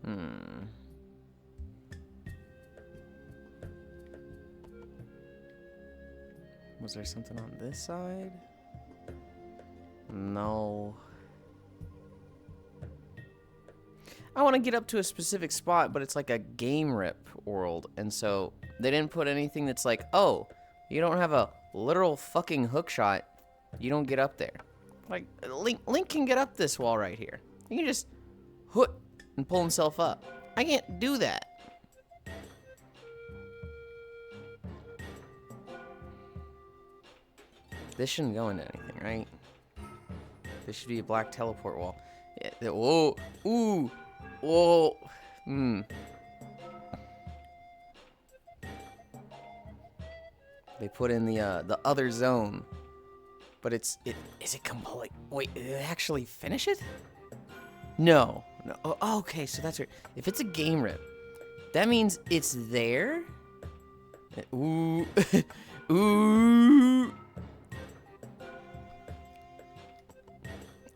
Hmm. Was there something on this side? No. I want to get up to a specific spot, but it's like a game rip world. And so they didn't put anything that's like, oh, you don't have a literal fucking hook shot. You don't get up there. Like, Link can get up this wall right here. He can just hook and pull himself up. I can't do that. This shouldn't go into anything, right? This should be a black teleport wall. Yeah, whoa. Ooh. Whoa. Hmm. They put in the other zone. But is it complete? Wait, did it actually finish it? No. No. Oh, okay, so that's right. If it's a game rip, that means it's there. Ooh. Ooh.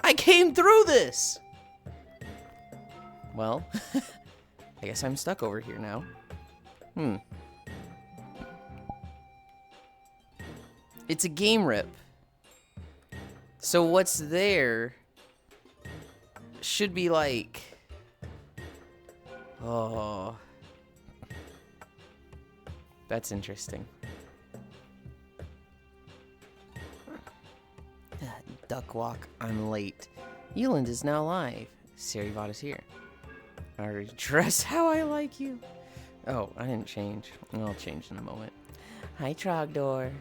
I came through this. Well, I guess I'm stuck over here now. Hmm. It's a game rip. So what's there should be like... Oh. That's interesting. Duck walk, I'm late. Yulind is now live. Sarivot is here. I already dress how I like you. Oh, I didn't change. I'll change in a moment. Hi, Trogdor.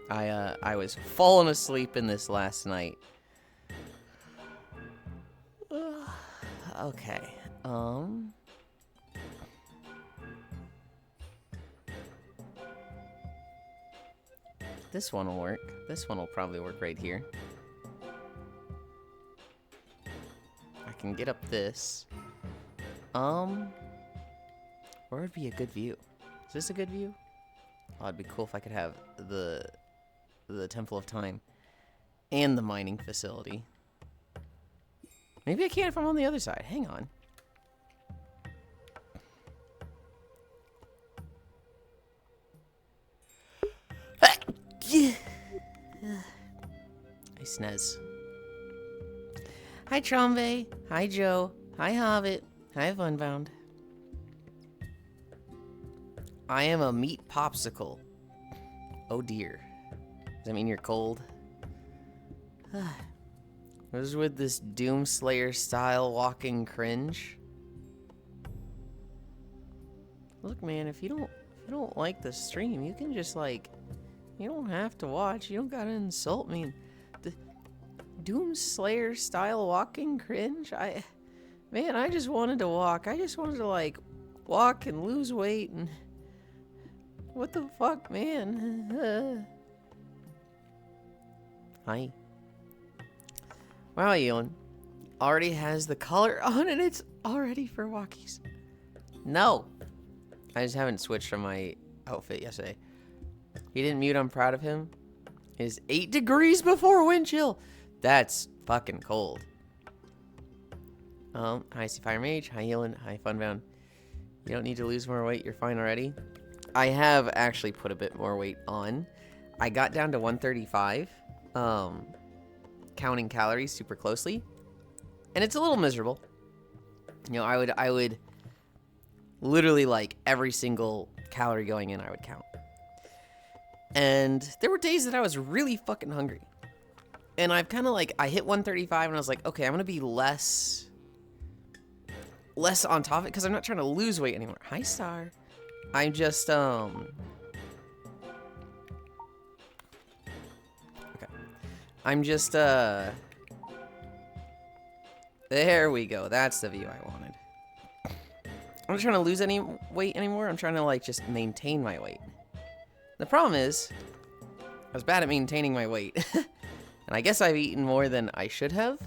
I was falling asleep in this last night. Okay. This one will work. This one will probably work right here. I can get up this. Where would be a good view? Is this a good view? Oh, it'd be cool if I could have the Temple of Time and the mining facility. Maybe I can if I'm on the other side. Hang on. Hi, Snez. Hi, Trombe. Hi, Joe. Hi, Hobbit. Hi, Funbound. I am a meat popsicle. Oh, dear. Does that mean you're cold? What is with this Doomslayer style walking cringe? Look, man, if you don't like the stream, you can just like, you don't have to watch. You don't gotta insult me. The Doomslayer style walking cringe. I just wanted to walk. I just wanted to like walk and lose weight and what the fuck, man. Hi. Wow, Yulind already has the color on and it's already for walkies. No. I just haven't switched from my outfit yesterday. He didn't mute, I'm proud of him. It is 8 degrees before wind chill. That's fucking cold. Hi, Fire Mage. Hi, Yulind. Hi, Funbound. You don't need to lose more weight. You're fine already. I have actually put a bit more weight on. I got down to 135. Counting calories super closely, and it's a little miserable. You know, I would literally like every single calorie going in, I would count. And there were days that I was really fucking hungry, and I've kind of like I hit 135, and I was like, okay, I'm gonna be less on top of it because I'm not trying to lose weight anymore. Hi, Star. I'm just I'm just, there we go. That's the view I wanted. I'm not trying to lose any weight anymore. I'm trying to, like, just maintain my weight. The problem is, I was bad at maintaining my weight. And I guess I've eaten more than I should have.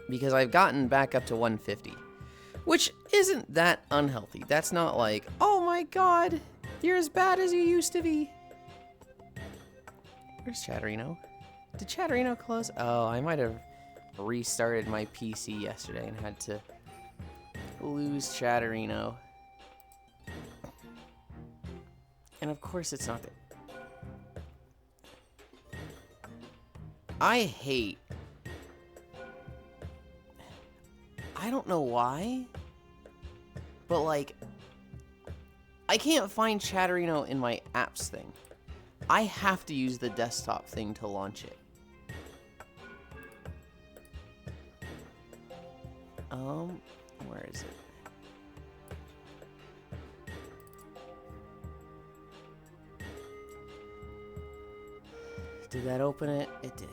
Because I've gotten back up to 150. Which isn't that unhealthy. That's not like, oh my god, you're as bad as you used to be. Where's Chatterino? Did Chatterino close? Oh, I might have restarted my PC yesterday and had to lose Chatterino. And of course it's not there. I don't know why, but like, I can't find Chatterino in my apps thing. I have to use the desktop thing to launch it. Where is it? Did that open it? It did.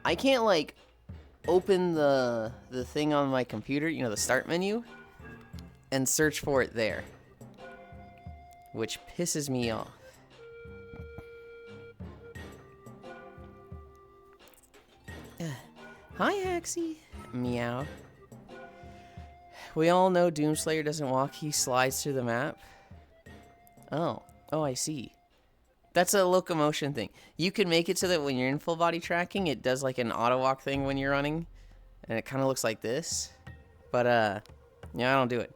I can't like open the thing on my computer, you know, the start menu, and search for it there, which pisses me off. Hi, Axie. Meow. We all know Doomslayer doesn't walk, he slides through the map. Oh, I see. That's a locomotion thing. You can make it so that when you're in full body tracking, it does like an auto walk thing when you're running, and it kind of looks like this. But yeah, I don't do it.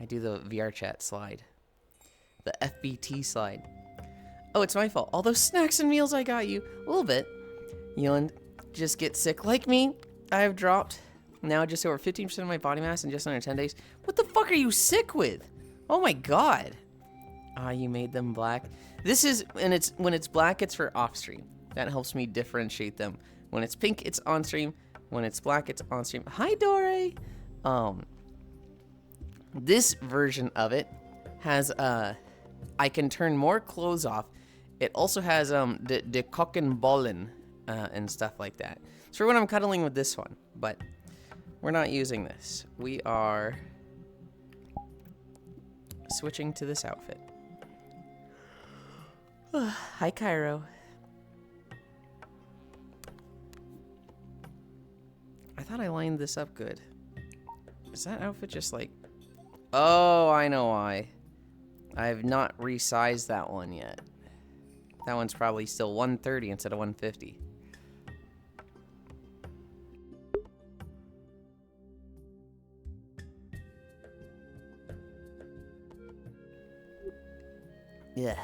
I do the VR chat slide, the FBT slide. Oh, it's my fault. All those snacks and meals I got you, a little bit. Yulind, just get sick like me. I have dropped now just over 15% of my body mass in just under 10 days. What the fuck are you sick with? Oh my god. Ah, you made them black. This is, and it's when it's black, it's for off stream. That helps me differentiate them. When it's pink, it's on stream. When it's black, it's on stream. Hi, Dore. This version of it has I can turn more clothes off. It also has the cock and ballin and stuff like that. It's for when I'm cuddling with this one, but we're not using this. We are switching to this outfit. Hi, Cairo. I thought I lined this up good. Is that outfit just like... Oh, I know why. I have not resized that one yet. That one's probably still 130 instead of 150. Yeah.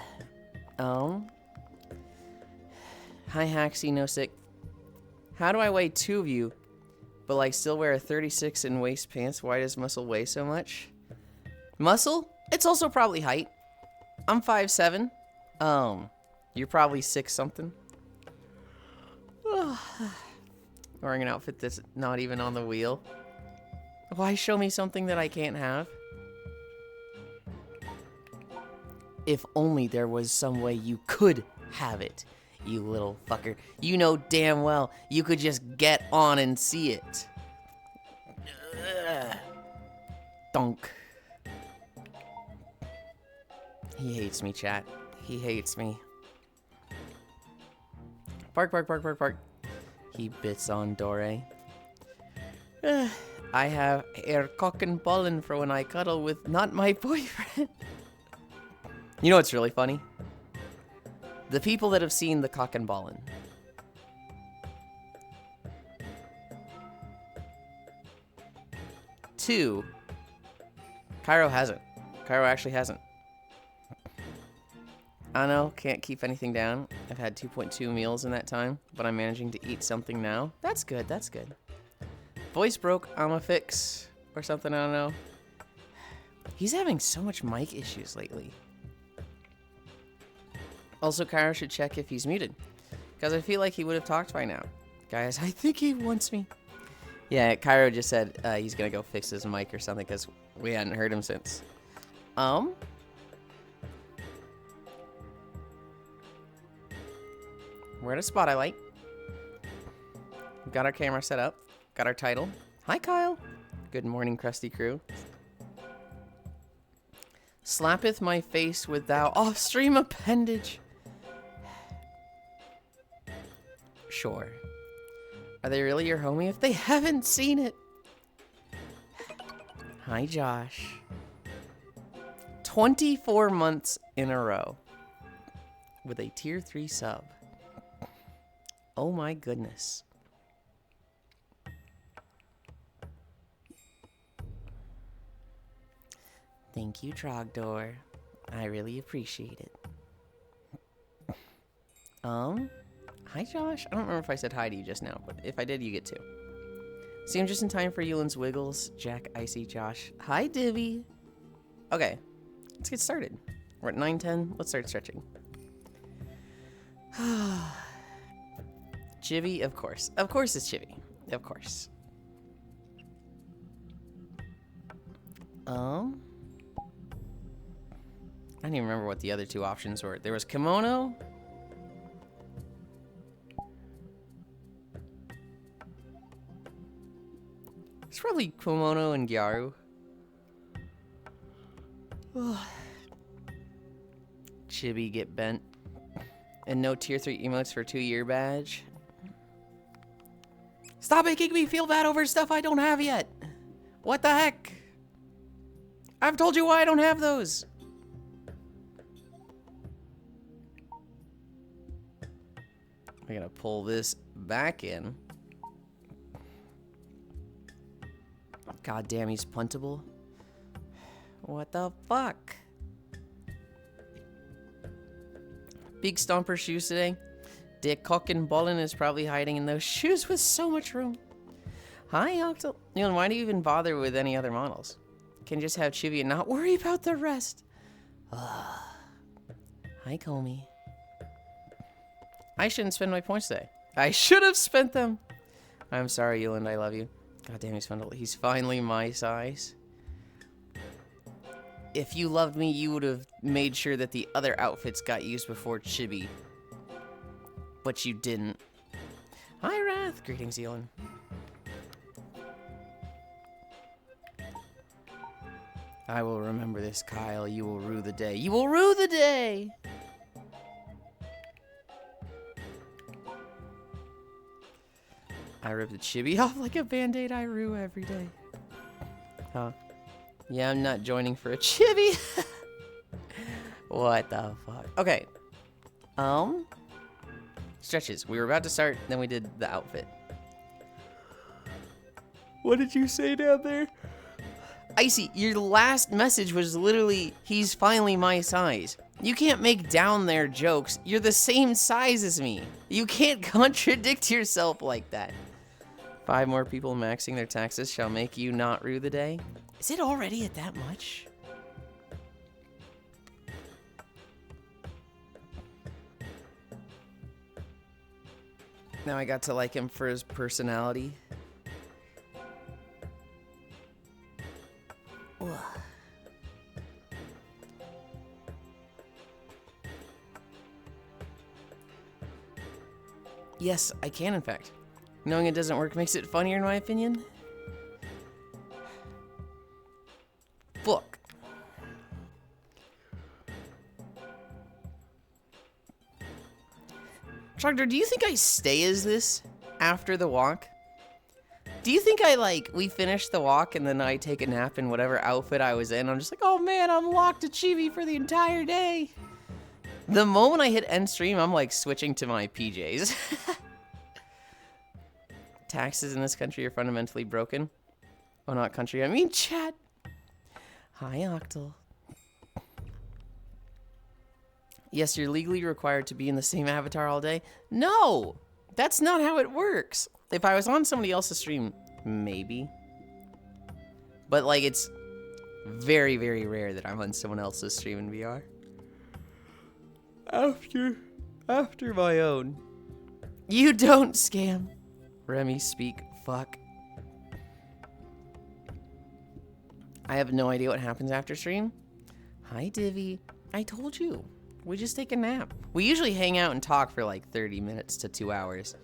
Hi, Haxie, no sick. How do I weigh two of you, but like still wear a 36 in waist pants? Why does muscle weigh so much? Muscle? It's also probably height. I'm 5'7". You're probably 6 something. Wearing an outfit that's not even on the wheel. Why show me something that I can't have? If only there was some way you could have it, you little fucker. You know damn well you could just get on and see it. Ugh. Donk. He hates me, chat. He hates me. Bark, bark, bark, bark, bark. He bits on Dore. I have air cock and ballin' for when I cuddle with not my boyfriend. You know what's really funny? The people that have seen the cock and ballin'. Two. Cairo hasn't. Cairo actually hasn't. I know, can't keep anything down. I've had 2.2 meals in that time, but I'm managing to eat something now. That's good, that's good. Voice broke, I'm a fix, or something, I don't know. He's having so much mic issues lately. Also, Cairo should check if he's muted, because I feel like he would have talked by now. Guys, I think he wants me. Yeah, Cairo just said he's gonna go fix his mic or something, because we hadn't heard him since. We're at a spot I like. Got our camera set up. Got our title. Hi, Kyle. Good morning, Krusty Crew. Slappeth my face with thou off-stream appendage. Sure. Are they really your homie if they haven't seen it? Hi, Josh. 24 months in a row. with a tier 3 sub. Oh my goodness. Thank you, Trogdor. I really appreciate it. Hi, Josh. I don't remember if I said hi to you just now, but if I did, you get to. Seemed just in time for Yulind's Wiggles. Jack, Icy, Josh. Hi, Divvy. Okay, let's get started. We're at 9:10. Let's start stretching. Chibi, of course. Of course it's Chibi. Of course. I don't even remember what the other two options were. There was kimono. It's probably kimono and gyaru. Chibi get bent. And no tier 3 emotes for 2-year badge. Stop making me feel bad over stuff I don't have yet. What the heck? I've told you why I don't have those. I gotta pull this back in. God damn, he's puntable. What the fuck? Big stomper shoes today. Dick Cockenbollen is probably hiding in those shoes with so much room. Hi, Octo. Yulind, why do you even bother with any other models? Can just have Chibi and not worry about the rest. Hi, Comey. I shouldn't spend my points today. I should have spent them. I'm sorry, Yulind. I love you. God damn, he's finally my size. If you loved me, you would have made sure that the other outfits got used before Chibi. But you didn't. Hi, Wrath. Greetings, Yulind. I will remember this, Kyle. You will rue the day. You will rue the day! I rip the chibi off like a band-aid. I rue every day. Huh? Yeah, I'm not joining for a chibi. What the fuck? Okay. Stretches. We were about to start, then we did the outfit. What did you say down there? Icy, your last message was literally, he's finally my size. You can't make down there jokes. You're the same size as me. You can't contradict yourself like that. 5 more people maxing their taxes shall make you not rue the day. Is it already at that much? Now I got to like him for his personality. Ugh. Yes, I can, in fact. Knowing it doesn't work makes it funnier, in my opinion. Fuck. Trogdor, do you think I stay as this after the walk? Do you think we finish the walk and then I take a nap in whatever outfit I was in? I'm just like, oh man, I'm locked to Chibi for the entire day. The moment I hit end stream, I'm like switching to my PJs. Taxes in this country are fundamentally broken. Oh, not country, I mean chat. Hi, Octal. Yes, you're legally required to be in the same avatar all day. No, that's not how it works. If I was on somebody else's stream, maybe. But like, it's very, very rare that I'm on someone else's stream in VR. After my own. You don't scam. Remy, speak. Fuck. I have no idea what happens after stream. Hi, Divvy. I told you. We just take a nap. We usually hang out and talk for like 30 minutes to 2 hours.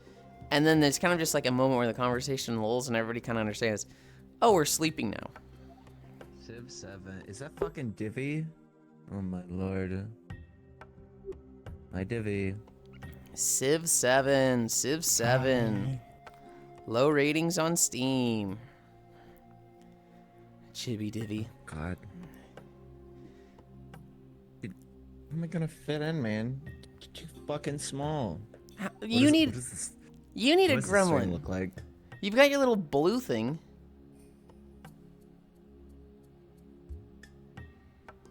And then there's kind of just like a moment where the conversation lulls and everybody kind of understands, oh, we're sleeping now. Civ 7. Is that fucking Divvy? Oh my lord. Hi, Divvy. Civ 7. Civ 7. Low ratings on Steam. Chibi Divvy. God. How am I gonna fit in, man? Too fucking small. You need What is this? you need a What does this string gremlin. look like? You've got your little blue thing.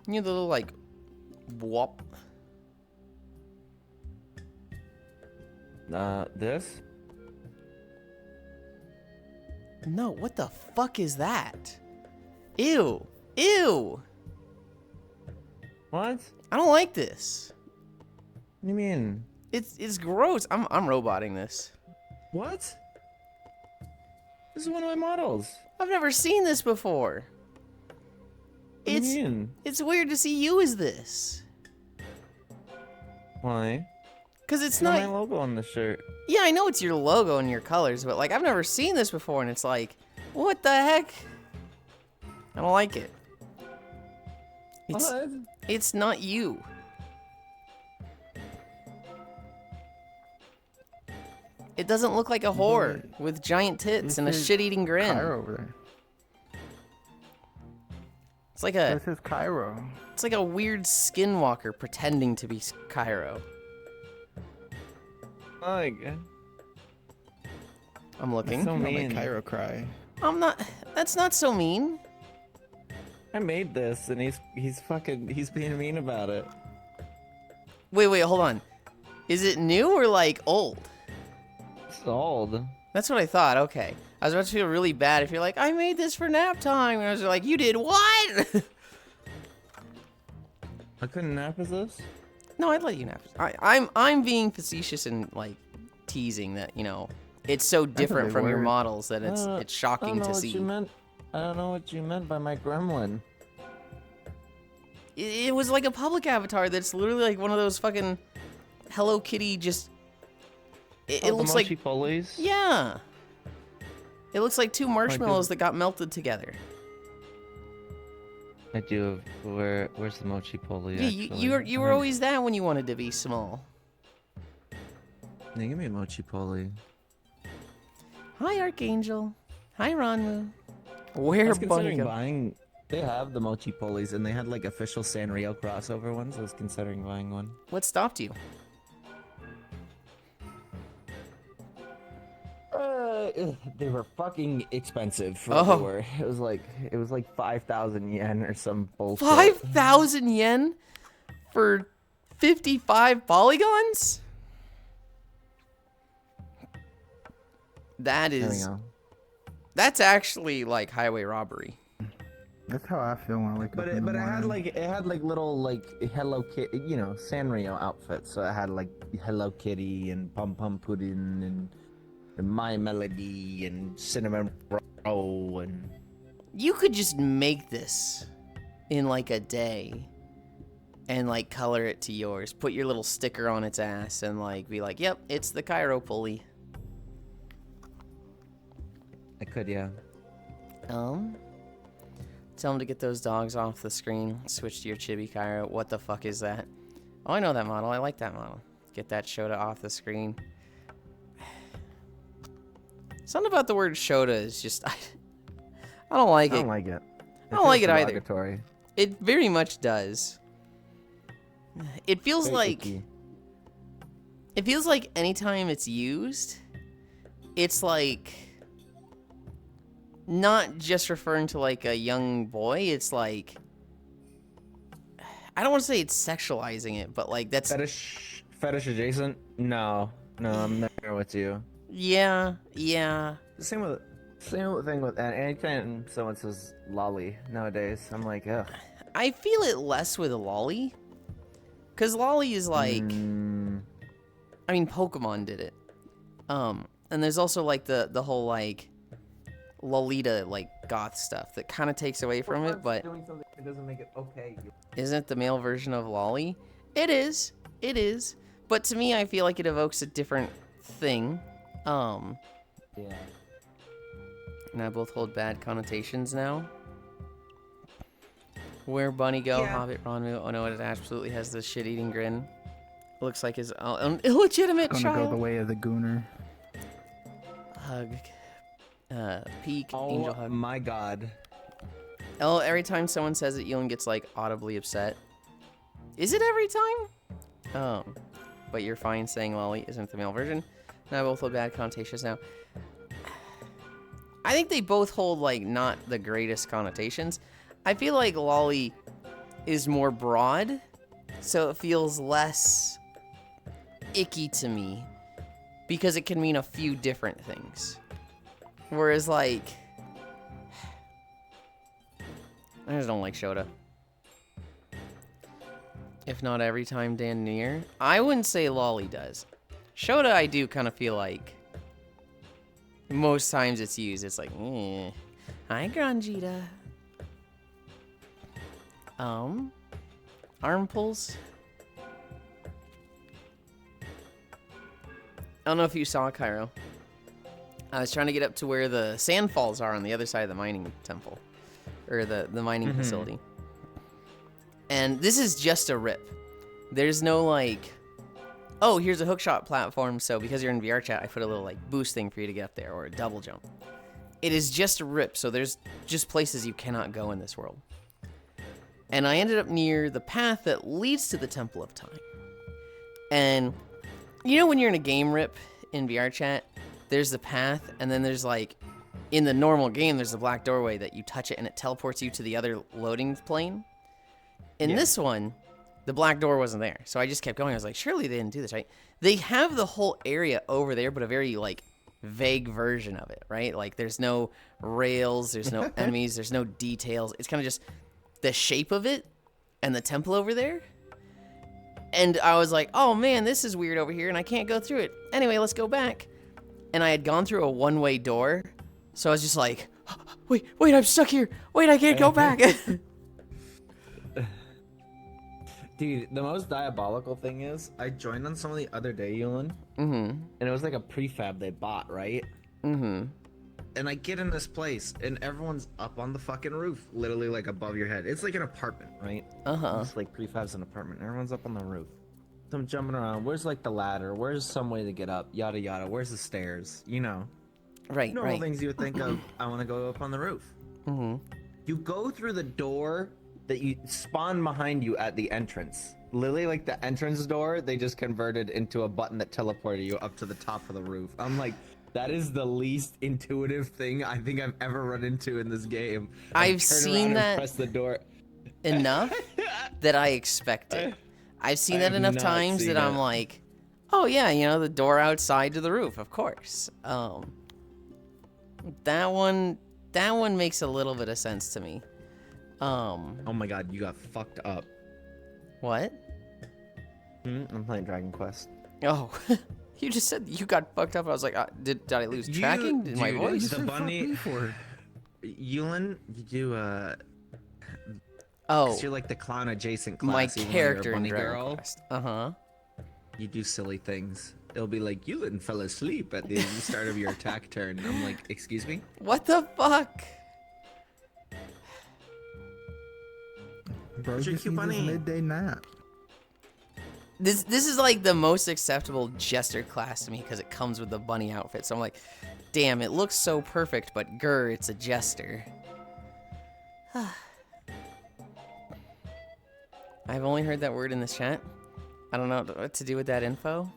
You need the little like whop. This? No, what the fuck is that? Ew. Ew. What? I don't like this. What do you mean? It's gross. I'm roboting this. What? This is one of my models. I've never seen this before. What do you mean? It's weird to see you as this. Why? Cause it's Not not. my logo on the shirt. Yeah, I know it's your logo and your colors, but like I've never seen this before, and it's like, what the heck? I don't like it. What? It's not you. It doesn't look like a whore with giant tits and a shit-eating grin. Cairo over there. It's like a This is Cairo. it's like a weird skinwalker pretending to be Cairo. Like, I'm looking. so You don't mean. make Cairo cry. I'm not. That's not so mean. I made this, and he's being mean about it. Wait, hold on. Is it new or like old? It's old. That's what I thought. Okay. I was about to feel really bad if you're like, I made this for nap time. And I was like, you did what? I couldn't nap as this. No, I'd let you nap. I'm being facetious and like teasing that, you know, it's so different big from your word. models that it's I shocking don't know to what see. you meant. I don't know what you meant by my gremlin. It was like a public avatar that's literally like one of those fucking Hello Kitty just. It looks the like. mochi polies. Yeah. It looks like two marshmallows that got melted together. I do. Where's the mochi poli? Yeah, you were always that when you wanted to be small. Yeah, give me a mochi poli. Hi, Archangel. Hi, Ronmu. I Where was Bunny considering go? buying. They have the mochi polis, and they had like official Sanrio crossover ones. I was considering buying one. What stopped you? They were fucking expensive for Oh. what they were. It was like 5,000 yen or some bullshit. 5,000 yen for 55 polygons? That There we is. go. That's actually like highway robbery. That's how I feel when I wake up But in the it had morning. like little like Hello Kitty, you know, Sanrio outfits. So it had like Hello Kitty and Pom Pom Pudding and My Melody and Cinnamon Roll and. You could just make this in like a day and like color it to yours. Put your little sticker on its ass and like be like, yep, it's the Cairo pulley. I could, yeah. Tell him to get those dogs off the screen. Switch to your Chibi Cairo. What the fuck is that? Oh, I know that model. I like that model. Get that Shota off the screen. Something about the word Shota is just... I don't like I it. don't like it. I don't like feels it either. derogatory. It very much does. It feels Very like... icky. It feels like anytime it's used, it's like... Not just referring to like a young boy, it's like... I don't want to say it's sexualizing it, but like that's... Fetish adjacent? No, I'm not there with you. Yeah. Same thing with anytime someone says lolly nowadays. I'm like, ugh. I feel it less with lolly. Because lolly is like... I mean, Pokemon did it. And there's also like the whole like... Lolita like goth stuff that kind of takes away from it, but doing something that doesn't make it okay. isn't it the male version of lolly? It is. But to me, I feel like it evokes a different thing. Yeah. And I both hold bad connotations now. Where Bunny go? Yeah. Hobbit Ronmu. Oh no, it absolutely has this shit-eating grin. Looks like his illegitimate Gonna go the child. way of the gooner. Hug. Peek. Angel Oh hug. my god. Oh, every time someone says it, Yulind gets like audibly upset. Is it every time? Oh. but you're fine saying lolly isn't the male version. Now both hold bad connotations now. I think they both hold, like, not the greatest connotations. I feel like lolly is more broad, so it feels less icky to me because it can mean a few different things. Whereas, like, I just don't like Shota. If not every time Dan near. I wouldn't say lolly does. Shota, I do kind of feel like most times it's used, it's like, eh. Hi, Granjita. Arm pulls. I don't know if you saw Cairo. I was trying to get up to where the sand falls are on the other side of the mining temple. Or the mining facility. And this is just a rip. There's no, like, oh, here's a hookshot platform, so because you're in VR chat, I put a little, like, boost thing for you to get up there, or a double jump. It is just a rip, so there's just places you cannot go in this world. And I ended up near the path that leads to the Temple of Time. And, you know when you're in a game rip in VR chat, there's the path, and then there's, like, in the normal game, there's a black doorway that you touch it, and it teleports you to the other loading plane. In this one, the black door wasn't there. So I just kept going. I was like, surely they didn't do this, right? They have the whole area over there, but a very, like, vague version of it, right? Like, there's no rails, there's no enemies, there's no details. It's kind of just the shape of it and the temple over there. And I was like, oh, man, this is weird over here, and I can't go through it. Anyway, let's go back. And I had gone through a one-way door, so I was just like, wait, I'm stuck here. Wait, I can't go back. Dude, the most diabolical thing is, I joined on some the other day, Yulind. Mm-hmm. And it was like a prefab they bought, right? Mm-hmm. And I get in this place, and everyone's up on the fucking roof, literally like above your head. It's like an apartment, right? Uh-huh. It's like prefab's an apartment. Everyone's up on the roof. So I'm jumping around. Where's like the ladder? Where's some way to get up? Yada yada. Where's the stairs? You know. Right, Normal right. things you would think of. I want to go up on the roof. Mm-hmm. You go through the door that you spawn behind you at the entrance. Literally, like the entrance door, they just converted into a button that teleported you up to the top of the roof. I'm like, that is the least intuitive thing I think I've ever run into in this game. I've turn seen around and that press the door. enough that I expect it. I've seen that have enough not times seen that I'm it. like, oh yeah, you know, the door outside to the roof, of course. That one makes a little bit of sense to me. Oh my god, you got fucked up. What? I'm playing Dragon Quest. Oh, you just said you got fucked up. I was like, did I lose tracking? Did my dude, voice? The bunny. Yulind, you do Oh, 'cause you're like the clown adjacent class. my even though you're a character in bunny Dragon girl. Quest. Uh-huh. You do silly things. It'll be like, Yulind fell asleep at the start of your attack turn. I'm like, excuse me? What the fuck? Bro, What's your just cute needs his bunny? midday nap. This is like the most acceptable jester class to me because it comes with the bunny outfit. So I'm like, damn, it looks so perfect, but grr, it's a jester. I've only heard that word in this chat. I don't know what to do with that info.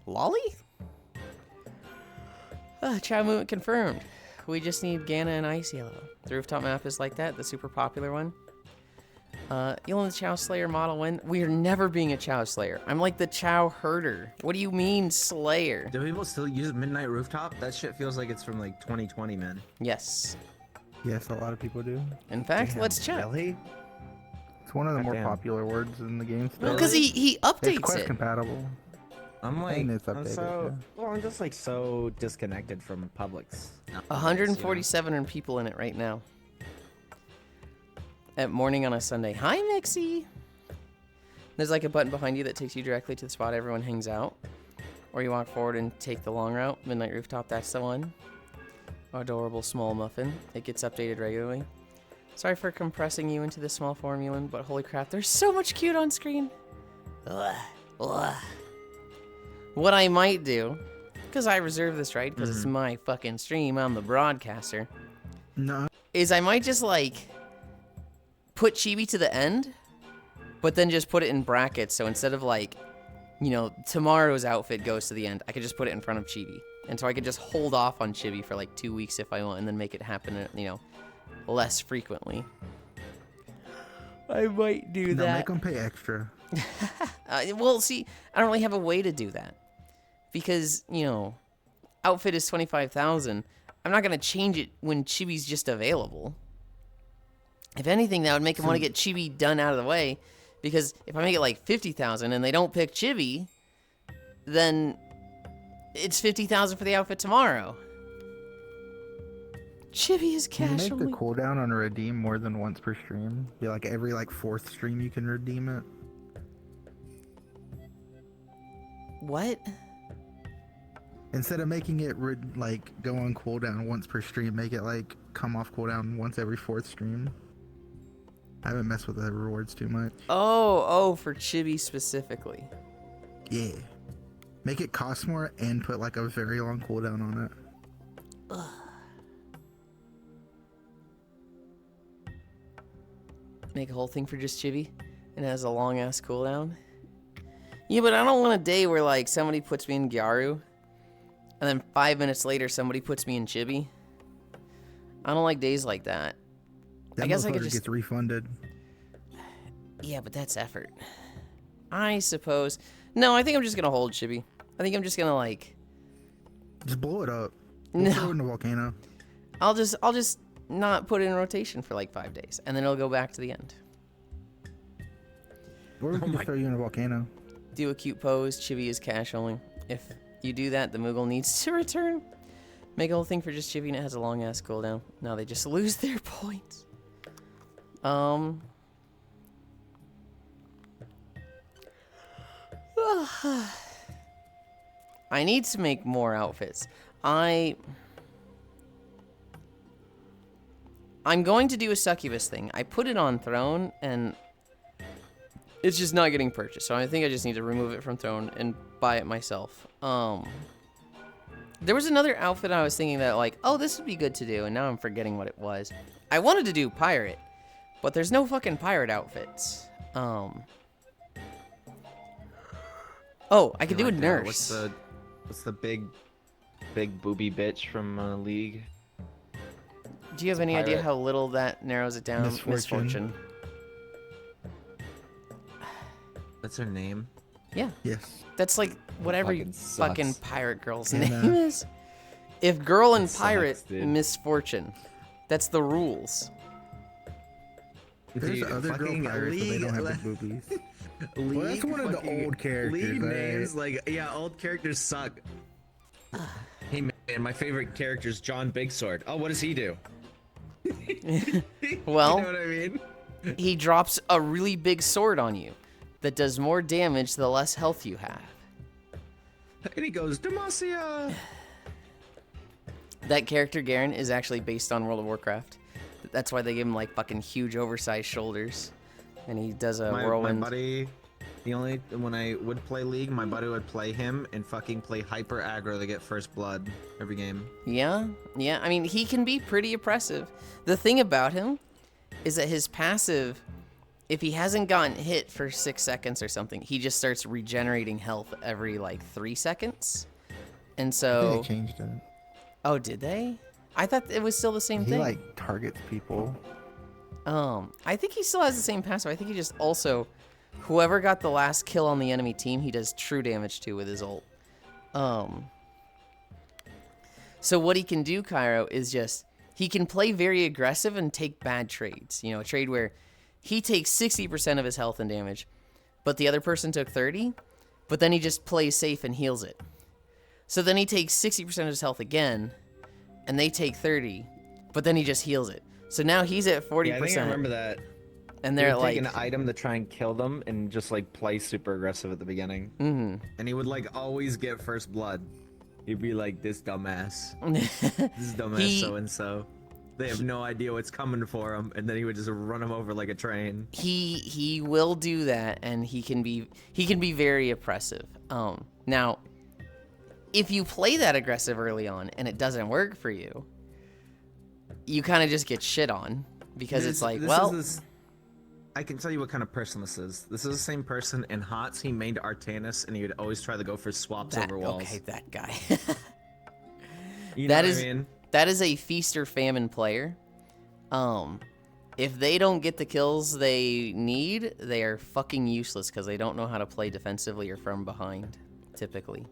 Lolly? Chow movement confirmed. We just need Gana and Ice Yellow. The rooftop map is like that, the super popular one. Yulind the Chow Slayer model when we are never being a Chow Slayer. I'm like the Chow Herder. What do you mean Slayer? Do people still use Midnight Rooftop? That shit feels like it's from like 2020, man. Yes. Yes, a lot of people do. In fact, Damn, let's check. Really? It's one of the more Goddamn. popular words in the game still. Well, because he It's updates Quest it. compatible. I'm like, And it's I'm updated, so, well, I'm just like so disconnected from Publix. 147 people in it right now. At morning on a Sunday. Hi, Mixie. There's like a button behind you that takes you directly to the spot everyone hangs out. Or you walk forward and take the long route. Midnight Rooftop, that's the one. Adorable small muffin. It gets updated regularly. Sorry for compressing you into this small form, Yulind, but holy crap, there's so much cute on screen. Ugh. Ugh. What I might do, because I reserve this right, because it's my fucking stream, I'm the broadcaster, No. is I might just like put Chibi to the end, but then just put it in brackets. So instead of like you know, tomorrow's outfit goes to the end, I could just put it in front of Chibi. And so I could just hold off on Chibi for like 2 weeks if I want, and then make it happen, you know, less frequently. I might do No, that. make them pay extra. Well, see, I don't really have a way to do that. Because, you know, outfit is 25,000. I'm not going to change it when Chibi's just available. If anything, that would make him want to get Chibi done out of the way. Because if I make it like 50,000 and they don't pick Chibi, then it's 50,000 for the outfit tomorrow. Chibi is Can you cash make the only. cooldown on a redeem more than once per stream? Be like every like 4th stream you can redeem it. What? Instead of making it like go on cooldown once per stream, make it like come off cooldown once every 4th stream. I haven't messed with the rewards too much. Oh, for Chibi specifically. Yeah. Make it cost more and put like a very long cooldown on it. Ugh. Make a whole thing for just Chibi, and it has a long ass cooldown. Yeah, but I don't want a day where like somebody puts me in Gyaru, and then 5 minutes later somebody puts me in Chibi. I don't like days like that. That I guess I could motherfucker just gets refunded. Yeah, but that's effort. I suppose. No, I think I'm just gonna hold Chibi. I think I'm just gonna like. Just blow it up. No. Throw it in the volcano. I'll just not put it in rotation for like 5 days, and then it'll go back to the end. Or we can just throw you in a volcano. Do a cute pose. Chibi is cash only. If you do that, the Moogle needs to return. Make a whole thing for just Chibi, and it has a long ass cooldown. Now they just lose their points. I need to make more outfits. I'm going to do a succubus thing. I put it on Throne, and it's just not getting purchased. So I think I just need to remove it from Throne and buy it myself. There was another outfit I was thinking that like, oh, this would be good to do, and now I'm forgetting what it was. I wanted to do pirate, but there's no fucking pirate outfits. Oh, I could do a nurse. What's the big booby bitch from League? Do you have any idea pirate. how little that narrows it down? Misfortune. What's her name? Yeah, Yes. that's like whatever fucking fucking sucks. pirate girl's Yeah. name is. If girl and That pirate, sucks, dude. misfortune. That's the rules. There's Dude, other girl fucking pirates, but they don't have League- the boobies. League, Well, that's one of the fucking- old characters, League right? names, like, yeah, old characters suck. Hey man, my favorite character is John Big Sword. Oh, what does he do? Well, You know what I mean? he drops a really big sword on you that does more damage the less health you have. And he goes, Demacia! That character, Garen, is actually based on World of Warcraft. That's why they give him like fucking huge oversized shoulders. And he does a My whirlwind. buddy, when I would play League, my buddy would play him and fucking play hyper aggro to get first blood every game. Yeah, yeah. I mean, he can be pretty oppressive. The thing about him is that his passive, if he hasn't gotten hit for 6 seconds or something, he just starts regenerating health every like 3 seconds. And I so, think they changed it. oh, did they? I thought it was still the same He thing. like targets people. I think he still has the same passive. I think he just also, whoever got the last kill on the enemy team, he does true damage to with his ult. So what he can do, Cairo, is just, he can play very aggressive and take bad trades. You know, a trade where he takes 60% of his health and damage, but the other person took 30, but then he just plays safe and heals it. So then he takes 60% of his health again, and they take 30, but then he just heals it. So now he's at 40%. Yeah, I think I remember that. And He they're would like, take an item to try and kill them and just like play super aggressive at the beginning. And he would like always get first blood. He'd be like, this dumbass. This dumbass He- so and so. They have no idea what's coming for him, and then he would just run him over like a train. he will do that, and he can be very oppressive. Now, if you play that aggressive early on and it doesn't work for you, you kind of just get shit on because it's like, well, I can tell you what kind of person this is. This is the same person in HOTS. He made Artanis, and he would always try to go for swaps over walls. Okay, that guy. You know That what is I mean? that is a feast or famine player. If they don't get the kills they need, they are fucking useless because they don't know how to play defensively or from behind, typically.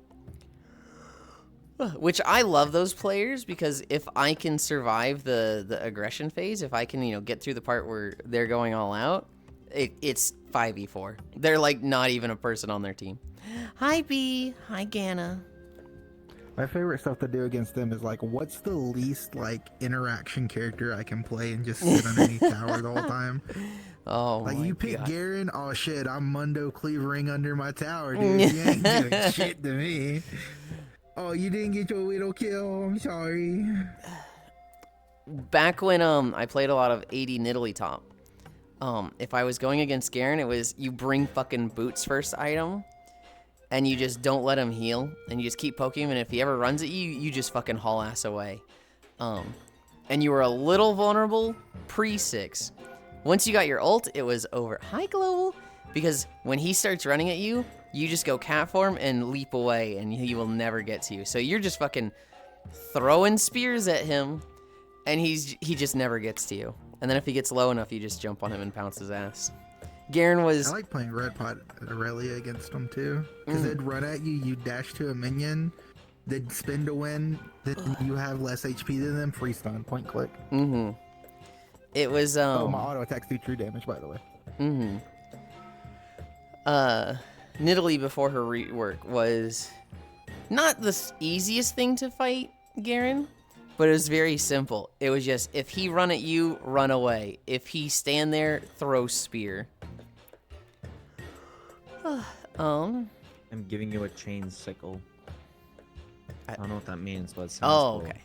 Which I love those players because if I can survive the aggression phase, if I can, get through the part where they're going all out, it's 5v4. They're like not even a person on their team. Hi B, hi Ganna. My favorite stuff to do against them is like, what's the least like interaction character I can play and just sit underneath tower the whole time? Oh Like my you pick God. Garen, oh shit, I'm Mundo cleavering under my tower, dude. You ain't doing shit to me. Oh, you didn't get your widow kill. I'm sorry. Back when I played a lot of AD Nidalee top, if I was going against Garen, it was you bring fucking boots first item, and you just don't let him heal, and you just keep poking him, and if he ever runs at you, you just fucking haul ass away. And you were a little vulnerable pre-6. Once you got your ult, it was over. Hi, Global! Because when he starts running at you, you just go cat form and leap away, and he will never get to you. So you're just fucking throwing spears at him, and he just never gets to you. And then if he gets low enough, you just jump on him and pounce his ass. Garen was... I like playing Red Pot Aurelia against them too. Because they'd run at you, you dash to a minion, they'd spin to win, then you have less HP than them, free stun, point click. Mm-hmm. It was, Oh, my auto attacks do true damage, by the way. Mm-hmm. Nidalee before her rework was not the easiest thing to fight Garen, but it was very simple. It was just, if he run at you, run away. If he stand there, throw spear. I'm giving you a chain sickle. I don't know what that means, but it sounds Oh, cool. okay.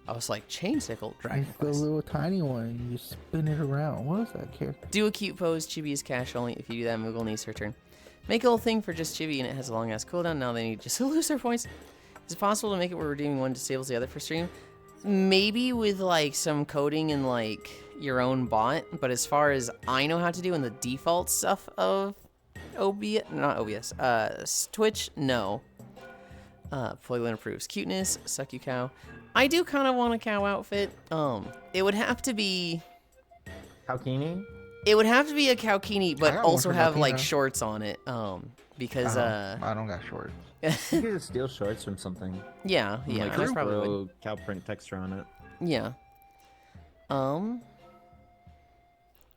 I was like, chain sickle, dragon It's the Quest. little tiny one. You spin it around. What is that character? Do a cute pose. Chibi is cash only. If you do that, Moogle needs her turn. Make a little thing for just Chibi, and it has a long ass cooldown. Now they need just to lose their points. Is it possible to make it where redeeming one disables the other for stream? Maybe with like some coding and like your own bot, but as far as I know how to do in the default stuff of Twitch, no. Polyglot improves cuteness. Suck you cow. I do kind of want a cow outfit. It would have to be. Kalkini? It would have to be a Kaukini, I but got one also for have like Valkyna. shorts on it. Because I don't got shorts. You could just steal shorts from something. yeah, Like that's probably would. throw cow print texture on it. Yeah.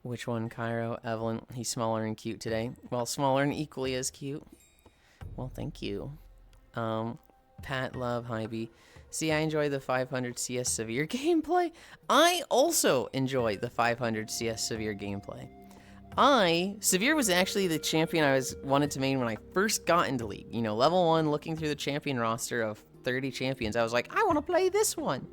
Which one, Cairo? Evelyn? He's smaller and cute today. Well, smaller and equally as cute. Well, thank you. Pat, love, Hybe. See, I enjoy the 500 CS Severe gameplay. I also enjoy the 500 CS Severe gameplay. Severe was actually the champion I wanted to main when I first got into League. You know, level 1, looking through the champion roster of 30 champions, I was like, I want to play this one.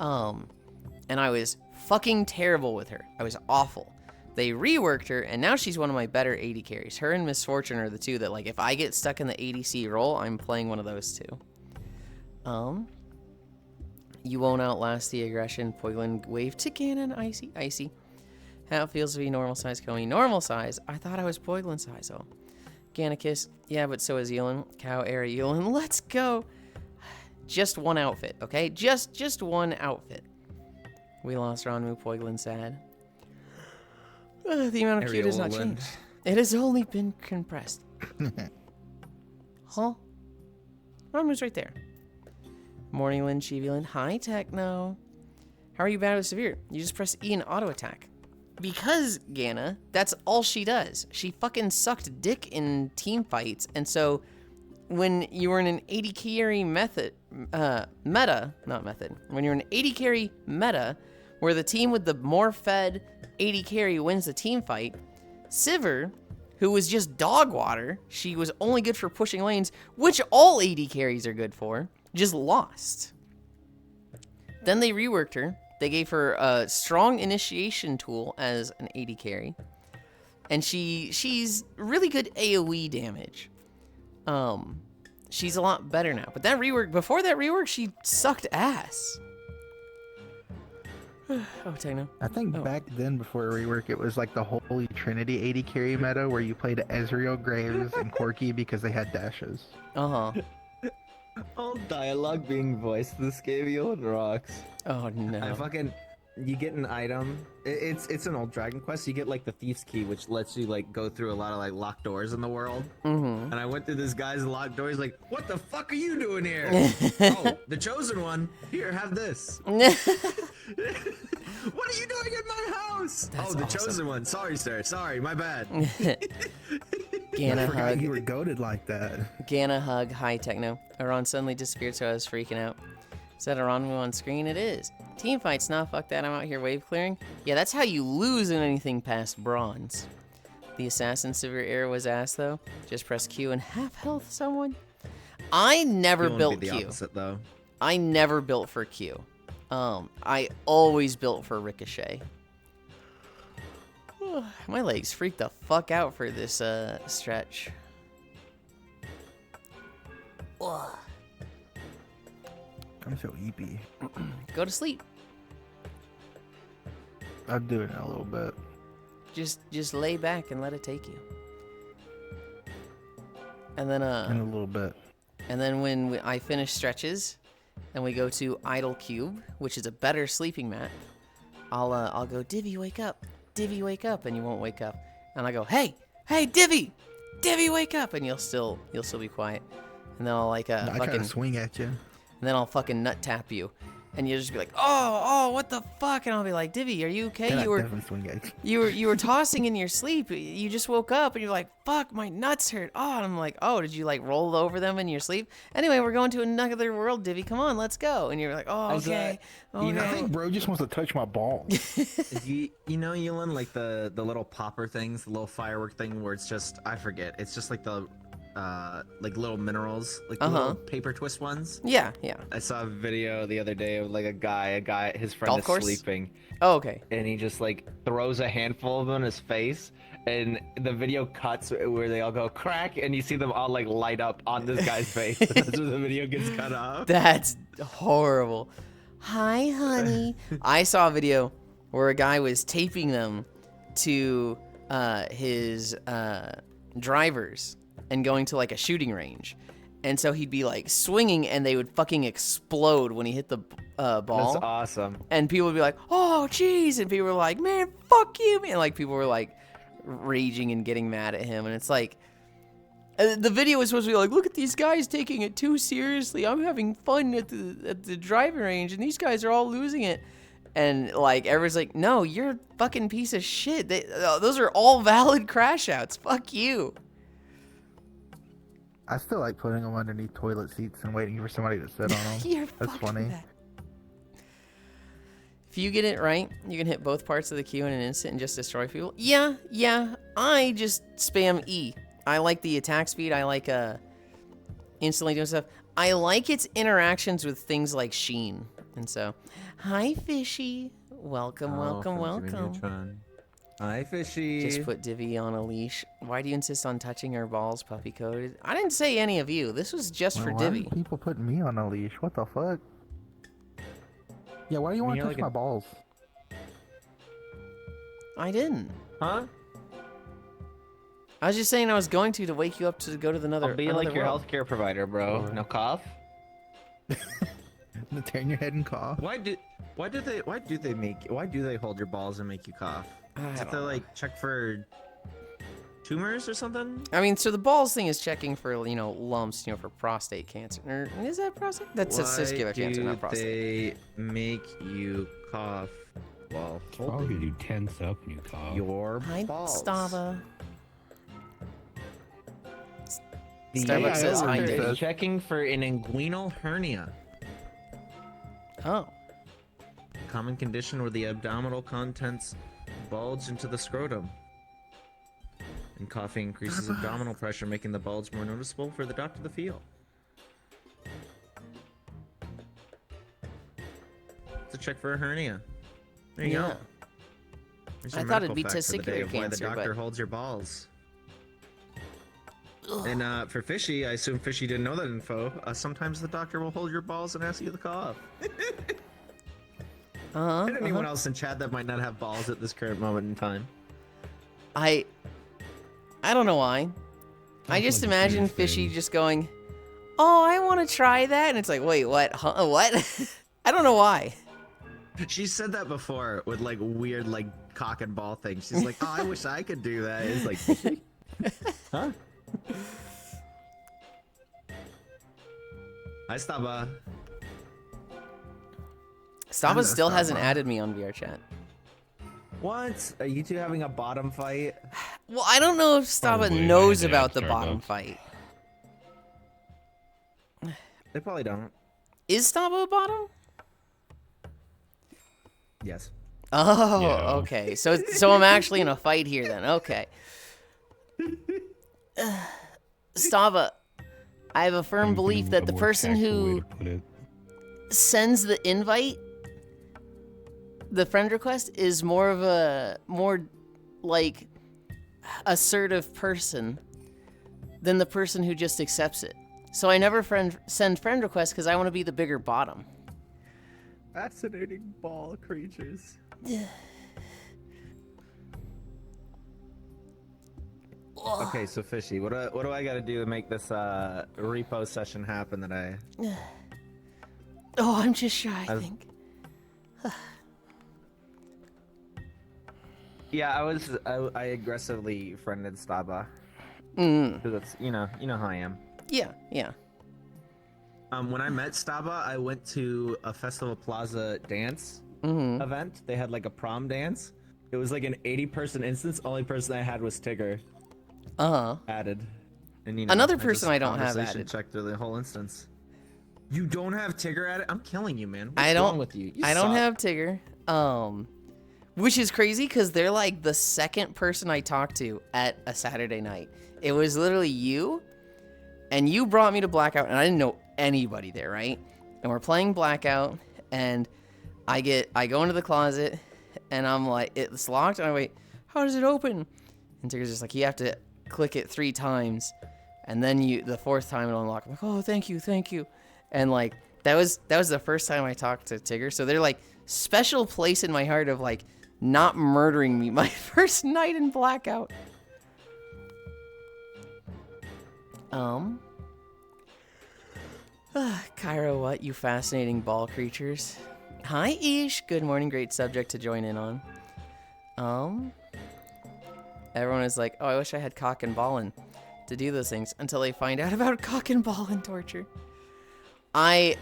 And I was fucking terrible with her. I was awful. They reworked her, and now she's one of my better AD carries. Her and Misfortune are the two that, like, if I get stuck in the ADC role, I'm playing one of those two. You won't outlast the aggression. Poiglin wave to cannon. Icy, icy. How it feels to be normal size, Coney. Normal size? I thought I was Poiglin size, oh. Gannicus. Yeah, but so is Yulind. Cow, Era, Yulind. Let's go. Just one outfit, okay? Just one outfit. We lost Ranmu. Poiglin sad. The amount of cute has not Areola changed. It has only been compressed. Huh? Ranmu's right there. Morning, Lynn, Chiviland. Hi, Techno. How are you bad with Severe? You just press E and auto attack. Because, Ganna, that's all she does. She fucking sucked dick in team fights, and so when you were in an 80 carry when you're in an 80 carry meta, where the team with the more fed 80 carry wins the team fight, Sivir, who was just dog water, she was only good for pushing lanes, which all 80 carries are good for, just lost. Then they reworked her. They gave her a strong initiation tool as an 80 carry. And she's really good AoE damage. She's a lot better now. But that rework, before that rework, she sucked ass. Oh, Techno. I think Oh. back then, before rework, it was like the Holy Trinity 80 carry meta where you played Ezreal, Graves, and Corki because they had dashes. Uh-huh. All dialogue being voiced this game, Yulind rocks. Oh, I no. fucking, you get an item. It's an old Dragon Quest. You get like the Thief's Key, which lets you like go through a lot of like locked doors in the world. Mm-hmm. And I went through this guy's locked door. He's like, "What the fuck are you doing here?" Oh, the chosen one. Here, have this. What are you doing in my house? That's oh, the awesome. chosen one. Sorry, sir. Sorry, my bad. Gana I forgot hug. you were goaded like that. Gana hug. Hi, Techno. Aron suddenly disappeared, so I was freaking out. Said Aron move on screen. It is. Team fights. Nah, fuck that. I'm out here wave clearing. Yeah, that's how you lose in anything past bronze. The assassin severe error was ass though. Just press Q and half health someone. I never You won't built be the Q. opposite, though. I never built for Q. I always built for Ricochet. My legs freaked the fuck out for this stretch. Ugh. I'm so eepy. Go to sleep. I'll do it in a little bit. Just lay back and let it take you. And then In a little bit. and then when I finish stretches, and we go to Idle Cube, which is a better sleeping mat, I'll go, Divvy, wake up, Divvy, wake up, and you won't wake up, and I go, hey, Divvy, wake up, and you'll still be quiet, and then I'll like I try fucking, to swing at you. and then I'll fucking nut tap you, and you'll just be like, oh, what the fuck, and I'll be like, Divvy, are you okay? And I You were definitely swing at you. you were tossing in your sleep. You just woke up and you're like, fuck, my nuts hurt. Oh, and I'm like, oh, did you like roll over them in your sleep? Anyway, we're going to another world, Divvy. Come on, let's go. And you're like, oh, How's okay. that? You know- I Okay. think bro just wants to touch my balls. you know, Yulind, like the little popper things, the little firework thing where it's just, I forget, it's just like the like little minerals, like the little paper twist ones. Yeah. I saw a video the other day of like a guy, his friend Golf is course? sleeping, Oh, okay. and he just like throws a handful of them in his face, and the video cuts where they all go crack, and you see them all like light up on this guy's face. That's where the video gets cut off. That's horrible. Hi, honey. I saw a video where a guy was taping them to his drivers and going to like a shooting range. And so he'd be like swinging and they would fucking explode when he hit the ball. That's awesome. And people would be like, oh, jeez. And people were like, man, fuck you, man. Like people were like raging and getting mad at him. And it's like, the video was supposed to be like, look at these guys taking it too seriously. I'm having fun at the driving range, and these guys are all losing it. And like everyone's like, no, you're a fucking piece of shit. Those are all valid crash outs. Fuck you. I still like putting them underneath toilet seats and waiting for somebody to sit on them. You're That's fucking funny. bad. If you get it right, you can hit both parts of the queue in an instant and just destroy people. Yeah. I just spam E. I like the attack speed. I like instantly doing stuff. I like its interactions with things like Sheen. And so, hi, Fishy. Welcome. Hi, Fishy. Just put Divvy on a leash. Why do you insist on touching our balls, puppy code? I didn't say any of you. This was just for Why Divvy. are people putting me on a leash? What the fuck? Yeah, why do you want to You're touch like my a- balls? I didn't. Huh? I was just saying I was going to wake you up to go to another. I'll be another like your world. healthcare provider, bro. No cough. Turn your head and cough. Why do they hold your balls and make you cough? I Is it don't to know. like check for tumors or something? I mean, so the balls thing is checking for lumps, for prostate cancer. Or is that prostate? That's testicular cancer, not prostate. They make you cough while Probably holding do tense up and you cough. your Hi, balls? Stava. The Starbucks says doctor I is did. checking for an inguinal hernia, Oh, a common condition where the abdominal contents bulge into the scrotum. And coughing increases abdominal pressure, making the bulge more noticeable for the doctor to feel. It's a check for a hernia. There you yeah. go. There's I your thought it'd medical be fact for the day testicular of why cancer, the doctor but- holds your balls. And for Fishy, I assume Fishy didn't know that info. Sometimes the doctor will hold your balls and ask you to cough. And anyone else in chat that might not have balls at this current moment in time. I don't know why. I just like a imagine weird Fishy thing. just going, "Oh, I want to try that," and it's like, "Wait, what? Huh? What?" I don't know why. She said that before with like weird like cock and ball things. She's like, "Oh, I wish I could do that." It's like, huh? Hi, Staba. Staba still hasn't Staba. added me on VR chat. What? Are you two having a bottom fight? Well, I don't know if Staba Probably. I knows had to about the add bottom Starbucks. fight. They probably don't. Is Staba a bottom? Yes. Oh, Yeah. okay. So I'm actually in a fight here then. Okay. Stava, I have a firm Thinking belief of that a the more person tactful way who to put it. sends the invite, the friend request, is more of a like assertive person than the person who just accepts it. So I never send friend requests because I want to be the bigger bottom. Fascinating ball creatures. Okay, so Fishy, what do I gotta do to make this repo session happen that I... Oh, I'm just shy, I think. Yeah, I aggressively friended Staba. Mm. Cause it's, you know how I am. Yeah. When I met Staba, I went to a Festival Plaza dance Mm-hmm. event. They had like a prom dance. It was like an 80-person instance. Only person I had was Tigger Uh-huh. added. And Another just person I don't have conversation added. checked through the whole instance. You don't have Tigger added? I'm killing you, man. What's I don't wrong with you? You I don't suck. have Tigger. Which is crazy because they're like the second person I talked to at a Saturday night. It was literally you, and you brought me to Blackout, and I didn't know anybody there, right? And we're playing Blackout, and I go into the closet, and I'm like, it's locked, and I wait, how does it open? And Tigger's just like, you have to click it 3 times, and then the 4th time it'll unlock. I'm like, oh, thank you. And like, that was the first time I talked to Tigger, so they're like special place in my heart of like not murdering me my first night in Blackout. Cairo, what, you fascinating ball creatures. Hi, Ish. Good morning, great subject to join in on. Everyone is like, oh, I wish I had cock and ballin' to do those things until they find out about cock and ballin' torture. I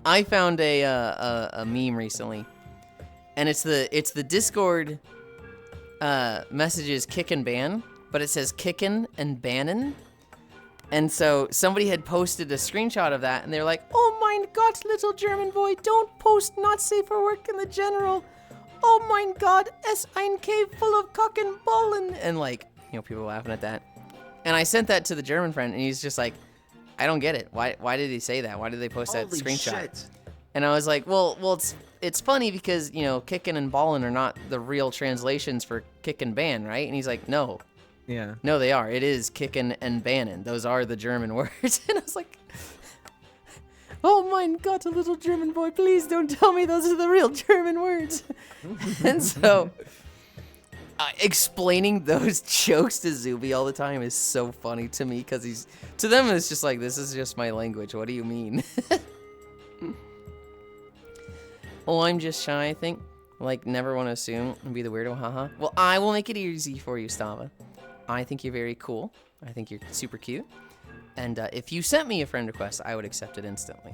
found a meme recently, and it's the Discord messages kick and ban, but it says kickin' and bannin'. And so somebody had posted a screenshot of that, and they're like, oh mein Gott, little German boy, don't post not safe for work in the general. Oh mein Gott, es ein cave full of cock and ballin'. And like, people laughing at that. And I sent that to the German friend, and he's just like, I don't get it. Why did he say that? Why did they post that Holy screenshot? shit. And I was like, well, it's funny because, kickin' and ballin' are not the real translations for kick and ban, right? And he's like, no, Yeah. they are. It is kickin' and bannin'. Those are the German words. And I was like, oh mein Gott, a little German boy, please don't tell me those are the real German words. And so, explaining those jokes to Zuby all the time is so funny to me because to them it's just like, this is just my language. What do you mean? Oh, I'm just shy, I think. Like, never want to assume and be the weirdo, haha. Well, I will make it easy for you, Stava. I think you're very cool. I think you're super cute. And if you sent me a friend request, I would accept it instantly.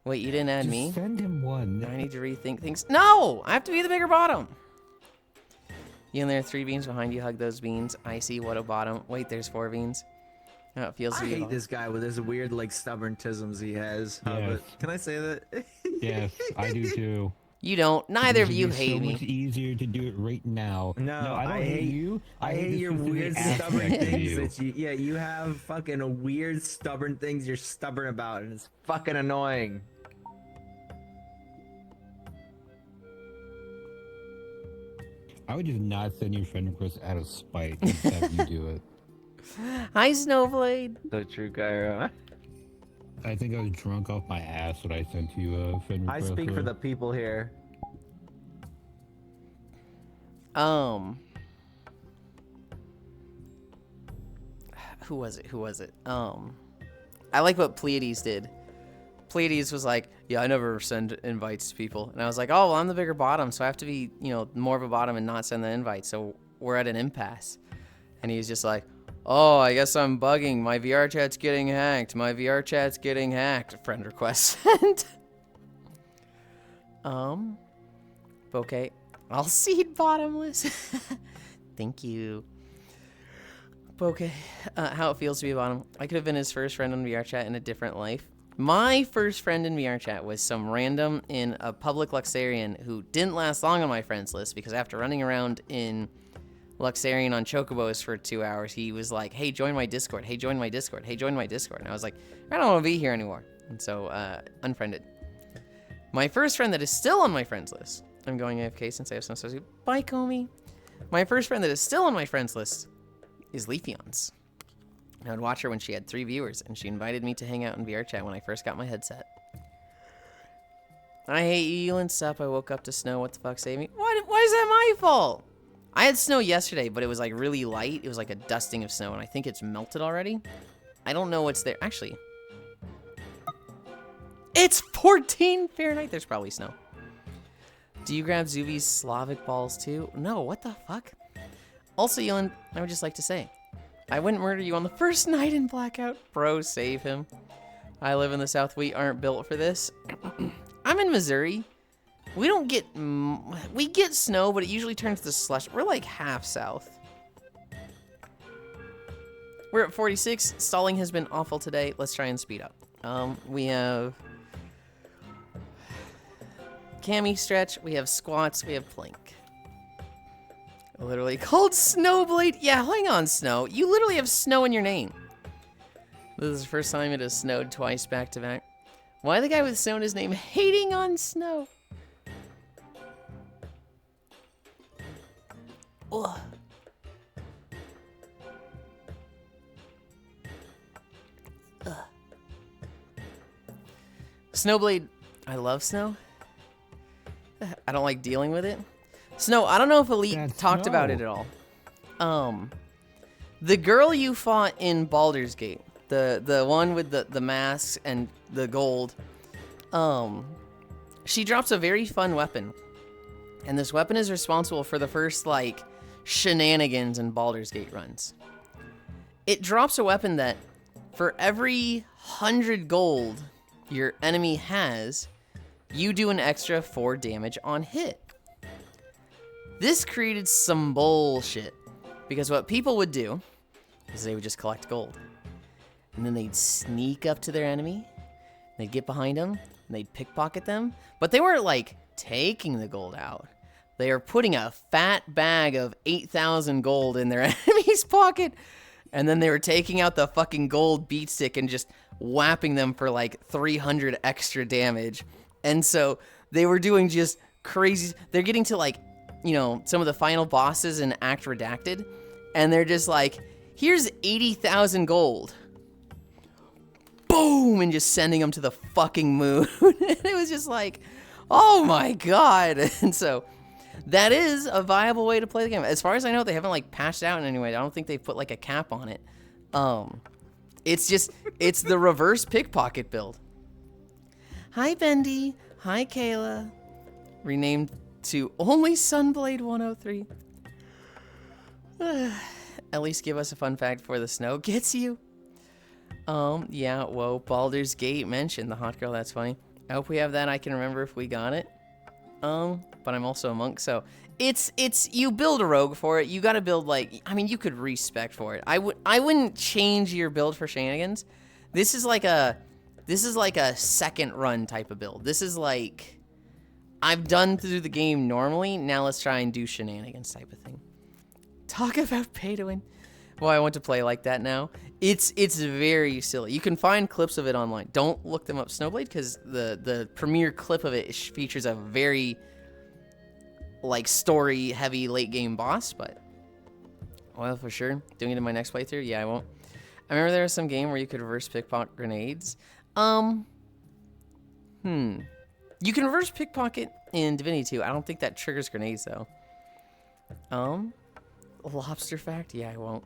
Wait, you didn't add Just me? send him one. I need to rethink things. No! I have to be the bigger bottom. You and there are 3 beans behind you. Hug those beans. I see what a bottom. Wait, there's 4 beans. Oh, it feels I to be a hate bottom. this guy with his weird like stubborn-tisms he has. Yes. But can I say that? Yes, I do too. You don't. Neither of It'd you be hate so me. much easier to do it right now. No, I don't hate you. I hate the your specific weird aspect stubborn of things you. that you have fucking weird stubborn things you're stubborn about, and it's Fucking annoying. I would just not send your friend request out of spite. Just have you do it. Hi, Snowblade. So true, Cairo. I think I was drunk off my ass when I sent you a friend I request. speak for the people here. Who was it? I like what Pleiades did. Pleiades was like, yeah, I never send invites to people. And I was like, oh, well, I'm the bigger bottom, so I have to be, more of a bottom and not send the invite. So we're at an impasse. And he's just like, oh, I guess I'm bugging. My VR chat's getting hacked. Friend request sent. Okay. I'll seed bottomless. Thank you. Okay. How it feels to be a bottom. I could have been his first friend on VR chat in a different life. My first friend in VR chat was some random in a public Luxarian who didn't last long on my friends list because after running around in Luxarian on Chocobos for 2 hours, he was like, hey, join my Discord. Hey, join my Discord. Hey, join my Discord. And I was like, I don't want to be here anymore. And so, unfriended. My first friend that is still on my friends list. I'm going AFK since I have some associate. Bye, Comey. My first friend that is still on my friends list is Leafeons. I would watch her when she had 3 viewers, and she invited me to hang out in VR chat when I first got my headset. I hate you, Yulind. Sup, I woke up to snow. What the fuck, save me? Why is that my fault? I had snow yesterday, but it was like really light. It was like a dusting of snow, and I think it's melted already. I don't know what's there. Actually, it's 14 Fahrenheit. There's probably snow. Do you grab Zuby's Slavic balls too? No, what the fuck? Also, Yulind, I would just like to say, I wouldn't murder you on the first night in Blackout. Bro, save him. I live in the South. We aren't built for this. I'm in Missouri. We don't get... we get snow, but it usually turns to slush. We're like half south. We're at 46. Stalling has been awful today. Let's try and speed up. We have... Cami stretch. We have squats. We have plank. Literally called Snowblade. Yeah, hang on, Snow. You literally have snow in your name. This is the first time it has snowed twice back to back. Why the guy with snow in his name hating on snow? Ugh. Ugh. Snowblade. I love snow. I don't like dealing with it. Snow, I don't know if Elite That's talked about it at all. The girl you fought in Baldur's Gate, the one with the masks and the gold, she drops a very fun weapon. And this weapon is responsible for the first, like, shenanigans in Baldur's Gate runs. It drops a weapon that, for every 100 gold your enemy has, you do an extra 4 damage on hit. This created some bullshit, because what people would do is they would just collect gold. And then they'd sneak up to their enemy, they'd get behind them, and they'd pickpocket them. But they weren't, like, taking the gold out. They are putting a fat bag of 8,000 gold in their enemy's pocket, and then they were taking out the fucking gold beat stick and just whapping them for, like, 300 extra damage. And so they were doing just crazy... They're getting to, like, some of the final bosses in Act Redacted, and they're just like, here's 80,000 gold. Boom! And just sending them to the fucking moon. It was just like, oh my god. And so, that is a viable way to play the game. As far as I know, they haven't, like, patched out in any way. I don't think they've put, like, a cap on it. It's the reverse pickpocket build. Hi, Bendy. Hi, Kayla. Renamed to only Sunblade 103. At least give us a fun fact before the snow gets you. Yeah, whoa, Baldur's Gate mentioned the hot girl, that's funny. I hope we have that, I can remember if we got it. But I'm also a monk, so it's you build a rogue for it. You gotta build, like, I mean, you could respec for it. I wouldn't change your build for shenanigans. This is like a second run type of build. This is like, I've done through the game normally, now let's try and do shenanigans type of thing. Talk about pay to win. Well, I want to play like that now. It's very silly. You can find clips of it online. Don't look them up, Snowblade, because the premiere clip of it features a very, like, story-heavy late-game boss, but, well, for sure. Doing it in my next playthrough? Yeah, I won't. I remember there was some game where you could reverse pickpocket grenades. You can reverse pickpocket in Divinity 2. I don't think that triggers grenades though. Lobster fact? Yeah, I won't.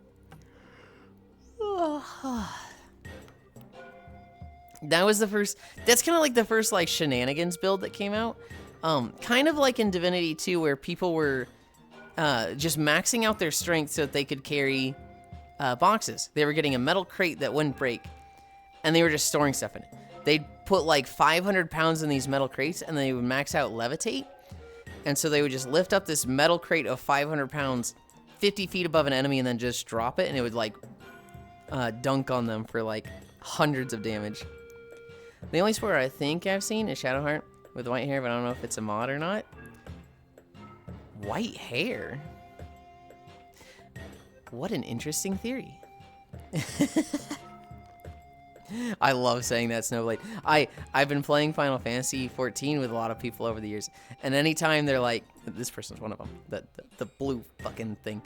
That was the first. That's kind of like the first like shenanigans build that came out. Kind of like in Divinity 2, where people were just maxing out their strength so that they could carry boxes. They were getting a metal crate that wouldn't break, and they were just storing stuff in it. They'd put like 500 pounds in these metal crates, and they would max out levitate. And so they would just lift up this metal crate of 500 pounds 50 feet above an enemy and then just drop it, and it would like dunk on them for like hundreds of damage. The only spoiler I think I've seen is Shadowheart with white hair, but I don't know if it's a mod or not. White hair? What an interesting theory. I love saying that, Snowblade. I've been playing Final Fantasy 14 with a lot of people over the years, and anytime they're like, this person's one of them, the blue fucking thing.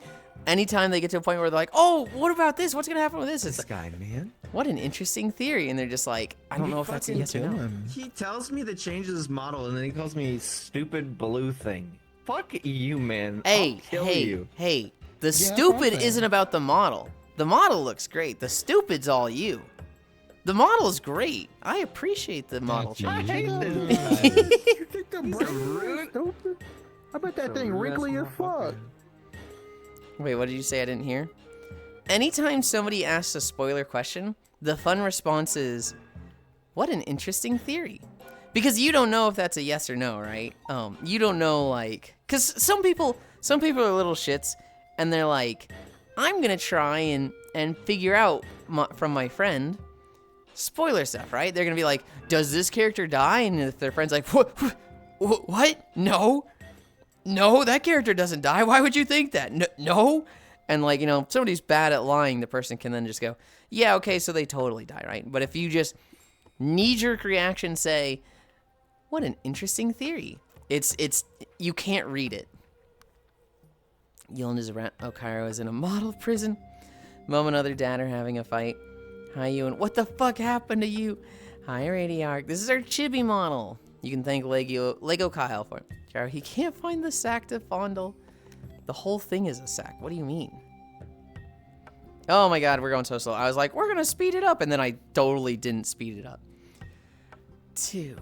Anytime they get to a point where they're like, oh, what about this? What's gonna happen with this? It's This guy, man. what an interesting theory, and they're just like, I don't know if that's a yes or no. He tells me to change his model, and then he calls me stupid blue thing. Fuck you, man. Hey, I'll kill hey, you. hey, the Yeah, stupid okay. isn't about the model. The model looks great. The stupid's all you. The model's great. I appreciate the model That's change. hate you. You think the brain is stupid? I bet that thing wrinkly as fuck. Wait, what did you say? I didn't hear. Anytime somebody asks a spoiler question, the fun response is, what an interesting theory. Because you don't know if that's a yes or no, right? You don't know, like, because some people are little shits, and they're like, I'm gonna try and figure out from my friend spoiler stuff, right? They're gonna be like, does this character die? And if their friend's like, what? No, that character doesn't die. Why would you think that? No. And like, you know, if somebody's bad at lying, the person can then just go, yeah, okay, so they totally die, right? But if you just knee-jerk reaction say, what an interesting theory. It's you can't read it. Yulind is around. Oh, Cairo is in a model prison. Mom and other dad are having a fight. Hi, Yulind. What the fuck happened to you? Hi, Radiarch. This is our chibi model. You can thank Lego Kyle for it. Cairo, he can't find the sack to fondle. The whole thing is a sack. What do you mean? Oh my god, we're going so slow. I was like, we're gonna speed it up, and then I totally didn't speed it up. 2,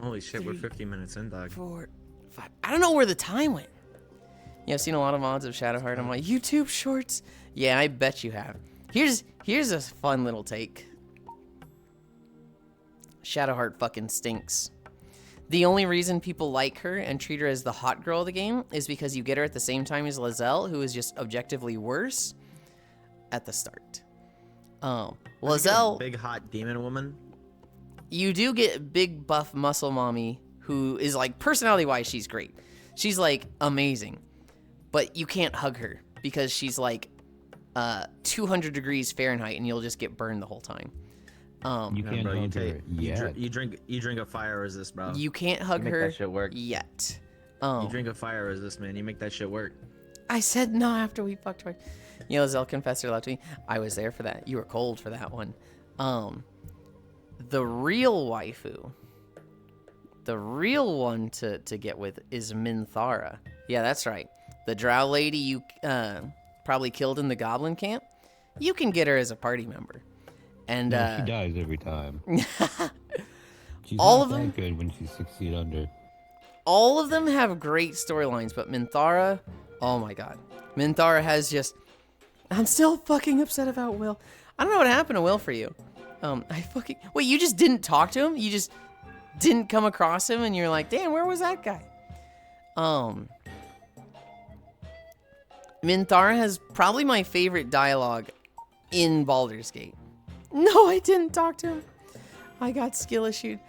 Holy shit, we're 3, 50 minutes in, dog. 4, 5. I don't know where the time went. Yeah, I've seen a lot of mods of Shadowheart on my YouTube shorts. Yeah, I bet you have. Here's a fun little take. Shadowheart fucking stinks. The only reason people like her and treat her as the hot girl of the game is because you get her at the same time as Lizelle, who is just objectively worse at the start. Lizelle, Big hot demon woman. you do get big buff muscle mommy who is like, personality-wise, she's great. She's like amazing, but you can't hug her because she's like 200 degrees Fahrenheit and you'll just get burned the whole time. You can't bro, you hug her yet. You drink a fire resist, bro. You can't hug make her that shit work. yet. You drink a fire resist, man. You make that shit work. I said no after we fucked her. You know, Zell Confessor left me. I was there for that. You were cold for that one. The real waifu, the real one to get with is Minthara. Yeah, that's right. The drow lady you probably killed in the goblin camp. You can get her as a party member. And No, she dies every time. She's all not of that them? good when she's 6 feet under. all of them have great storylines, but Minthara, oh my god. Minthara has just... I'm still fucking upset about Will. I don't know what happened to Will for you. Wait, you just didn't talk to him? You just didn't come across him and you're like, damn, where was that guy? Minthara has probably my favorite dialogue in Baldur's Gate. No, I didn't talk to him. I got skill issued.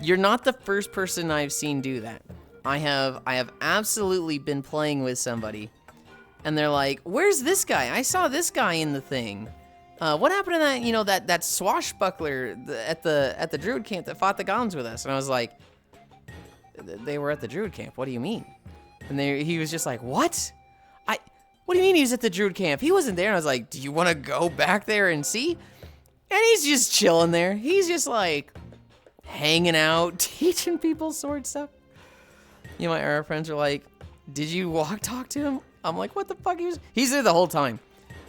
You're not the first person I've seen do that. I have absolutely been playing with somebody, and they're like, "Where's this guy? I saw this guy in the thing. What happened to that? You know, that swashbuckler at the Druid camp that fought the goblins with us?" And I was like, "They were at the Druid camp. What do you mean?" And he was just like, "What? What do you mean he was at the Druid camp? He wasn't there." And I was like, "Do you want to go back there and see?" And he's just chilling there. He's just like hanging out, teaching people sword stuff. You know, my IRL friends are like, did you talk to him? I'm like, what the fuck? He's there the whole time.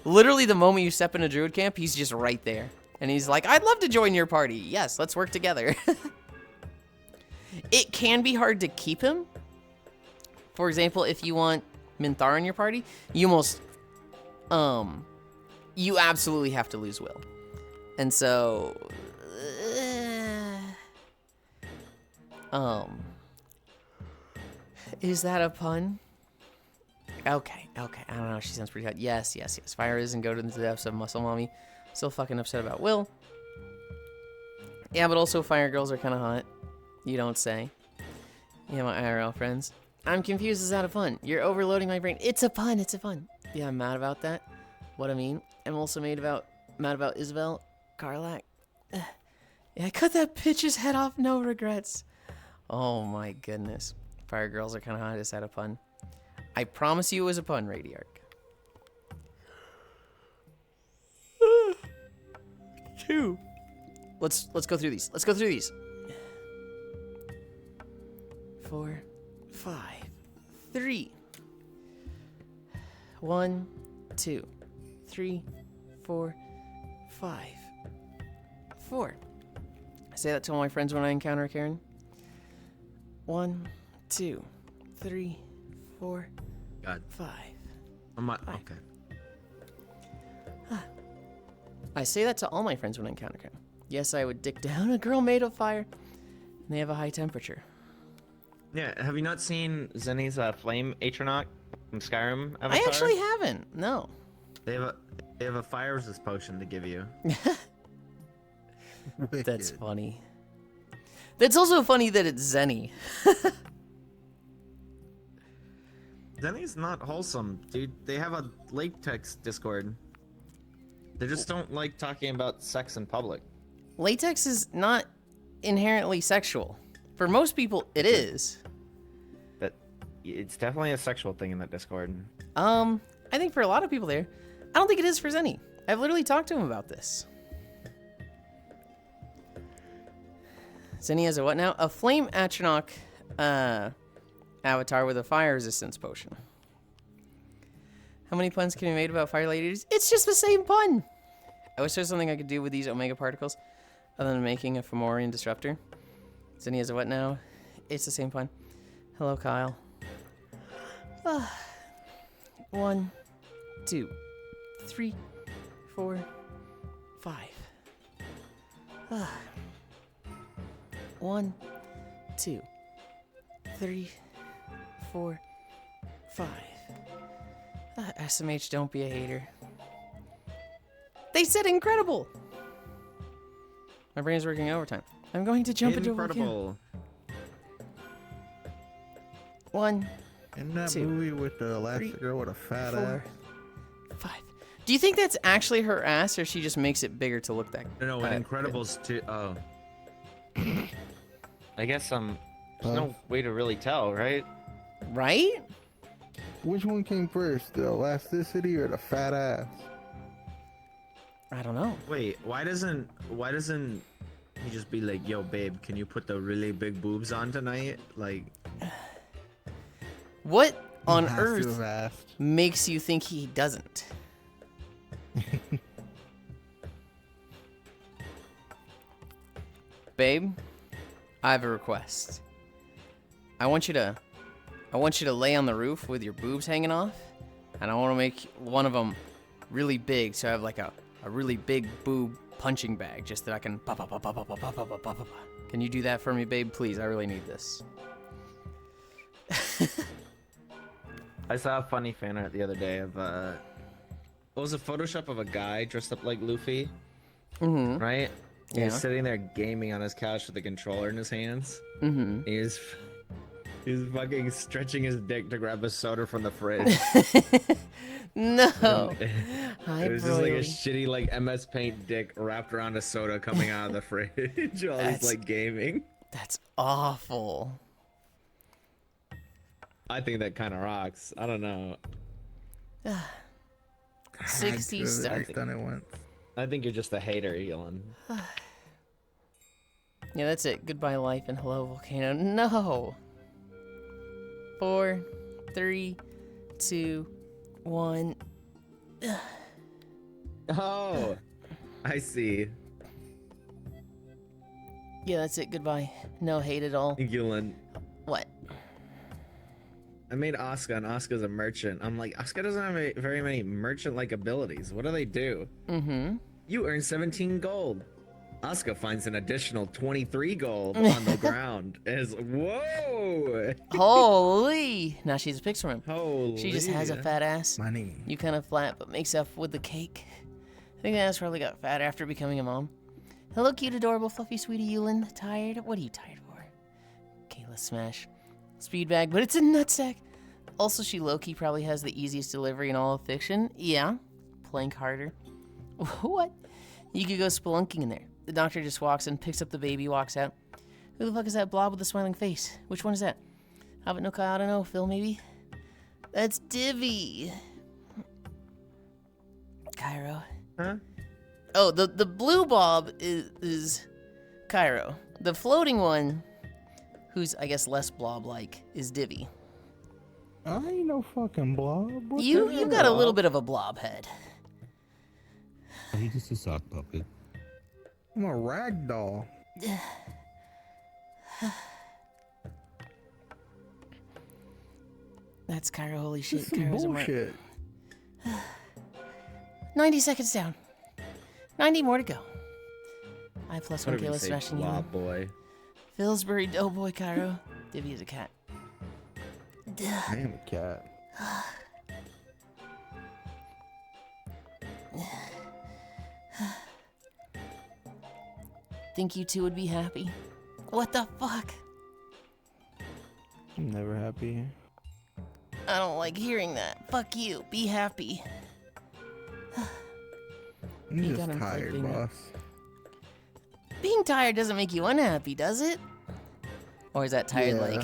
Literally the moment you step into Druid camp, he's just right there. And he's like, I'd love to join your party. Yes, let's work together. It can be hard to keep him. For example, if you want Minthar in your party, you absolutely have to lose Will. And so, is that a pun? Okay. I don't know. She sounds pretty hot. Yes. Fire isn't go to the depths of Muscle Mommy. Still fucking upset about Will. Yeah, but also fire girls are kind of hot. You don't say. Yeah, my IRL friends. I'm confused. Is that a pun? You're overloading my brain. It's a pun. Yeah, I'm mad about that. What I mean. I'm also mad about Isabel Carlac. Yeah, I cut that bitch's head off. No regrets. Oh my goodness. Fire girls are kind of hot. Is that a pun? I promise you it was a pun, Radiarch. 2. Let's go through these. 4, 5, 3. 1, 2, 3, 4, 5, 4. I say that to all my friends when I encounter Karen. 1, 2, 3, 4, God. 5. Okay. I say that to all my friends when I encounter Karen. Yes, I would dick down a girl made of fire, and they have a high temperature. Yeah, have you not seen? Zenny's flame Atronach from Skyrim avatar? I actually haven't. No. They have a fire resist potion to give you. That's funny. That's also funny that it's Zenny. Zenny's not wholesome, dude. They have a latex Discord. They just don't like talking about sex in public. Latex is not inherently sexual. For most people, it is. But it's definitely a sexual thing in that Discord. I think for a lot of people there, I don't think it is for Zenny. I've literally talked to him about this. Zenny has a what now? A flame Atronach avatar with a fire resistance potion. How many puns can be made about fire ladies? It's just the same pun. I wish there was something I could do with these omega particles other than making a Fomorian disruptor. Zenny has a what now? It's the same pun. Hello, Kyle. 1, 2, 3, 4, 5. 1, 2, 3, 4, 5. SMH, don't be a hater. They said incredible! My brain is working overtime. I'm going to jump into a volcano. Incredible. 1, In that 2, movie with the elastic 3, girl with a fat 4, ass. 5. Do you think that's actually her ass, or she just makes it bigger to look that? No, in Incredibles 2. Oh. I guess there's no way to really tell, right? Right? Which one came first, the elasticity or the fat ass? I don't know. Wait, why doesn't he just be like, yo, babe, can you put the really big boobs on tonight? Like, What on Has to have earth asked. makes you think he doesn't? Babe, I have a request. I want you to lay on the roof with your boobs hanging off, and I want to make one of them really big, so I have like a really big boob punching bag, just that I can pop, pop, pop, pop, pop, pop, pop, pop, pop, pop. Can you do that for me, babe? Please, I really need this. I saw a funny fan art the other day of what was a Photoshop of a guy dressed up like Luffy, Mm-hmm. right? Yeah. He's sitting there gaming on his couch with the controller in his hands. Mm-hmm. He's fucking stretching his dick to grab a soda from the fridge. No. It was just like a shitty like MS Paint dick wrapped around a soda coming out of the fridge while That's- he's like gaming. That's awful. I think that kind of rocks. I don't know. 60 I've starting. done it once. I think you're just a hater, Yulind. Yeah, that's it. Goodbye, life, and hello, volcano. No. 4, 3, 2, 1. Oh, I see. Yeah, that's it. Goodbye. No hate at all. Yulind. What? I made Asuka, and Asuka's a merchant. I'm like, Asuka doesn't have very many merchant-like abilities. What do they do? Mm-hmm. You earn 17 gold. Asuka finds an additional 23 gold on the ground. Is whoa! Holy! Now she's a picks from him. Holy! She just has a fat ass. Money. You kind of flat, but makes up with the cake. I think that ass probably got fat after becoming a mom. Hello, cute, adorable, fluffy, sweetie Yulind. Tired? What are you tired for? Okay, let's smash. Speed bag, but it's a nutsack. Also, she low-key probably has the easiest delivery in all of fiction. Yeah. Plank harder. What? You could go spelunking in there. The doctor just walks in, picks up the baby, walks out. Who the fuck is that blob with the smiling face? Which one is that? How about no Kyle? I don't know. Phil, maybe? That's Divvy. Cairo. Huh? Oh, the blue blob is Cairo. The floating one, who's, I guess, less blob-like, is Divvy. I ain't no fucking blob. What You the hell? got a little bit of a blob head. He's just a sock puppet. I'm a rag doll. That's Cairo. Holy shit. This is Cairo's a mark. bullshit. 90 seconds down. 90 more to go. I plus What 1 did we kilo say, smashing you. blob boy? Pillsbury Doughboy Cairo. Divvy is a cat. I am a cat. Think you two would be happy? What the fuck? I'm never happy. I don't like hearing that. Fuck you. Be happy. I'm You just got him tired, flipping. boss. Being tired doesn't make you unhappy, does it? Or is that tired Yeah. like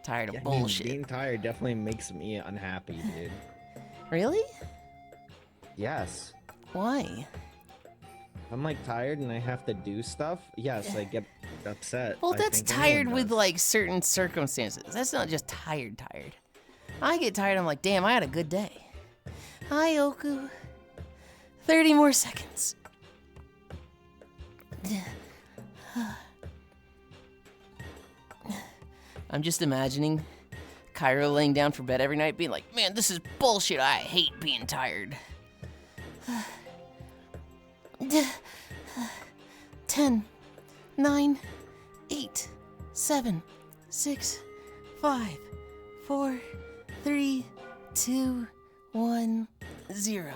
tired of bullshit? Being tired definitely makes me unhappy, dude. Really? Yes. Why? I'm like tired and I have to do stuff. Yes, I get upset. Well, I that's think anyone tired with does. like certain circumstances. That's not just tired. I get tired, I'm like, damn, I had a good day. Hi, Oku. 30 more seconds. I'm just imagining Cairo laying down for bed every night being like, man, this is bullshit. I hate being tired. 10, 9, 8, 7, 6, 5, 4, 3, 2, 1, 0.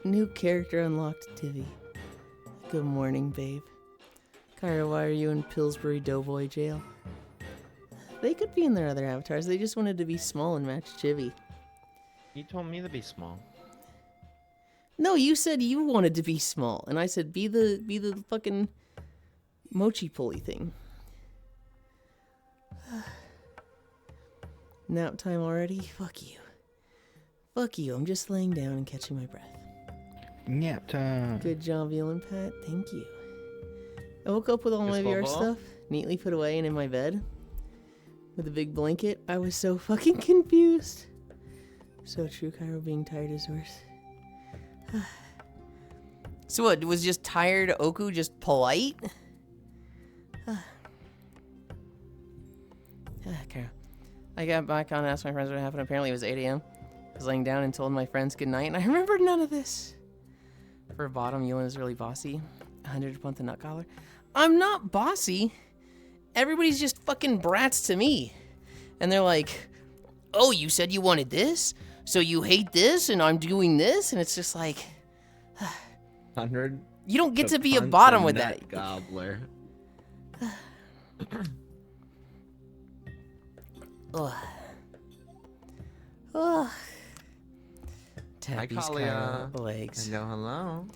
New character unlocked, Tivy. Good morning, babe. Kyra, why are you in Pillsbury Doughboy jail? They could be in their other avatars. They just wanted to be small and match Chivy. You told me to be small. No, you said you wanted to be small, and I said be the fucking mochi pulley thing. Nap time already? Fuck you. Fuck you. I'm just laying down and catching my breath. Nap time. Good job, Yulind Pat. Thank you. I woke up with all my Yes, VR Bobo? stuff neatly put away and in my bed with a big blanket. I was so fucking confused. So true, Cairo. Being tired is worse. So what, was just tired Oku just polite? Cairo. I got back on and asked my friends what happened. Apparently it was 8 a.m. I was laying down and told my friends goodnight, and I remembered none of this. For a bottom, Yulind is really bossy. 100 to punt the nut collar. I'm not bossy. Everybody's just fucking brats to me. And they're like, oh, you said you wanted this? So you hate this and I'm doing this? And it's just like, 100. you don't get to be a punt bottom the with nut that. Gobbler. Ugh. Ugh. Hi, Tabby's Kalia. legs. Hello, hello.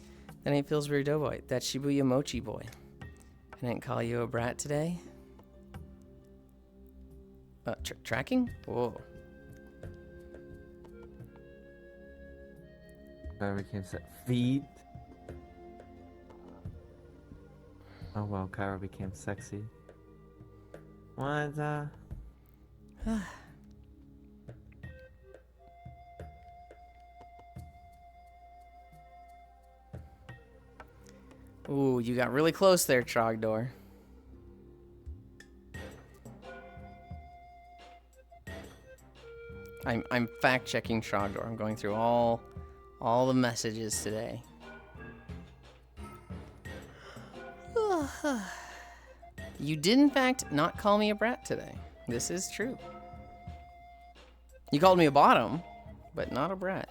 That ain't Pillsbury Doughboy. That's Shibuya Mochi Boy. I didn't call you a brat today. Tracking? Whoa. Kyra became feet. Oh well, Kyra became sexy. What? Ooh, you got really close there, Trogdor. I'm fact checking Trogdor. I'm going through all the messages today. You did in fact not call me a brat today. This is true. You called me a bottom, but not a brat.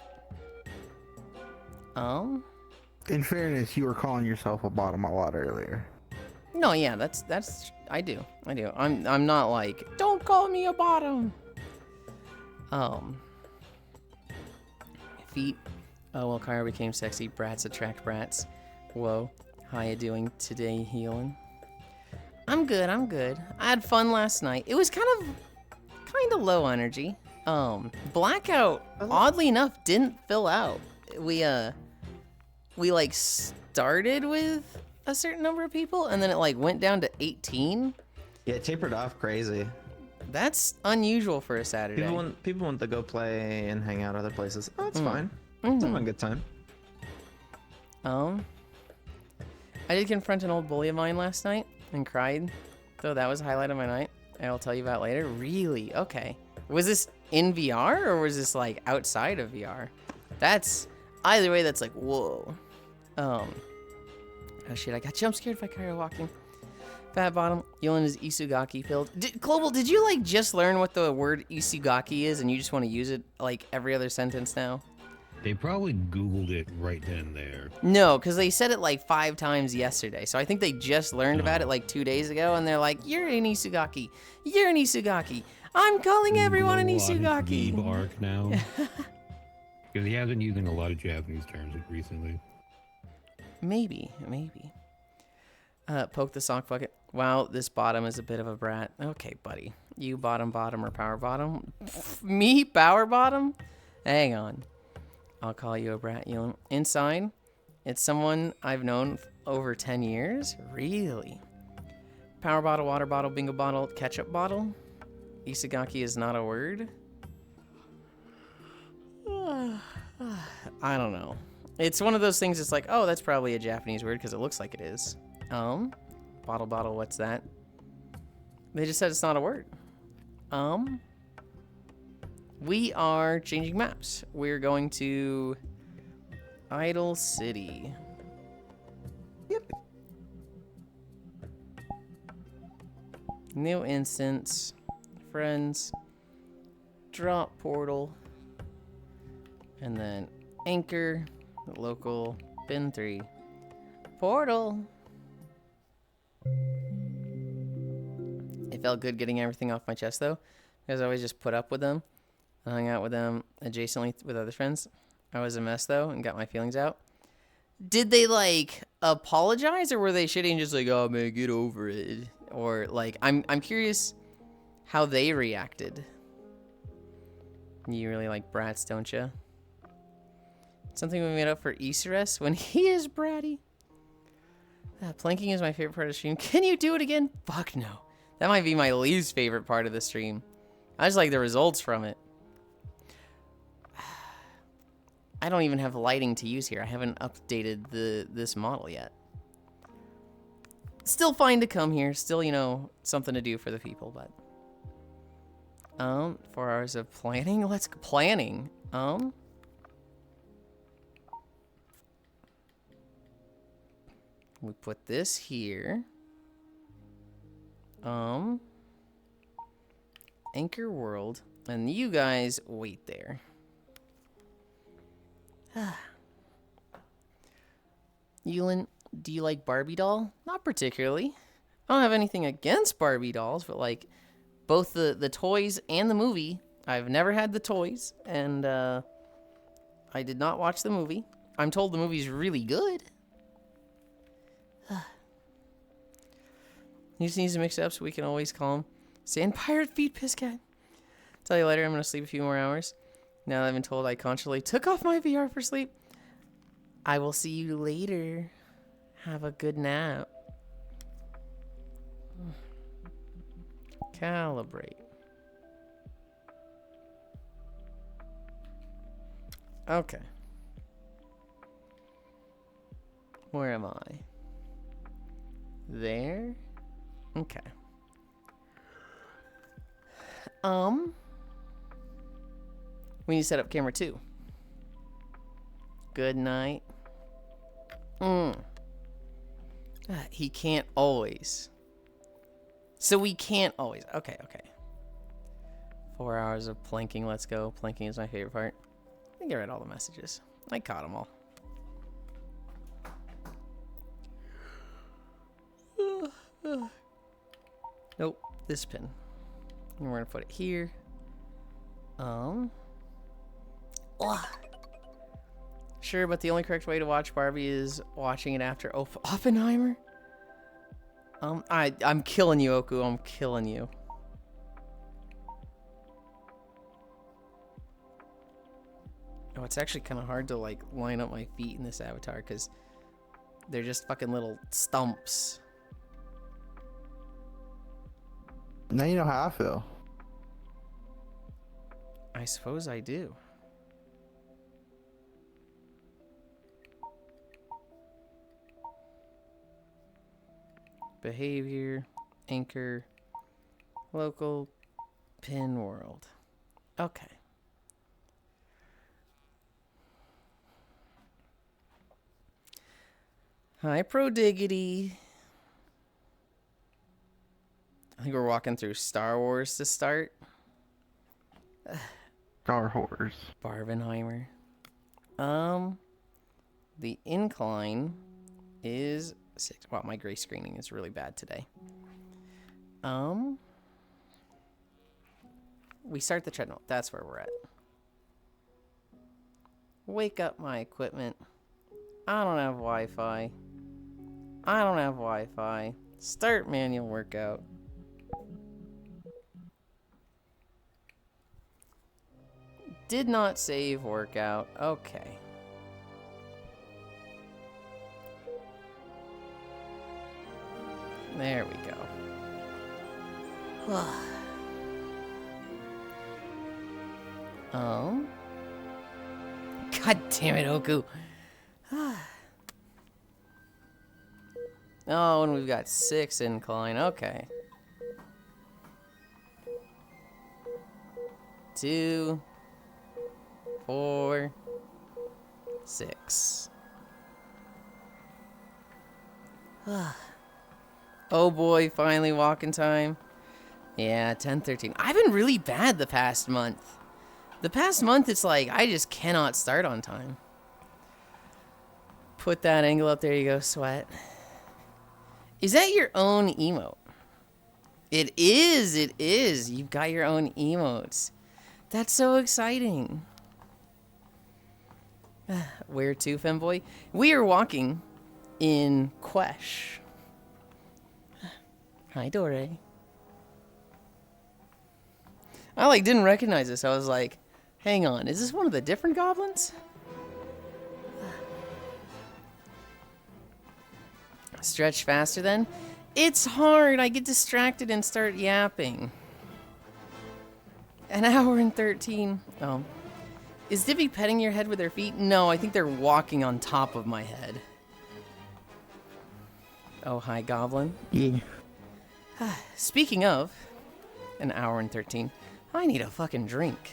In fairness, you were calling yourself a bottom a lot earlier. No, yeah, that's I do. I'm not like, don't call me a bottom. Feet. Oh well, Kyra became sexy. Brats attract brats. Whoa. How you doing today, Healing? I'm good. I had fun last night. It was kind of low energy. Blackout, oddly enough, didn't fill out. We like started with a certain number of people, and then it like went down to 18. Yeah, it tapered off crazy. That's unusual for a Saturday. People want to go play and hang out other places. Oh, it's fine. It's a good time. I did confront an old bully of mine last night and cried, though that was a highlight of my night. I'll tell you about later. Really? Okay. Was this in VR or was this like outside of VR? That's either way. That's like whoa. Oh shit! I got jump scared by Kyra walking. Fat bottom. Yulind is Isugaki filled. Global, did you like just learn what the word Isugaki is and you just want to use it like every other sentence now? They probably Googled it right then and there. No, because they said it like 5 times yesterday. So I think they just learned about it like 2 days ago, and they're like, "You're an Isugaki. You're an Isugaki. I'm calling everyone an Isugaki." Deep arc now. Because he has been using a lot of Japanese terms recently. Maybe. Poke the sock bucket. Wow, this bottom is a bit of a brat. Okay, buddy. You bottom or power bottom? Me power bottom? Hang on. I'll call you a brat, Yulind. Inside, it's someone I've known over 10 years? Really? Power bottle, water bottle, bingo bottle, ketchup bottle? Isugaki is not a word? I don't know. It's one of those things that's like, oh, that's probably a Japanese word because it looks like it is. Bottle, what's that? They just said it's not a word. We are changing maps. We're going to Idle City. Yep. New instance. Friends. Drop portal. And then anchor. Local. Bin 3. Portal. It felt good getting everything off my chest though, because I always just put up with them. I hung out with them adjacently with other friends. I was a mess though and got my feelings out. Did they like apologize or were they shitty and just like, oh man, get over it? Or like, I'm curious how they reacted. You really like brats, don't you? Something we made up for Easter when he is bratty. Planking is my favorite part of the stream. Can you do it again? Fuck no. That might be my least favorite part of the stream. I just like the results from it. I don't even have lighting to use here. I haven't updated this model yet. Still fine to come here. Still, you know, something to do for the people, but 4 hours of planning. Let's planning. We put this here. Anchor World, and you guys wait there. Yulind, do you like Barbie doll? Not particularly. I don't have anything against Barbie dolls, but like both the toys and the movie. I've never had the toys, and I did not watch the movie. I'm told the movie's really good. He just needs to mix it up so we can always call him Sand pirate feet, piss cat. Tell you later, I'm gonna sleep a few more hours. Now that I've been told I consciously took off my VR for sleep. I will see you later. Have a good nap. Calibrate. Okay. Where am I? There? Okay. We need to set up camera 2. Good night. He can't always. So we can't always. Okay, okay. 4 hours of planking. Let's go. Planking is my favorite part. I think I read all the messages. I caught them all. Nope. This pin. And we're gonna put it here. Sure, but the only correct way to watch Barbie is watching it after Oppenheimer. I'm killing you, Oku. I'm killing you. Oh, it's actually kind of hard to like line up my feet in this avatar because they're just fucking little stumps. Now you know how I feel. I suppose I do. Behavior, anchor, local, pin world. Okay. Hi, Prodiggity. I think we're walking through Star Wars to start. Star Wars. Barbenheimer. The incline is 6. Wow, my gray screening is really bad today. We start the treadmill. That's where we're at. Wake up my equipment. I don't have Wi-Fi. I don't have Wi-Fi. Start manual workout. Did not save workout. Okay. There we go. God damn it, Oku. Oh, and we've got 6 incline. Okay. 2, 4, 6. Oh boy, finally walking time. Yeah, 10:13. I've been really bad the past month. The past month, it's like I just cannot start on time. Put that angle up. There you go, Sweat. Is that your own emote? It is. It is. You've got your own emotes. That's so exciting. Where to, femboy? We are walking in Quesh. Hi, Dore. I didn't recognize this. I was like, hang on, is this one of the different goblins? Stretch faster then? It's hard. I get distracted and start yapping. An hour and 13. Oh. Is Dippy petting your head with their feet? No, I think they're walking on top of my head. Oh, hi, Goblin. Yeah. Speaking of, an hour and 13. I need a fucking drink.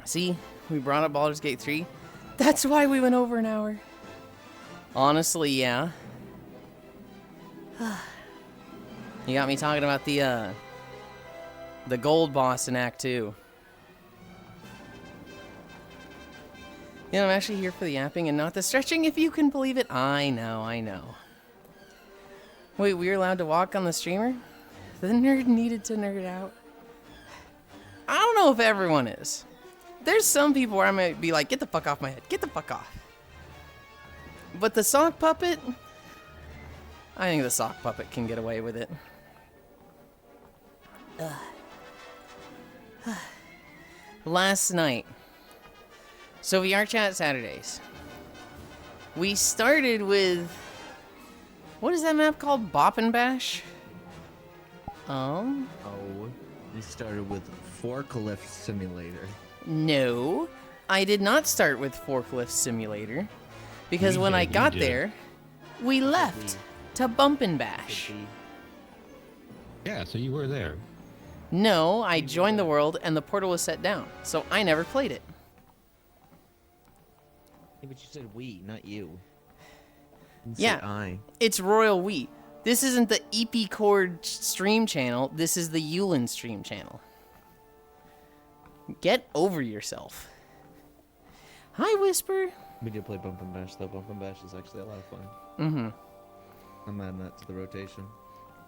See, we brought up Baldur's Gate 3. That's why we went over an hour. Honestly, yeah. You got me talking about the gold boss in Act 2. You know, I'm actually here for the yapping and not the stretching, if you can believe it. I know, I know. Wait, we were allowed to walk on the streamer? The nerd needed to nerd out. I don't don't know if everyone is. There's some people where I might be like, get the fuck off my head. Get the fuck off. But the sock puppet, I think the sock puppet can get away with it. Last night, so VR chat Saturdays, we started with, what is that map called? Bop and Bash? Oh, we started with Forklift Simulator. No, I did not start with Forklift Simulator, because We when did, I you got did. there, we left to Bump and Bash. Yeah, so you were there. No, I joined the world and the portal was set down, so I never played it. Yeah, but you said we, not you. You Yeah. said I. It's Royal We. This isn't the EP Cord stream channel, this is the Yulind stream channel. Get over yourself. Hi, Whisper. We did play Bump and Bash, though. Bump and Bash is actually a lot of fun. Mm-hmm. I'm adding that to the rotation.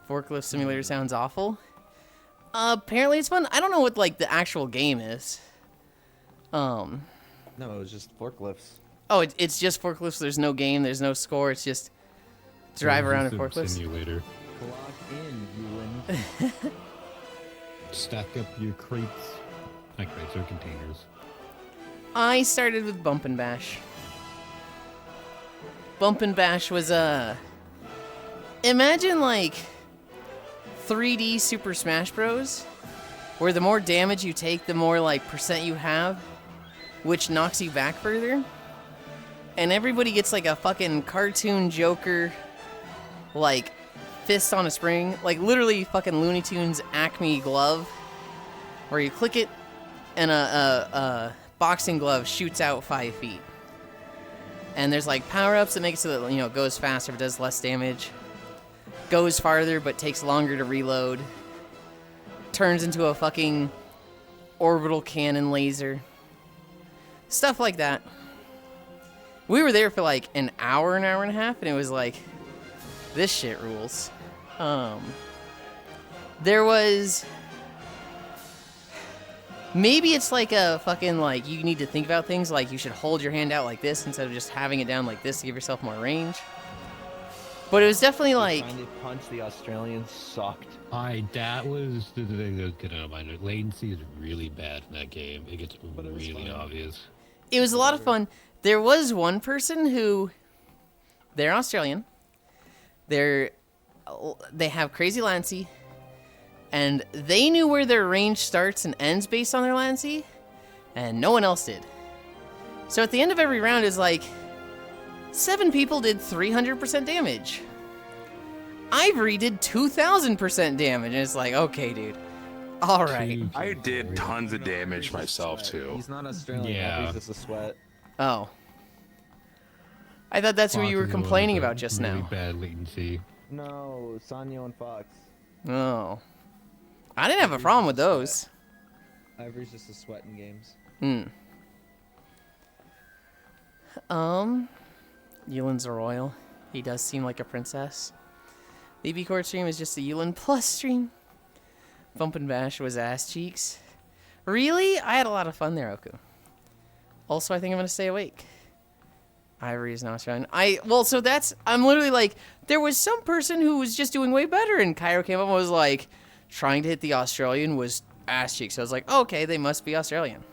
Forklift Simulator sounds awful. Apparently it's fun. I don't know what, like, the actual game is. No, it was just forklifts. Oh, it's just forklifts. There's no game. There's no score. It's just drive It was around in just a forklifts. Simulator. Clock in, Yulind. Stack up your crates. Not crates, or containers. I started with Bump and Bash. Bump and Bash was imagine like 3D Super Smash Bros. Where the more damage you take, the more like percent you have, which knocks you back further. And everybody gets like a fucking cartoon Joker, like fist on a spring, like literally fucking Looney Tunes Acme glove, where you click it and a boxing glove shoots out 5 feet. And there's like power-ups that make it so that, you know, it goes faster but does less damage. Goes farther but takes longer to reload. Turns into a fucking orbital cannon laser. Stuff like that. We were there for like an hour and a half, and it was like, this shit rules. There was... Maybe it's like a fucking, like, you need to think about things, like you should hold your hand out like this instead of just having it down like this to give yourself more range. But it was definitely like... Trying to punch the Australians sucked. That was the thing that was getting on my mind. Latency is really bad in that game. It gets But it was really fun. obvious. It was a lot of fun. There was one person who... They're Australian. They have crazy Lancy. And they knew where their range starts and ends based on their Lancy. And no one else did. So at the end of every round is like... 7 people did 300% damage. Ivory did 2,000% damage. And it's like, okay, dude. Alright. I did tons of damage He's just a myself sweat. too. He's not Australian. Yeah. He's just a sweat. Oh. I thought that's what you were Fox is the one complaining with the about just really now. bad latency. No, Sanyo and Fox. Oh. I didn't have a problem with those. Ivory's just a sweat in games. Yulind's a royal. He does seem like a princess. The EB Court stream is just a Yulind Plus stream. Bump and Bash was ass cheeks. Really? I had a lot of fun there, Oku. Also, I think I'm gonna stay awake. Ivory is not Australian. I'm literally like, there was some person who was just doing way better, and Cairo came up and was like, trying to hit the Australian was ass cheeks. So I was like, okay, they must be Australian.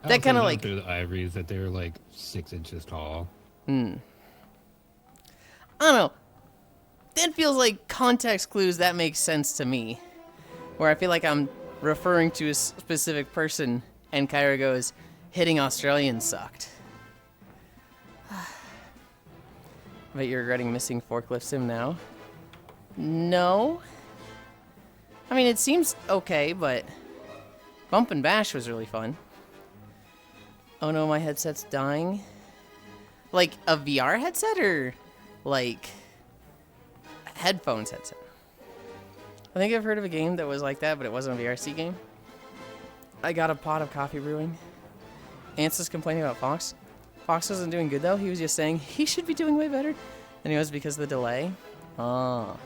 That kind of like, the ivories that they were like 6 inches tall. I don't know. That feels like context clues. That makes sense to me. Where I feel like I'm referring to a specific person, and Kyra goes, hitting Australian sucked. But you're regretting missing Forklift Sim now? No. I mean, it seems okay, but Bump and Bash was really fun. Oh no, my headset's dying. Like a VR headset or like headphones headset? I think I've heard of a game that was like that, but it wasn't a VRC game. I got a pot of coffee brewing. Ants is complaining about Fox. Fox wasn't doing good though. He was just saying he should be doing way better. And it was because of the delay. Oh.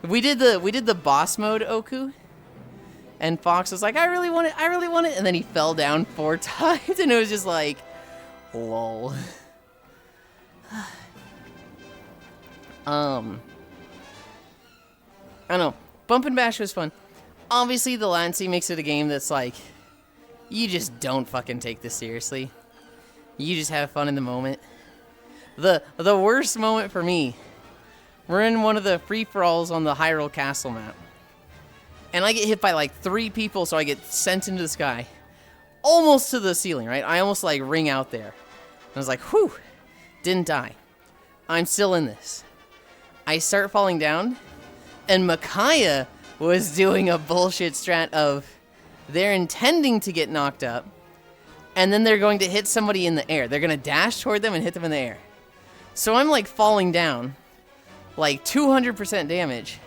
We did the boss mode, Oku. And Fox was like, I really want it. And then he fell down 4 times, and it was just like, lol. I don't know. Bump and Bash was fun. Obviously, the Latency makes it a game that's like, you just don't fucking take this seriously. You just have fun in the moment. The worst moment for me, we're in one of the free-for-alls on the Hyrule Castle map. And I get hit by like 3 people, so I get sent into the sky. Almost to the ceiling, right? I almost like ring out there. And I was like, whew, didn't die. I'm still in this. I start falling down, and Micaiah was doing a bullshit strat of they're intending to get knocked up, and then they're going to hit somebody in the air. They're going to dash toward them and hit them in the air. So I'm like falling down, like 200% damage.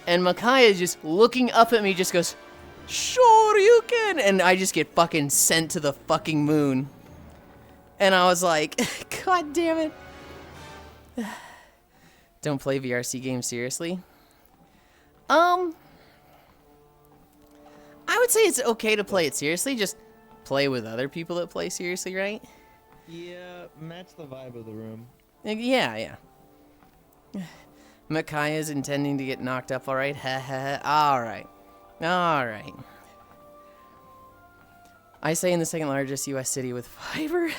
And Micaiah is just looking up at me, just goes, sure you can. And I just get fucking sent to the fucking moon. And I was like, God damn it. Don't play VRC games seriously. I would say it's okay to play it seriously. Just play with other people that play seriously, right? Yeah, match the vibe of the room. Yeah. Micaiah's intending to get knocked up, alright? Alright. I say in the second largest US city with fiber.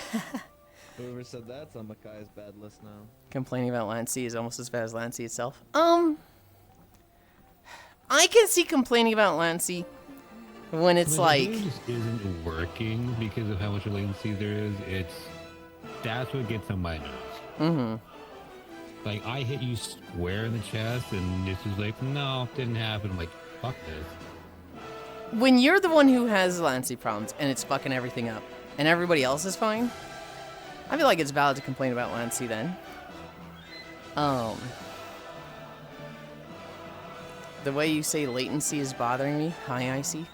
Whoever said that's on Makai's bad list now. Complaining about Latency is almost as bad as Latency itself. I can see complaining about Latency when it's When the like... game just isn't working because of how much latency there is. That's what gets on my nerves. Mm-hmm. Like, I hit you square in the chest, and this is like, no, didn't happen. I'm like, fuck this. When you're the one who has latency problems and it's fucking everything up, and everybody else is fine, I feel like it's valid to complain about latency then. The way you say latency is bothering me. Hi, Icy.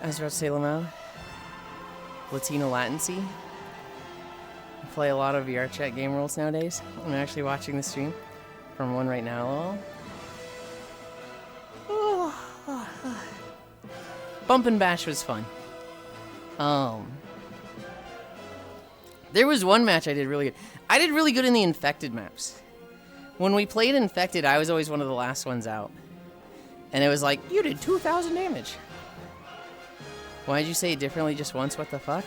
I was about to say Lamau. Latino latency. I play a lot of VR chat game rules nowadays. I'm actually watching the stream from one right now. Bump and Bash was fun. There was one match I did really good. I did really good in the Infected maps. When we played Infected, I was always one of the last ones out. And it was like, you did 2,000 damage. Why did you say it differently just once? What the fuck?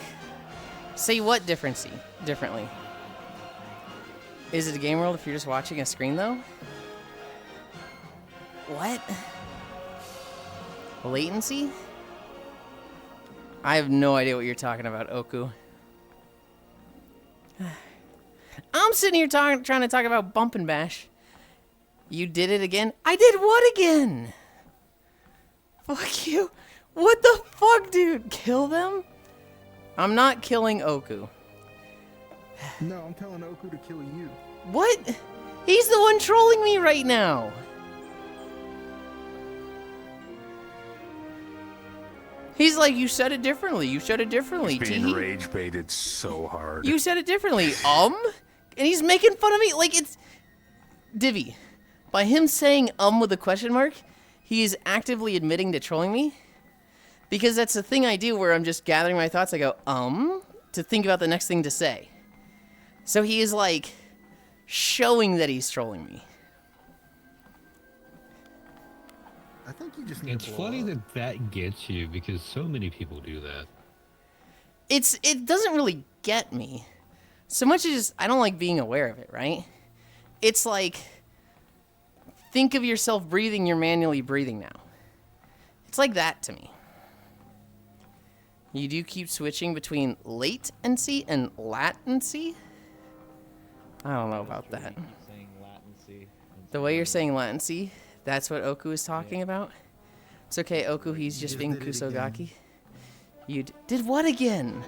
Say what differently? Is it a game world if you're just watching a screen, though? What? Latency? I have no idea what you're talking about, Oku. I'm sitting here trying to talk about Bump and Bash. You did it again? I did what again? Fuck you. What the fuck, dude? Kill them? I'm not killing Oku. No, I'm telling Oku to kill you. What? He's the one trolling me right now. He's like, you said it differently. You said it differently. He's being Tee. rage baited so hard. You said it differently. And he's making fun of me. Like, it's... Divvy. By him saying with a question mark, he is actively admitting to trolling me. Because that's the thing I do where I'm just gathering my thoughts. I go, to think about the next thing to say. So he is, like, showing that he's trolling me. I think you just need It's to blow funny up. that gets you because so many people do that. It doesn't really get me. So much as just, I don't like being aware of it, right? It's like, think of yourself breathing, you're manually breathing now. It's like that to me. You do keep switching between latency and latency? I don't know about that. Saying latency. The way you're saying latency, that's what Oku is talking about? It's okay, Oku, he's just just being did it Kusogaki. You did what again?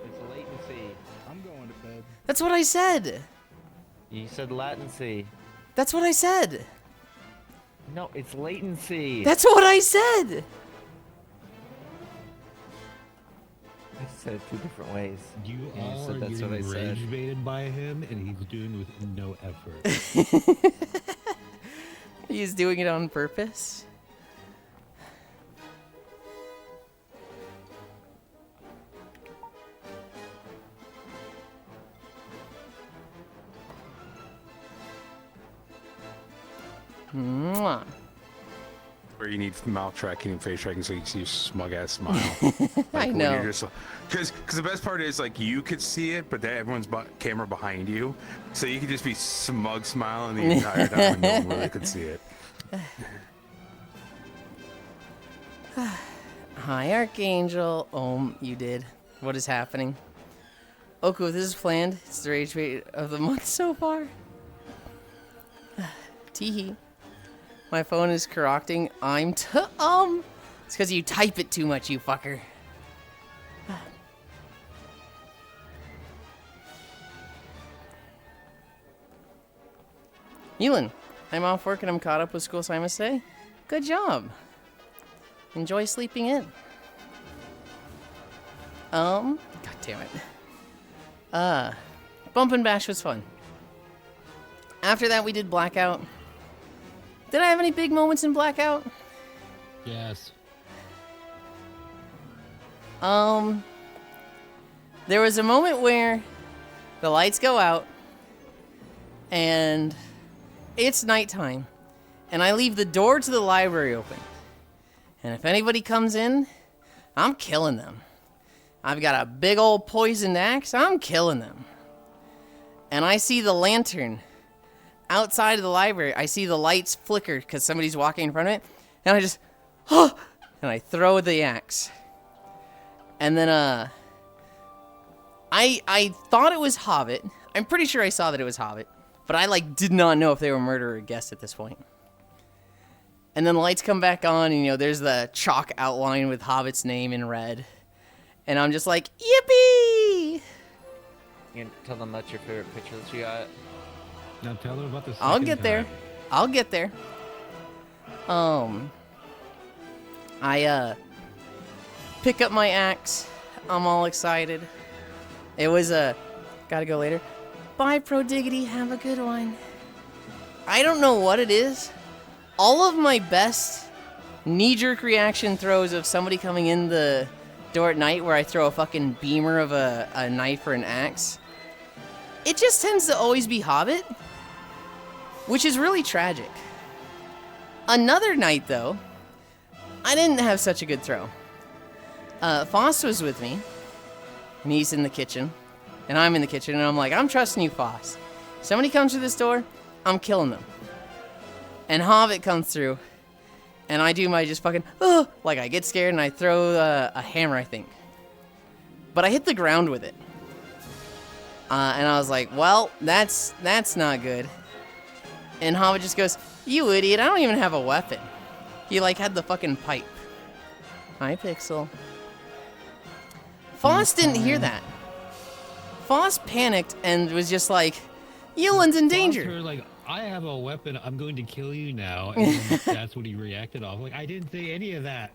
It's latency. I'm going to bed. That's what I said. You said latency. That's what I said. No, it's latency. That's what I said. I said it 2 different ways. You You all said are that's what I getting said. rage baited by him, and he's doing it with no effort. He's doing it on purpose. Mwah. Or you need mouth tracking and face tracking so you can see your smug ass smile. I when know. You're just, because the best part is like you could see it, but then everyone's camera behind you, so you could just be smug smiling the entire time and no one really could see it. Hi, Archangel. Oh, you did. What is happening? Oku, this is planned. It's the rage bait of the month so far. Teehee. My phone is correcting. It's because you type it too much, you fucker. Yulind, I'm off work and I'm caught up with school assignments today. Good job. Enjoy sleeping in. God damn it. Bump and Bash was fun. After that, we did Blackout. Did I have any big moments in Blackout? Yes. There was a moment where the lights go out and it's nighttime and I leave the door to the library open. And if anybody comes in, I'm killing them. I've got a big old poisoned axe, I'm killing them. And I see the lantern outside of the library. I see the lights flicker because somebody's walking in front of it. And I just, and I throw the axe. And then, I thought it was Hobbit. I'm pretty sure I saw that it was Hobbit. But I, did not know if they were murderer or guest at this point. And then the lights come back on, and, there's the chalk outline with Hobbit's name in red. And I'm just like, yippee! You can tell them that's your favorite picture that you got. Now tell her about the I'll second get there. time. I'll get there. I pick up my axe. I'm all excited. It was gotta go later. Bye, Prodiggity. Have a good one. I don't know what it is. All of my best knee-jerk reaction throws of somebody coming in the door at night where I throw a fucking beamer of a knife or an axe. It just tends to always be Hobbit, which is really tragic. Another night, though, I didn't have such a good throw. Foss was with me, and he's in the kitchen, and I'm in the kitchen, and I'm like, I'm trusting you, Foss. Somebody comes through this door, I'm killing them. And Hobbit comes through, and I do my just fucking, I get scared, and I throw a hammer, I think. But I hit the ground with it. And I was like, well, that's not good. And Hobbit just goes, you idiot, I don't even have a weapon. He, had the fucking pipe. Hi, Pixel. Foss didn't hear that. Foss panicked and was just like, Yulind's in danger. Her, I have a weapon, I'm going to kill you now. And that's what he reacted off. I didn't say any of that.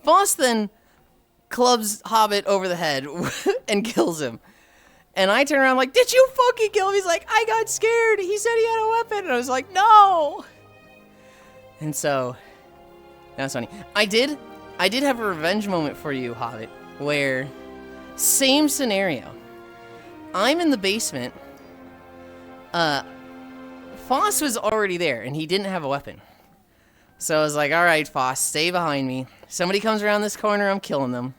Foss then clubs Hobbit over the head and kills him. And I turn around did you fucking kill him? He's like, I got scared. He said he had a weapon. And I was like, no. And so, that's funny. I did have a revenge moment for you, Hobbit, where, same scenario. I'm in the basement. Foss was already there, and he didn't have a weapon. So I was like, all right, Foss, stay behind me. Somebody comes around this corner, I'm killing them.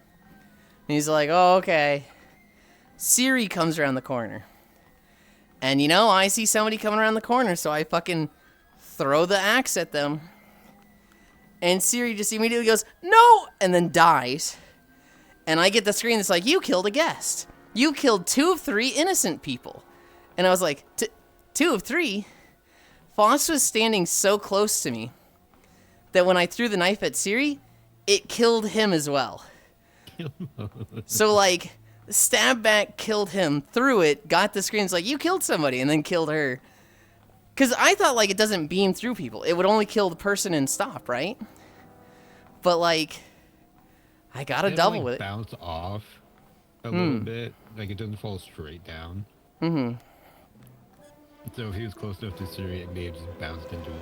And he's like, oh, okay. Siri comes around the corner. And, I see somebody coming around the corner, so I fucking throw the axe at them. And Siri just immediately goes, no! And then dies. And I get the screen that's like, you killed a guest. You killed 2 of 3 innocent people. And I was like, 2 of 3? Foss was standing so close to me that when I threw the knife at Siri, it killed him as well. So, stab back, killed him, threw it, got the screen, it's like, you killed somebody, and then killed her. Because I thought, it doesn't beam through people. It would only kill the person and stop, right? But, I got a double with it. Bounce off a little bit. It doesn't fall straight down. Mm-hmm. So if he was close enough to Siri, it may have just bounced into him.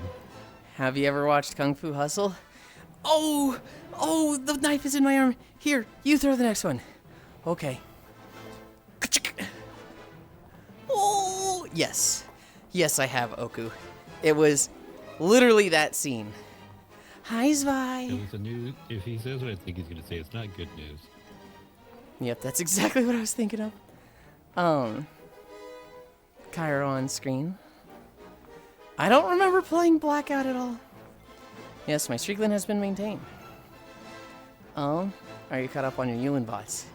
Have you ever watched Kung Fu Hustle? Oh, the knife is in my arm. Here, you throw the next one. Okay. Oh, yes. Yes, I have, Oku. It was Literally that scene. Hi, It Zvi. was a new. If he says what I think he's gonna say, it's not good news. Yep, that's exactly what I was thinking of. Kyra on screen. I don't remember playing Blackout at all. Yes, my streakline has been maintained. Are you caught up on your Yulind bots?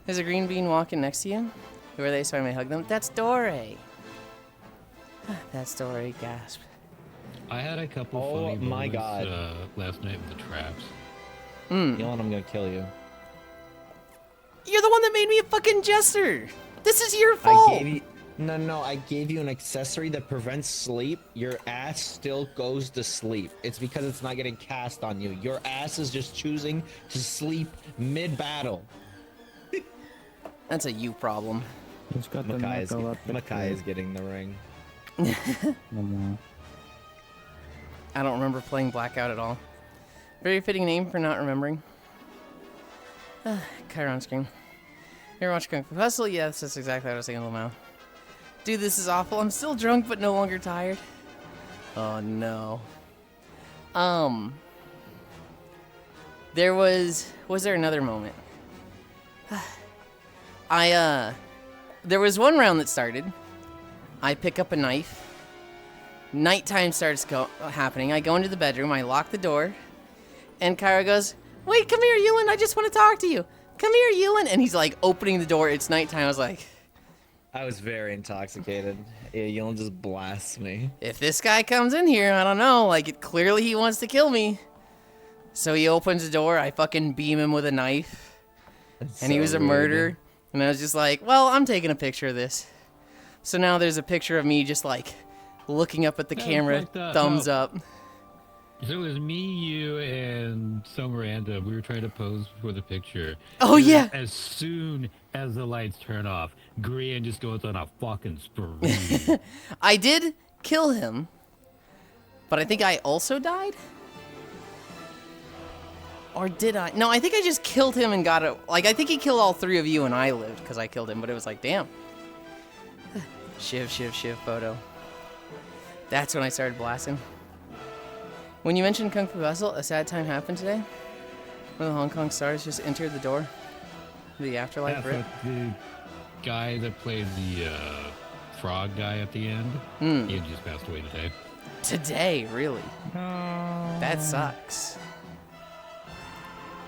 There's a green bean walking next to you. Who are they so I may hug them? That's Dore. That's Dore, gasp. I had a couple Oh funny my moments God. last night with the traps. Yulind, I'm gonna kill you. You're the one that made me a fucking jester! This is your fault! I gave you. No, I gave you an accessory that prevents sleep. Your ass still goes to sleep. It's because it's not getting cast on you. Your ass is just choosing to sleep mid-battle. That's a you problem. Who's got the Makai is getting the ring. I don't remember playing Blackout at all. Very fitting name for not remembering. Kyra on screen. You ever watch Kung Fu Hustle? Yes, that's exactly what I was saying, Lamau. Dude, this is awful. I'm still drunk, but no longer tired. Oh, no. Was there another moment? There was one round that started. I pick up a knife. Nighttime starts happening. I go into the bedroom. I lock the door. And Kyra goes, wait, come here, Yulind. I just want to talk to you. Come here, Yulind. And he's like opening the door. It's nighttime. I was like, I was very intoxicated. Yeah, Yulind just blasts me. if this guy comes in here, I don't know. Like, clearly he wants to kill me. So he opens the door. I fucking beam him with a knife. And he was a murderer. And I was just like, well, I'm taking a picture of this. So now there's a picture of me just like looking up at the camera, thumbs up. So it was me, you, and some random. We were trying to pose for the picture. Oh, And yeah. As soon as the lights turn off, Grian just goes on a fucking spree. I did kill him, but I think I also died? Or did I? No, I think I just killed him and got it. Like, I think he killed all three of you and I lived because I killed him, but it was like, damn. Shiv photo. That's when I started blasting. When you mentioned Kung Fu Hustle, a sad time happened today. One of the Hong Kong stars just entered the door. The afterlife Yeah, rip. but the guy that played the frog guy at the end, he had just passed away today. Today, really? That sucks.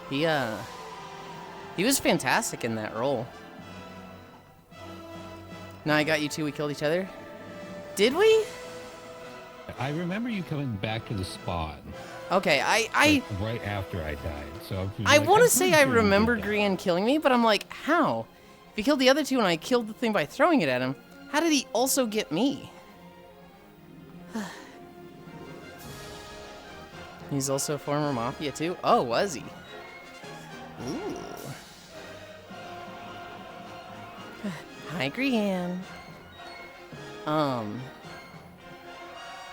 He was fantastic in that role. Now I got you two, we killed each other. Did we? I remember you coming back to the spawn. Okay, Like, right after I died. So I like, want to I'm say pretty I sure you did remember that. Grian killing me, but I'm like, how? If he killed the other two and I killed the thing by throwing it at him, how did he also get me? He's also a former Mafia too? Oh, was he? Ooh. Hi, Grian.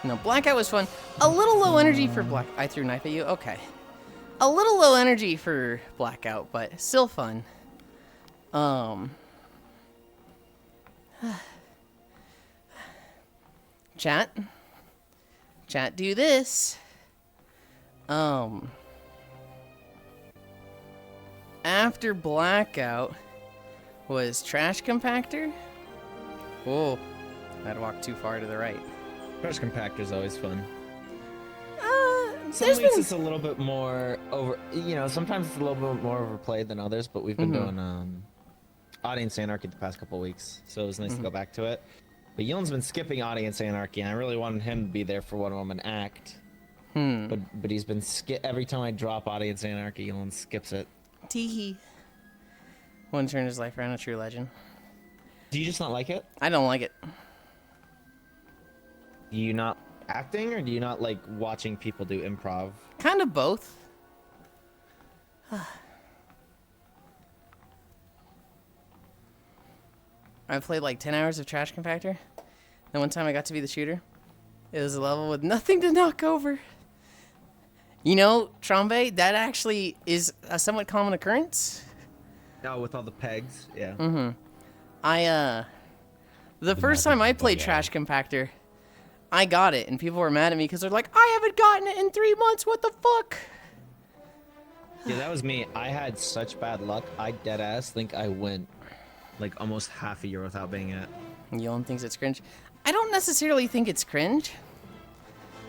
No, Blackout was fun. A little low energy for I threw a knife at you? Okay. A little low energy for Blackout, but still fun. Chat, do this. After Blackout was Trash Compactor. Whoa, I'd walked too far to the right. Trash compactor's always fun. Some There's weeks been it's a little bit more over. You know, sometimes it's a little bit more overplayed than others. But we've been doing Audience Anarchy the past couple weeks, so it was nice to go back to it. But Yulind's been skipping Audience Anarchy, and I really wanted him to be there for one of them and act. But he's been every time I drop Audience Anarchy, Yulind skips it. teehee. One turn his life around, a true legend. Do you just not like it? I don't like it. Do you not acting, or do you not like watching people do improv? Kind of both. I played like 10 hours of Trash Compactor. Then one time I got to be the shooter. It was a level with nothing to knock over. You know, Trombe, that actually is a somewhat common occurrence. Oh, with all the pegs, yeah. The first time I played Trash Compactor, I got it, and people were mad at me because they're like, I haven't gotten it in 3 months. What the fuck? Yeah, that was me. I had such bad luck. I dead ass think I went. Like almost half a year without being it. Yulind thinks it's cringe. I don't necessarily think it's cringe.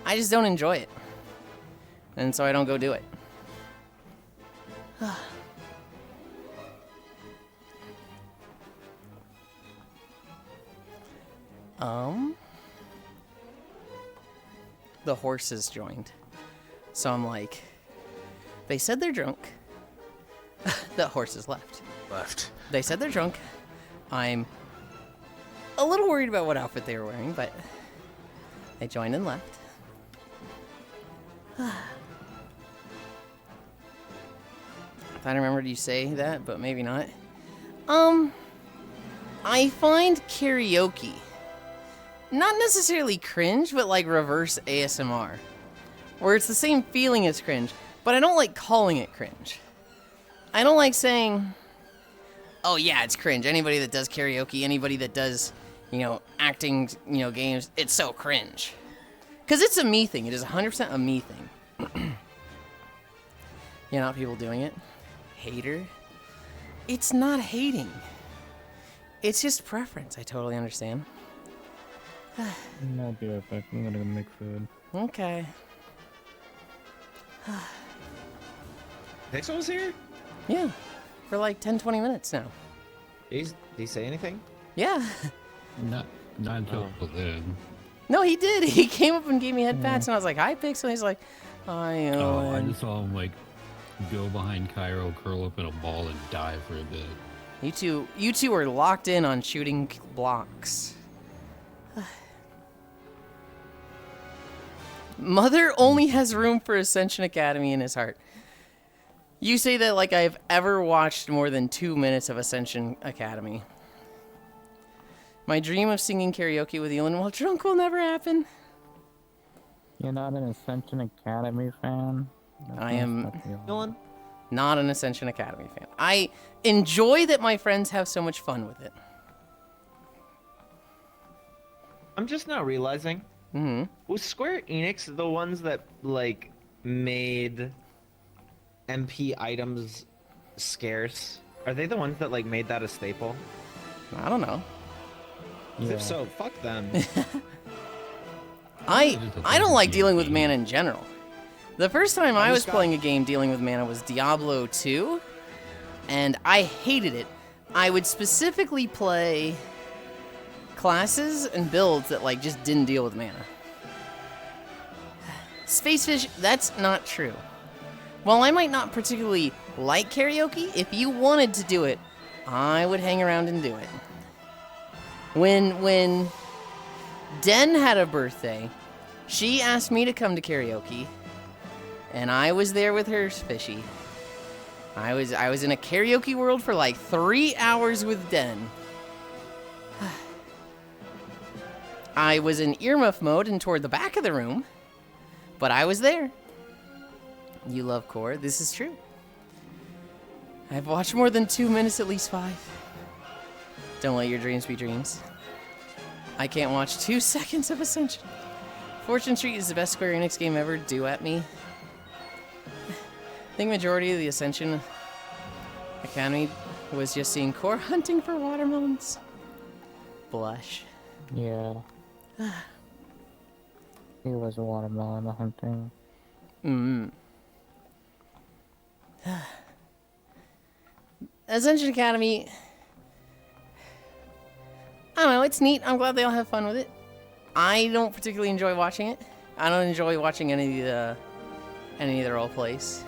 I just don't enjoy it. And so I don't go do it. The horses joined. So I'm like, they said they're drunk. The horses left. Left. They said they're drunk. I'm a little worried about what outfit they were wearing, but they joined and left. I thought I remembered you say that, but maybe not. I find karaoke not necessarily cringe, but like reverse ASMR, where it's the same feeling as cringe, but I don't like calling it cringe. I don't like saying, oh yeah, it's cringe. Anybody that does karaoke, anybody that does, acting, games, it's so cringe. Because it's a me thing. It is 100% a me thing. Not people doing it. Hater. It's not hating. It's just preference. I totally understand. I'll be right back. I'm gonna go make food. Okay. Pixel was here? Yeah. For like 10, 20 minutes now. Did he say anything? Yeah. Not until then. No, he did. He came up and gave me head pats, and I was like, hi, Pixel. He's like, hi, Oh, I Owen. just saw him like go behind Cairo, curl up in a ball, and die for a bit. You two are locked in on shooting blocks. Mother only has room for Ascension Academy in his heart. You say that like I've ever watched more than 2 minutes of Ascension Academy. My dream of singing karaoke with Yulind while drunk will never happen. You're not an Ascension Academy fan? I am Dylan? not an Ascension Academy fan. I enjoy that my friends have so much fun with it. I'm just now realizing. Mm-hmm. Was Square Enix the ones that like made MP items scarce? Are they the ones that like made that a staple? I don't know. 'Cause if so, fuck them. I don't like dealing with mana in general. The first time I was playing a game dealing with mana was Diablo 2, and I hated it. I would specifically play classes and builds that like just didn't deal with mana. Spacefish, that's not true. While I might not particularly like karaoke, if you wanted to do it, I would hang around and do it. When Den had a birthday, she asked me to come to karaoke, and I was there with her, Fishy. I was in a karaoke world for like 3 hours with Den. I was in earmuff mode and toward the back of the room, but I was there. You love core. This is true. I've watched more than 2 minutes, at least 5. Don't let your dreams be dreams. I can't watch 2 seconds of Ascension. Fortune Street is the best Square Enix game ever. Do at me. I think majority of the Ascension Academy was just seeing core hunting for watermelons. Blush. Yeah. He was watermelon hunting. Ascension Academy, I don't know, it's neat. I'm glad they all have fun with it. I don't particularly enjoy watching it. I don't enjoy watching any of the role plays.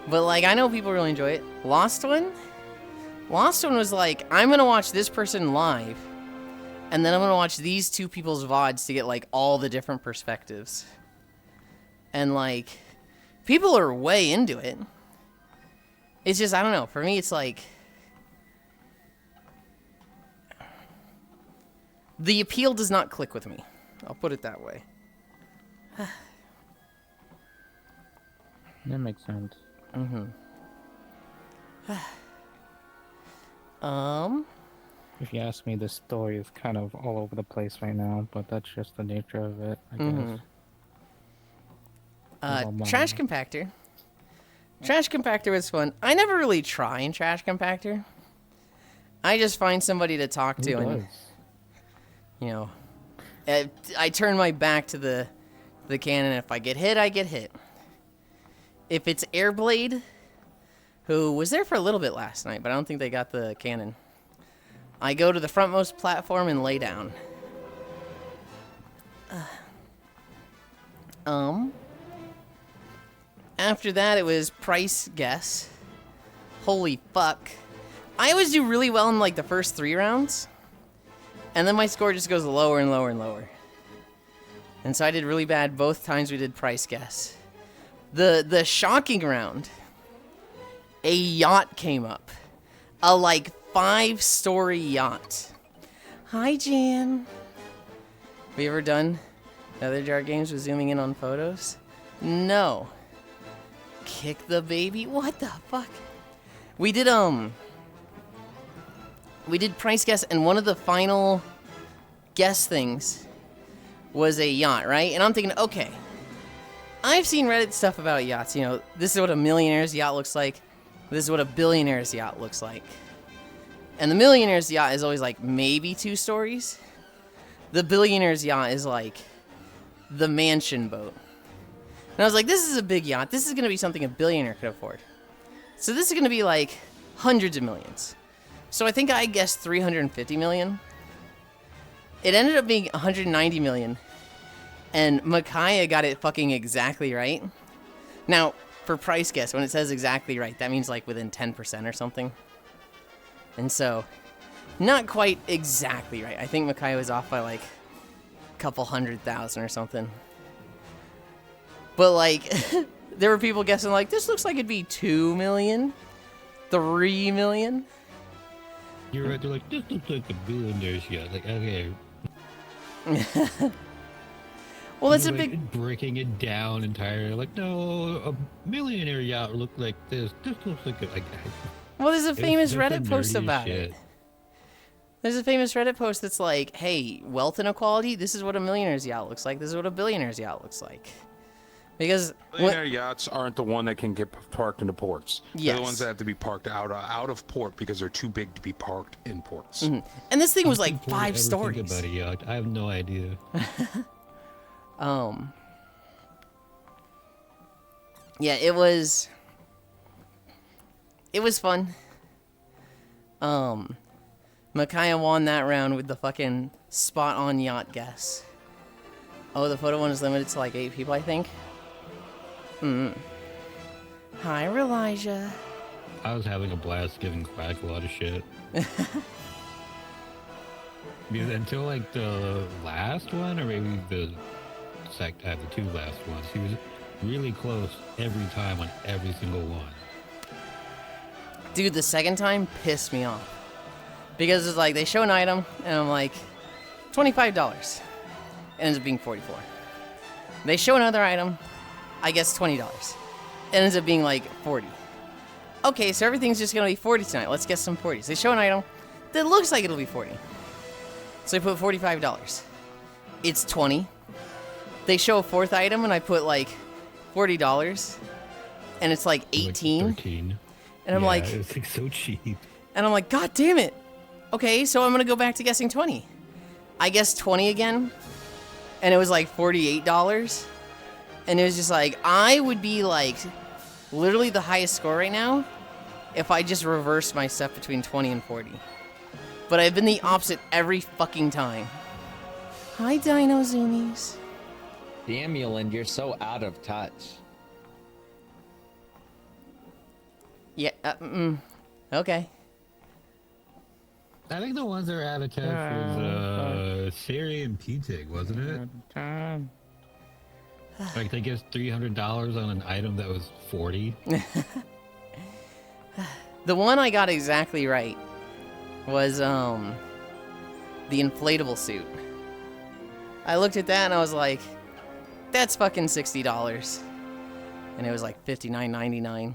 But like, I know people really enjoy it. Lost One was like, I'm gonna watch this person live, and then I'm gonna watch these two people's VODs to get like all the different perspectives. And like, people are way into it. It's just, I don't know, for me it's like, the appeal does not click with me. I'll put it that way. That makes sense. If you ask me, the story is kind of all over the place right now, but that's just the nature of it, I guess. Trash compactor. Trash compactor was fun. I never really try in trash compactor. I just find somebody to talk to, Who and does? you know, I turn my back to the cannon. If I get hit, I get hit. If it's Airblade, who was there for a little bit last night, but I don't think they got the cannon, I go to the frontmost platform and lay down. After that, it was price guess. Holy fuck. I always do really well in like the first 3 rounds. And then my score just goes lower and lower and lower. And so I did really bad both times we did price guess. The shocking round, a yacht came up. A like 5-story yacht. Hi, Jan. Have you ever done other jar games with zooming in on photos? No. Kick the baby? What the fuck? We did price guess, and one of the final guess things was a yacht, right? And I'm thinking, okay, I've seen Reddit stuff about yachts. You know, this is what a millionaire's yacht looks like. This is what a billionaire's yacht looks like. And the millionaire's yacht is always like maybe 2 stories. The billionaire's yacht is like the mansion boat. And I was like, this is a big yacht. This is going to be something a billionaire could afford. So this is going to be like hundreds of millions. So I think I guessed 350 million. It ended up being 190 million. And Micaiah got it fucking exactly right. Now, for price guess, when it says exactly right, that means like within 10% or something. And so, not quite exactly right. I think Micaiah was off by like a couple 100,000 or something. But like, there were people guessing like, this looks like it'd be 2 million, 3 million. You're right. They're like, this looks like a billionaire's yacht. Like, okay. Well, that's a Like, big... breaking it down entirely. Like, no, a millionaire yacht looked like this. This looks like a... Like, Well, there's a famous that's the Reddit post nerdiest about shit. it. There's a famous Reddit post that's like, hey, wealth inequality, this is what a millionaire's yacht looks like. This is what a billionaire's yacht looks like. Because... Billionaire yachts aren't the one that can get parked into ports. They're Yes. the ones that have to be parked out of port because they're too big to be parked in ports. And this thing was like Before you 5 ever think stories. about a yacht, I have no idea. Yeah, it was fun. Micaiah won that round with the fucking spot on yacht guess. Oh, the photo one is limited to like 8 people, I think. Hi, Elijah. I was having a blast giving Quack a lot of shit. Because until like the last one, or maybe the the 2 last ones, he was really close every time on every single one. Dude, the second time pissed me off. Because it's like, they show an item, and I'm like, $25. It ends up being $44. They show another item, I guess $20. It ends up being like $40. Okay, so everything's just gonna be $40 tonight. Let's get some 40s. They show an item that looks like it'll be $40. So I put $45. It's $20. They show a 4th item, and I put like $40. And it's like 18. Like 13. And I'm Yeah, like... it's like so cheap. And I'm like, God damn it. Okay, so I'm gonna go back to guessing 20. I guessed 20 again, and it was like $48. And it was just like, I would be like literally the highest score right now if I just reversed my stuff between 20 and 40. But I've been the opposite every fucking time. Hi, Dino Zoomies. Damn, Yulind, you're so out of touch. Yeah, okay. I think the ones that were out of touch was Siri and P-Tig, wasn't it? Time. Like they guessed $300 on an item that was 40. The one I got exactly right was the inflatable suit. I looked at that and I was like, that's fucking $60. And it was like $59.99.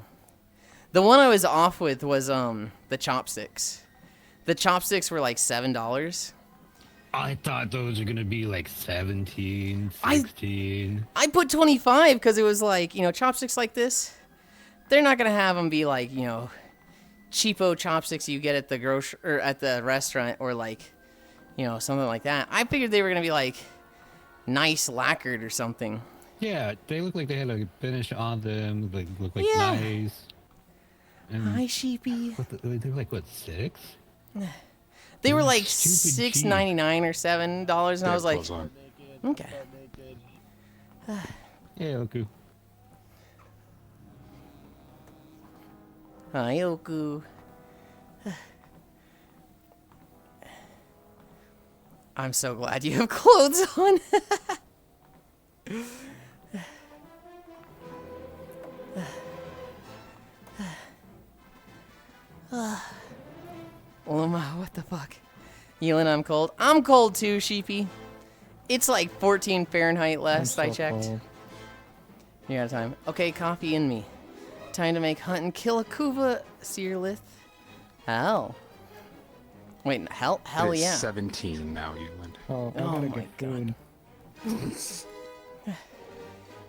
The one I was off with was the chopsticks. The chopsticks were like $7. I thought those were gonna be like 17, I- 16. I put 25 because it was like, you know, chopsticks like this. They're not gonna have them be like, you know, cheapo chopsticks you get at the or at the restaurant or like, you know, something like that. I figured they were gonna be like nice lacquered or something. Yeah, they look like they had a finish on them. They look like Yeah. nice. And Hi, sheepy. they were like what, 6? They were like Stupid cheap. $6.99 or $7, and I was like, Clothes on. okay. Yeah, okay. Hi, Oku. I'm so glad you have clothes on. Luma, what the fuck? Yulind, I'm cold. I'm cold too, sheepy. It's like 14 Fahrenheit last I I'm so checked. cold. You're out of time. Okay, coffee in me. Time to make hunt and kill a kuva, Seerlith. Hell. Wait, hell It's yeah. 17 now, Yulind. Oh, I Oh gotta my get God. food.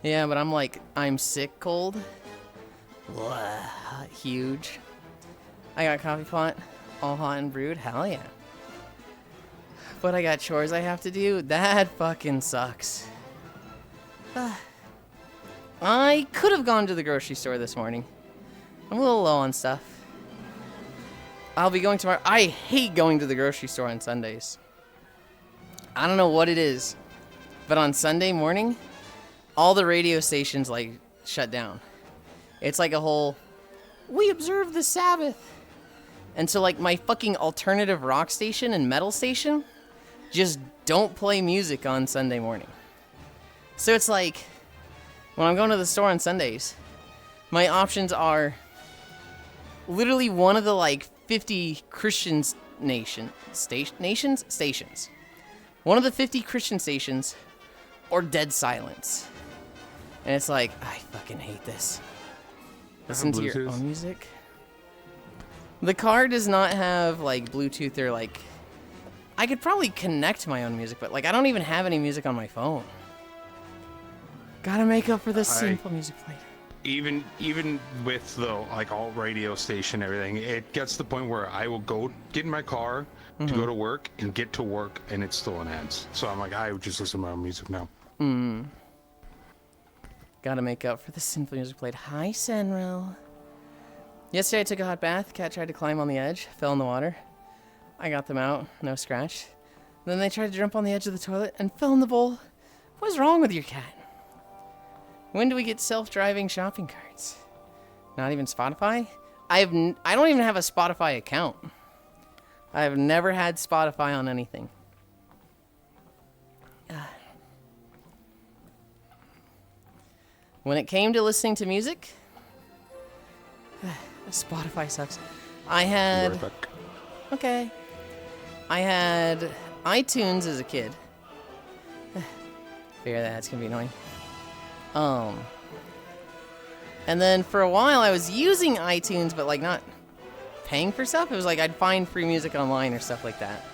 Yeah, but I'm sick cold. Blah, huge. I got coffee pot, all hot and brewed. Hell yeah. But I got chores I have to do. That fucking sucks. I could have gone to the grocery store this morning. I'm a little low on stuff. I'll be going tomorrow. I hate going to the grocery store on Sundays. I don't know what it is, but on Sunday morning, all the radio stations like shut down. It's like a whole, we observe the Sabbath. And so like my fucking alternative rock station and metal station just don't play music on Sunday morning. So it's like, when I'm going to the store on Sundays, my options are literally one of the like 50 Christian stations. One of the 50 Christian stations or dead silence. And it's like, I fucking hate this. Listen to your Bluetooth? own music. The car does not have like Bluetooth or like, I could probably connect my own music, but like I don't even have any music on my phone. Gotta make up for the simple music player. Even with the like all radio station and everything, it gets to the point where I will go get in my car to go to work and get to work and it still ends. So I'm like, I would just listen to my own music now. Gotta make up for the simple music played. Hi, Senril. Yesterday I took a hot bath. Cat tried to climb on the edge, fell in the water. I got them out, no scratch. Then they tried to jump on the edge of the toilet and fell in the bowl. What's wrong with your cat? When do we get self-driving shopping carts? Not even Spotify? I don't even have a Spotify account. I have never had Spotify on anything. When it came to listening to music, Spotify sucks. I had... Okay. I had iTunes as a kid. Figure that's gonna be annoying. And then for a while I was using iTunes, but like not paying for stuff. It was like I'd find free music online or stuff like that.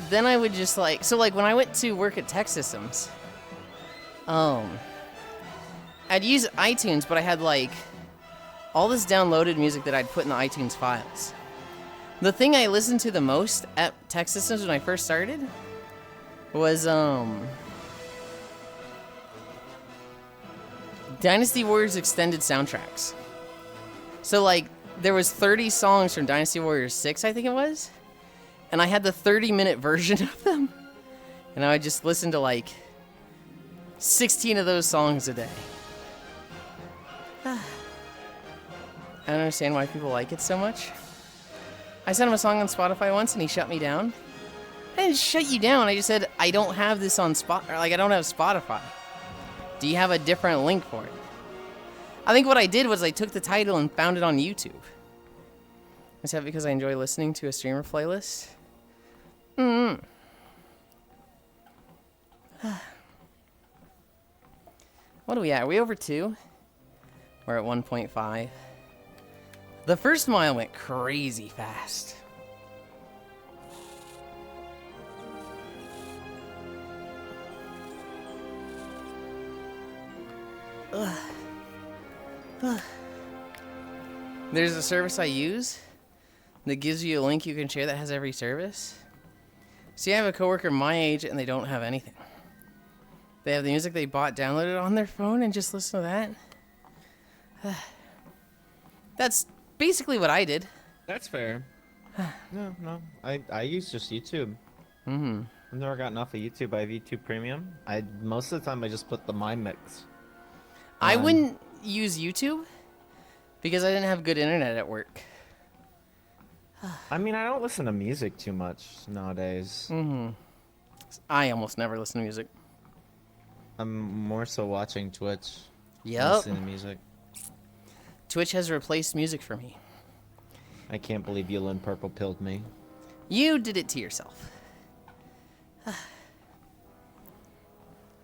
Then I would just like, so like when I went to work at Tech Systems, I'd use iTunes, but I had like all this downloaded music that I'd put in the iTunes files. The thing I listened to the most at Tech Systems when I first started was Dynasty Warriors extended soundtracks. So like there was 30 songs from Dynasty Warriors 6, I think it was, and I had the 30-minute version of them, and I would just listen to like 16 of those songs a day. I don't understand why people like it so much. I sent him a song on Spotify once and he shut me down. I didn't shut you down. I just said I don't have this on I don't have Spotify. Do you have a different link for it? I think what I did was I took the title and found it on YouTube. Is that because I enjoy listening to a streamer playlist? What are we at? Are we over 2? We're at 1.5. The first mile went crazy fast. Ugh. Ugh. There's a service I use that gives you a link you can share that has every service. See, I have a coworker my age and they don't have anything. They have the music they bought downloaded on their phone and just listen to that. That's basically what I did. That's fair. No. I use just YouTube. Mm-hmm. I've never gotten off of YouTube. I have YouTube Premium. Most of the time I just put the My Mix. I wouldn't use YouTube because I didn't have good internet at work. I mean, I don't listen to music too much nowadays. Mm-hmm. I almost never listen to music. I'm more so watching Twitch. Yep. Listening to music. Twitch has replaced music for me. I can't believe Yulind purple pilled me. You did it to yourself.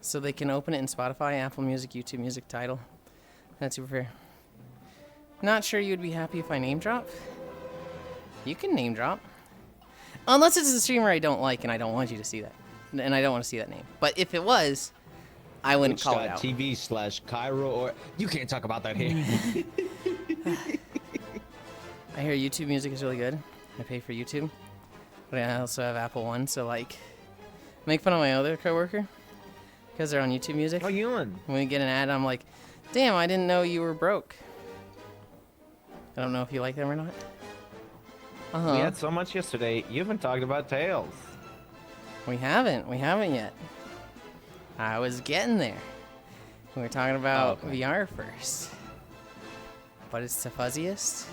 So they can open it in Spotify, Apple Music, YouTube Music, Tidal. That's super fair. Not sure you'd be happy if I name drop. You can name drop. Unless it's a streamer I don't like and I don't want you to see that. And I don't want to see that name. But if it was, I wouldn't call it out. TV/Cairo or... You can't talk about that here. I hear YouTube Music is really good. I pay for YouTube. But I also have Apple One, so like... Make fun of my other coworker. Because they're on YouTube Music. Oh, Yulind. When we get an ad, I'm like, damn, I didn't know you were broke. I don't know if you like them or not. Uh-huh. We had so much yesterday. You haven't talked about Tails. We haven't yet. I was getting there. We were talking about VR first. But it's the fuzziest.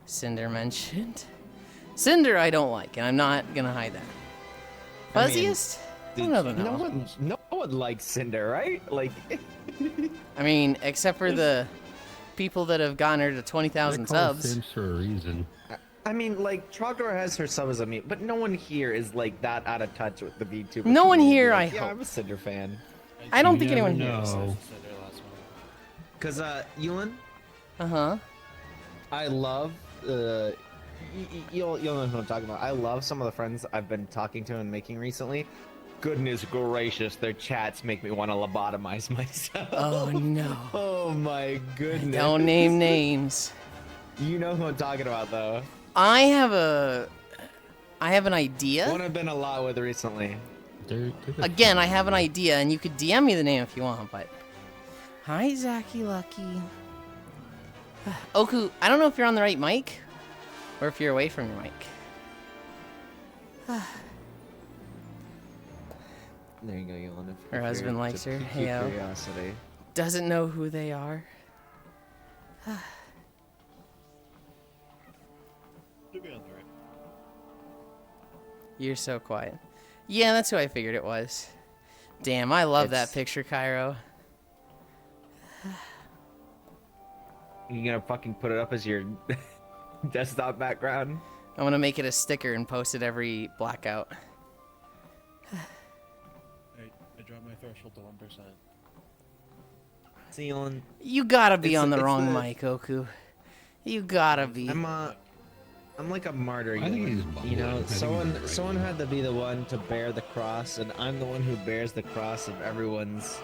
Cinder mentioned. Cinder I don't like, and I'm not gonna hide that. Fuzziest? No one likes Cinder, right? Like... I mean, except for the people that have gotten her to 20,000 subs. Cinder for a reason. I mean, like, Trogdor has her sub as a meme, but no one here is, like, that out of touch with the VTuber. No one here, I yeah, hope. I'm a Cinder fan. I don't think anyone here is. No. Cause Yulind, Uh-huh. I love, you'll know who I'm talking about. I love some of the friends I've been talking to and making recently. Goodness gracious, their chats make me want to lobotomize myself. Oh, no. Oh, my goodness. Don't name names. You know who I'm talking about, though. I have an idea. One I've been a lot with recently. Again, I have an idea, and you could DM me the name if you want, but... Hi, Zachy Lucky. Oku, I don't know if you're on the right mic, or if you're away from your mic. There you go, Yulind. Her husband likes her. Hey, Heyo. curiosity. Doesn't know who they are. You're so quiet. Yeah, that's who I figured it was. Damn, I love that picture, Cairo. You gonna fucking put it up as your desktop background? I'm gonna make it a sticker and post it every blackout. I dropped my threshold to 1%. See, Yulind. You gotta be on the it's wrong mic, Oku. You gotta be. I'm like a martyr, I think he's you know. bubbling. I think he's Someone had to be the one to bear the cross, and I'm the one who bears the cross of everyone's.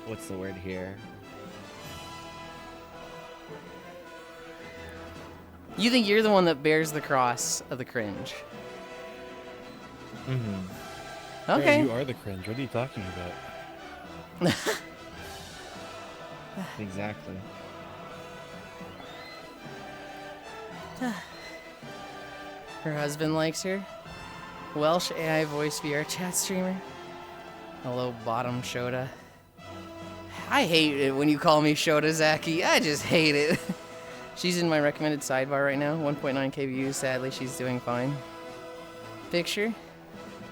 What's the word here? You think you're the one that bears the cross of the cringe? Mm-hmm. Okay. Yeah, you are the cringe. What are you talking about? Exactly. Her husband likes her. Welsh AI voice VR chat streamer. Hello, bottom Shota. I hate it when you call me Shota, Zaki. I just hate it. She's in my recommended sidebar right now. 1.9k views. Sadly, she's doing fine. Picture.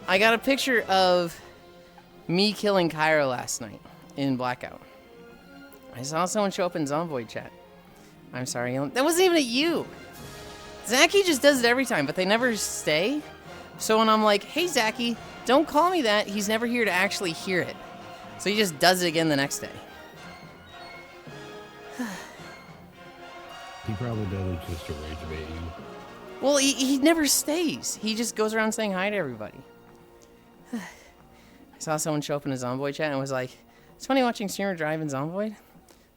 I got a picture of me killing Cairo last night in Blackout. I saw someone show up in Zomboid chat. I'm sorry, that wasn't even at you. Zaki just does it every time, but they never stay. So when I'm like, hey, Zaki, don't call me that, he's never here to actually hear it. So he just does it again the next day. He probably does it just to rage bait you. Well, he never stays. He just goes around saying hi to everybody. I saw someone show up in his Zomboid chat and was like, it's funny watching streamer drive in Zomboid.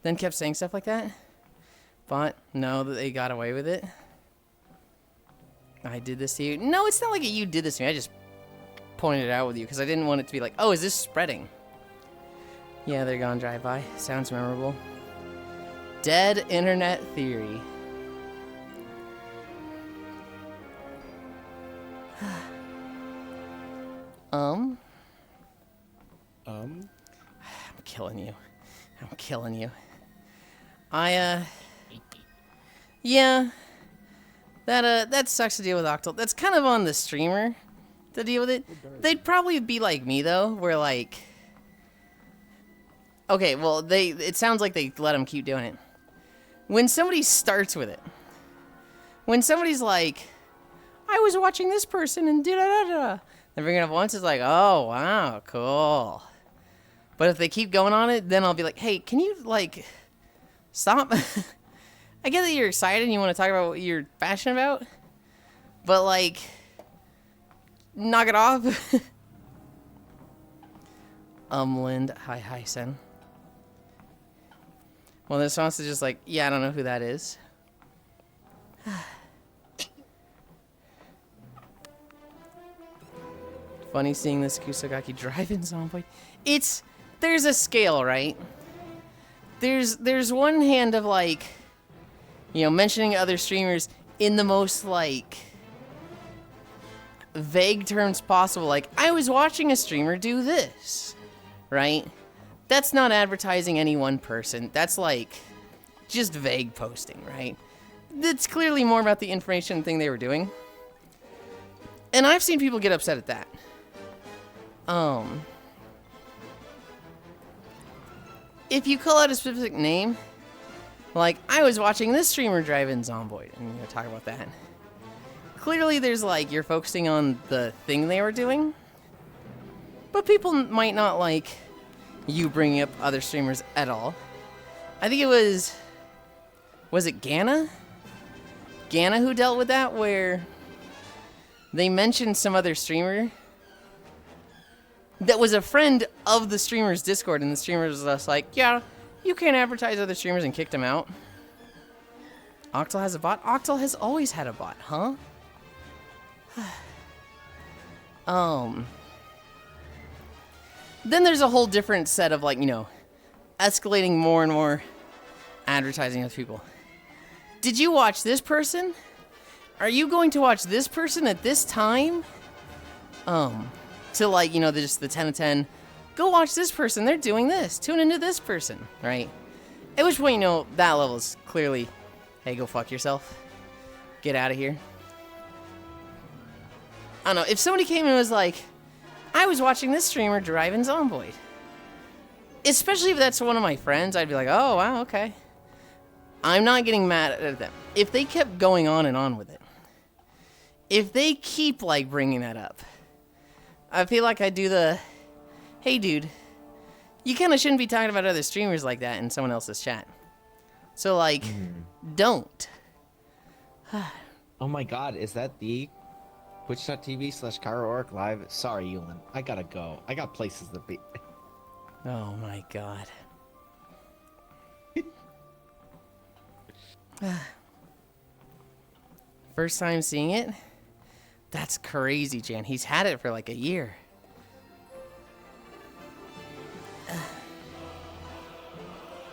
Then kept saying stuff like that. But, no, they got away with it. I did this to you. No, it's not like you did this to me. I just pointed it out with you because I didn't want it to be like, oh, is this spreading? Yeah, they're gone drive-by. Sounds memorable. Dead internet theory. I'm killing you. I'm killing you. Yeah. That sucks to deal with Octal. That's kind of on the streamer to deal with it. They'd probably be like me though, where like, okay, well it sounds like they let them keep doing it. When somebody starts with it, when somebody's like, I was watching this person and da-da-da-da, they bring it up once, it's like, oh wow, cool. But if they keep going on it, then I'll be like, hey, can you like stop? I get that you're excited and you want to talk about what you're passionate about, but like, knock it off. Lind, hi, son. Well, the response is just like, yeah, I don't know who that is. Funny seeing this Kusagaki drive-in Zomboid. There's a scale, right? There's one hand of like, you know, mentioning other streamers in the most like vague terms possible. Like, I was watching a streamer do this, right? That's not advertising any one person. That's like just vague posting, right? That's clearly more about the information thing they were doing. And I've seen people get upset at that. If you call out a specific name, like, I was watching this streamer drive in Zomboid, and you know, talk about that. Clearly there's like, you're focusing on the thing they were doing, but people might not like you bringing up other streamers at all. I think it was it Ganna? Ganna who dealt with that, where they mentioned some other streamer that was a friend of the streamer's Discord, and the streamer was just like, yeah, you can't advertise other streamers, and kicked him out. Octal has a bot? Octal has always had a bot, huh? Then there's a whole different set of like, you know, escalating more and more advertising with people. Did you watch this person? Are you going to watch this person at this time? To like, you know, just the 10 of 10. Go watch this person. They're doing this. Tune into this person, right? At which point, you know, that level is clearly, hey, go fuck yourself. Get out of here. I don't know. If somebody came and was like, I was watching this streamer drive in Zomboid. Especially if that's one of my friends, I'd be like, oh, wow, okay. I'm not getting mad at them. If they kept going on and on with it, if they keep, like, bringing that up, I feel like I do the, hey, dude, you kind of shouldn't be talking about other streamers like that in someone else's chat. So, like, don't. Oh my god, is that the twitch.tv/KairoOrc live? Sorry, Yulind. I gotta go. I got places to be. Oh my god. First time seeing it? That's crazy, Jan. He's had it for like a year.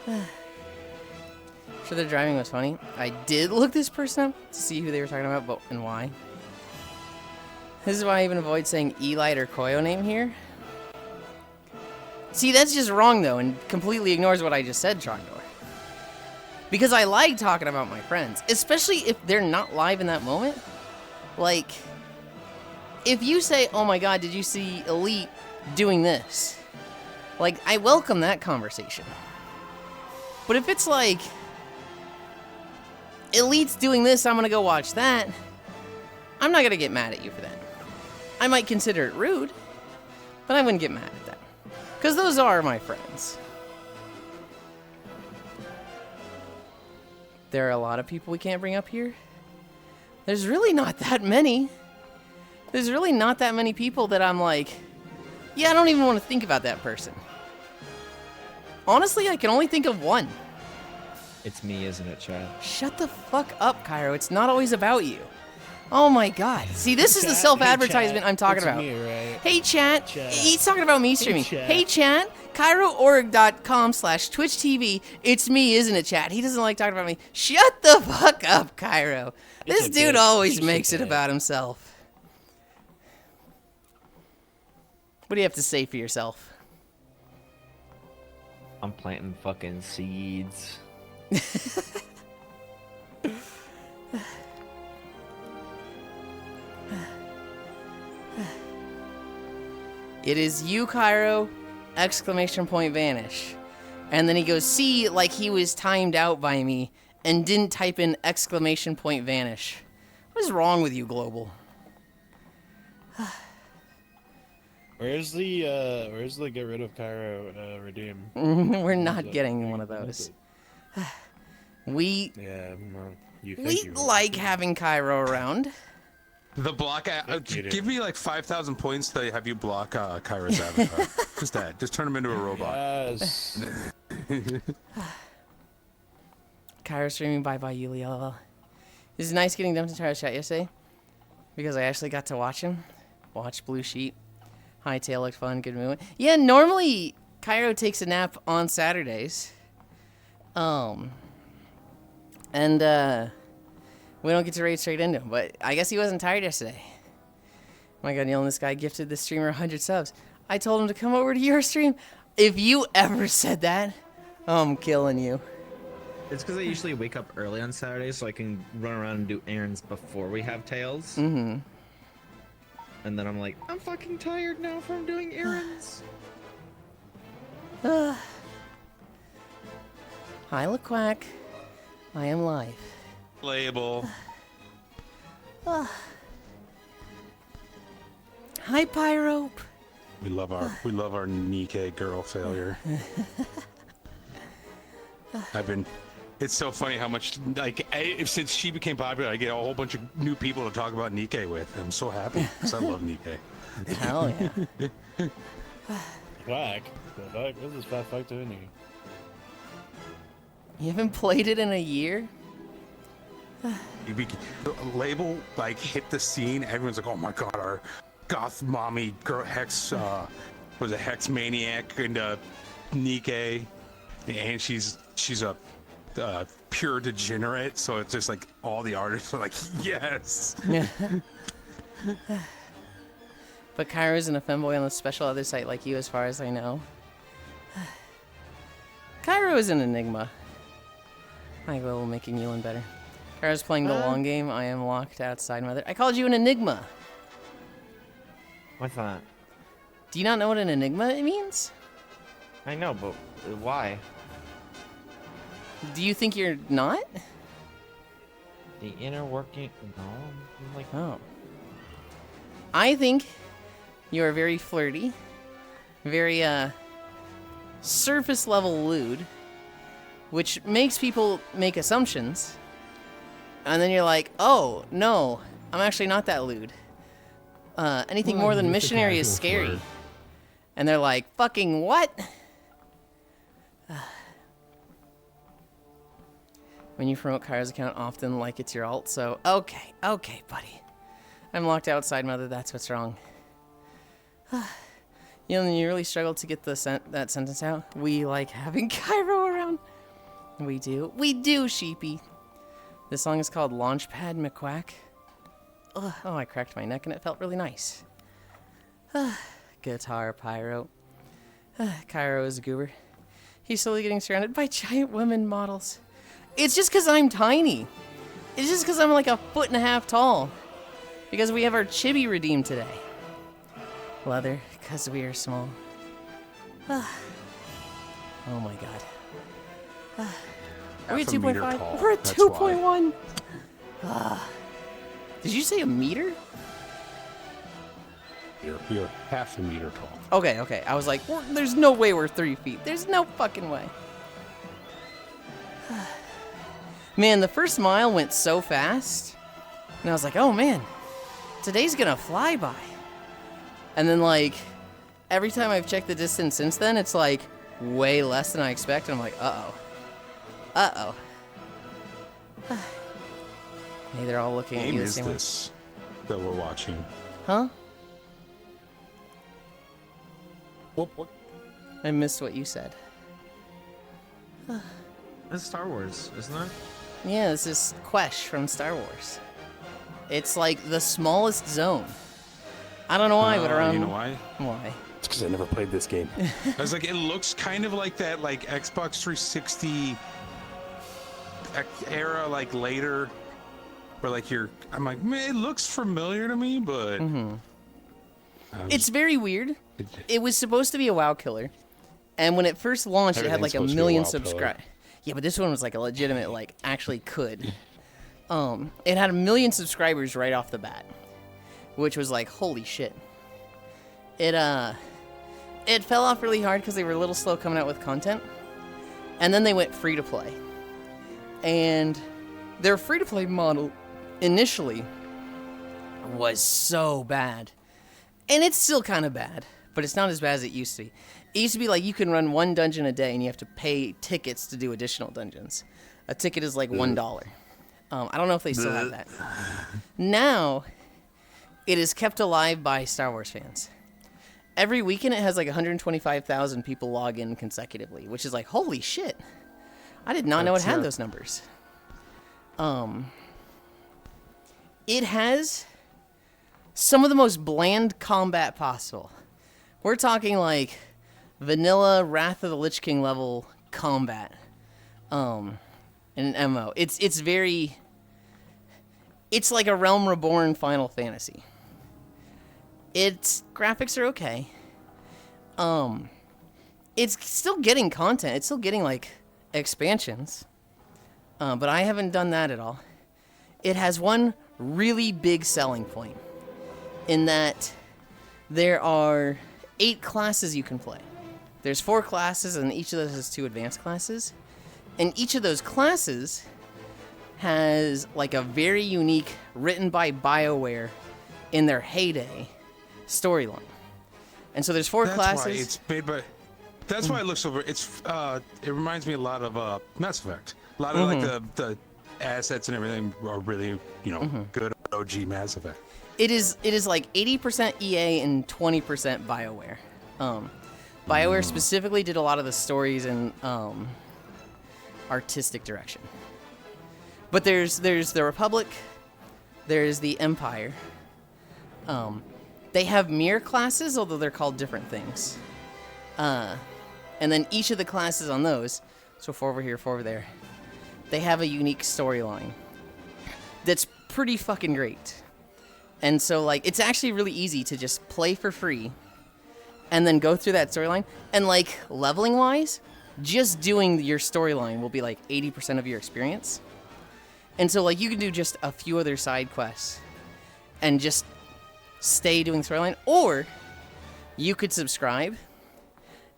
Sure, the driving was funny. I did look this person up to see who they were talking about, but and why. This is why I even avoid saying Elite or Koyo name here. See, that's just wrong though, and completely ignores what I just said, Trogdor. Because I like talking about my friends, especially if they're not live in that moment. Like, if you say, oh my god, did you see Elite doing this? Like, I welcome that conversation. But if it's like, Elite's doing this, I'm gonna go watch that, I'm not gonna get mad at you for that. I might consider it rude, but I wouldn't get mad at that. Because those are my friends. there are a lot of people we can't bring up here. There's really not that many. There's really not that many people that I'm like, yeah, I don't even want to think about that person. Honestly, I can only think of one. It's me, isn't it, Chad? Shut the fuck up, Cairo. It's not always about you. Oh my god. See, this is the self-advertisement I'm talking about. Me, right? Hey, chat. Chat. He's talking about me streaming. chat. Hey, chat. CairoOrg.com/TwitchTV. It's me, isn't it, chat? He doesn't like talking about me. Shut the fuck up, Cairo. This It's dude okay. always It's makes it okay. about himself. What do you have to say for yourself? I'm planting fucking seeds. It is you, Cairo, exclamation point vanish. And then he goes, see, like he was timed out by me and didn't type in exclamation point vanish. What is wrong with you, Global? Where's the get rid of Cairo redeem? We're not Where's getting that? one of those. We Yeah, well, you think you would. like having Cairo around. The block. You do. Give me like 5,000 points to have you block Kyra's avatar. Just that. Just turn him into a robot. Yes. Cairo streaming, bye-bye, Yulind. This is nice getting dumped into our chat yesterday because I actually got to watch him. Watch Blue Sheep. Hightail looked fun, good movement. Yeah, normally Cairo takes a nap on Saturdays. And we don't get to raid straight into him, but I guess he wasn't tired yesterday. My god, Neil, this guy gifted the streamer 100 subs. I told him to come over to your stream. If you ever said that, I'm killing you. It's because I usually wake up early on Saturdays so I can run around and do errands before we have tails. Mm-hmm. And then I'm like, I'm fucking tired now from doing errands. Hi, LaQuack. I am live. Label. Hi, Pyro. We love our Nikkei girl failure. It's so funny how much since she became popular, I get a whole bunch of new people to talk about Nikkei with. I'm so happy because I love Nikkei. Hell yeah. Whack. The fuck? What's this fat fuck doing here? You haven't played it in a year? The label hit the scene. Everyone's like, "Oh my god, our goth mommy girl Hex was a Hex maniac into Nikkei, and she's a pure degenerate." So it's just like all the artists are like, "Yes." But Cairo isn't a femboy on the special other site like you, as far as I know. Cairo is an enigma. I will making Yulind better. Cairo's playing the long game. I am locked outside, mother. I called you an enigma. What's that? Do you not know what an enigma means? I know, but why? Do you think you're not? The inner working. No, I'm like. Oh. I think you are very flirty, very surface level lewd, which makes people make assumptions, and then you're like, oh no, I'm actually not that lewd. Anything more than missionary is scary. And they're like, fucking what? When you promote Kai's account often like it's your alt, so okay, buddy. I'm locked outside, mother, that's what's wrong. You know, you really struggled to get that sentence out. We like having Cairo around. We do, sheepy. This song is called Launchpad McQuack. Oh, I cracked my neck and it felt really nice. Guitar Pyro. Cairo is a goober. He's slowly getting surrounded by giant women models. It's just because I'm tiny. It's just because I'm like 1.5 feet tall. Because we have our chibi redeemed today. Leather, because we are small. Oh my god. Are we at Half a meter 2.5? tall, We're at that's 2.1. Did you say a meter? You're half a meter tall. Okay. I was like, there's no way we're 3 feet. There's no fucking way. Man, the first mile went so fast, and I was like, oh man, today's gonna fly by. And then like, every time I've checked the distance since then, it's like way less than I expect, and I'm like, uh-oh. Hey, they're all looking at Game you the is same way. this that we're watching? Huh? What? I missed what you said. It's Star Wars, isn't it? Yeah, this is Quesh from Star Wars. It's like the smallest zone. I don't know why, but around... You know why? Why? It's because I never played this game. I was like, it looks kind of like that, like Xbox 360 era, like later, where like I'm like, man, it looks familiar to me, but It's very weird. It was supposed to be a WoW killer, and when it first launched, it had like Everything's a supposed to be a million WoW pillar. subscribers. Yeah, but this one was like a legitimate, like actually could. It had 1 million subscribers right off the bat, which was like, holy shit. It fell off really hard because they were a little slow coming out with content, and then they went free to play. And their free to play model initially was so bad. And it's still kind of bad, but it's not as bad as it used to be. It used to be like you can run 1 dungeon a day and you have to pay tickets to do additional dungeons. A ticket is like $1. I don't know if they still have that. Now, it is kept alive by Star Wars fans. Every weekend it has like 125,000 people log in consecutively, which is like, holy shit. I did not know it had those numbers. It has some of the most bland combat possible. We're talking like vanilla Wrath of the Lich King level combat. In an MMO. It's very... It's like a Realm Reborn Final Fantasy. Its graphics are okay. It's still getting content. It's still getting like expansions. But I haven't done that at all. It has one really big selling point in that there are 8 classes you can play. There's 4 classes, and each of those has 2 advanced classes. And each of those classes has like a very unique, written by BioWare in their heyday storyline. And so there's 4 classes. Why it's made by. That's why it looks so. It reminds me a lot of Mass Effect. A lot of like the assets and everything are really good OG Mass Effect. It is like 80% EA and 20% BioWare. BioWare specifically did a lot of the stories and artistic direction. But there's the Republic, there's the Empire. They have mirror classes, although they're called different things. And then each of the classes on those, so 4 over here, 4 over there, they have a unique storyline that's pretty fucking great. And so, like, it's actually really easy to just play for free and then go through that storyline. And, like, leveling-wise, just doing your storyline will be, like, 80% of your experience. And so, like, you can do just a few other side quests and just stay doing the storyline. Or you could subscribe,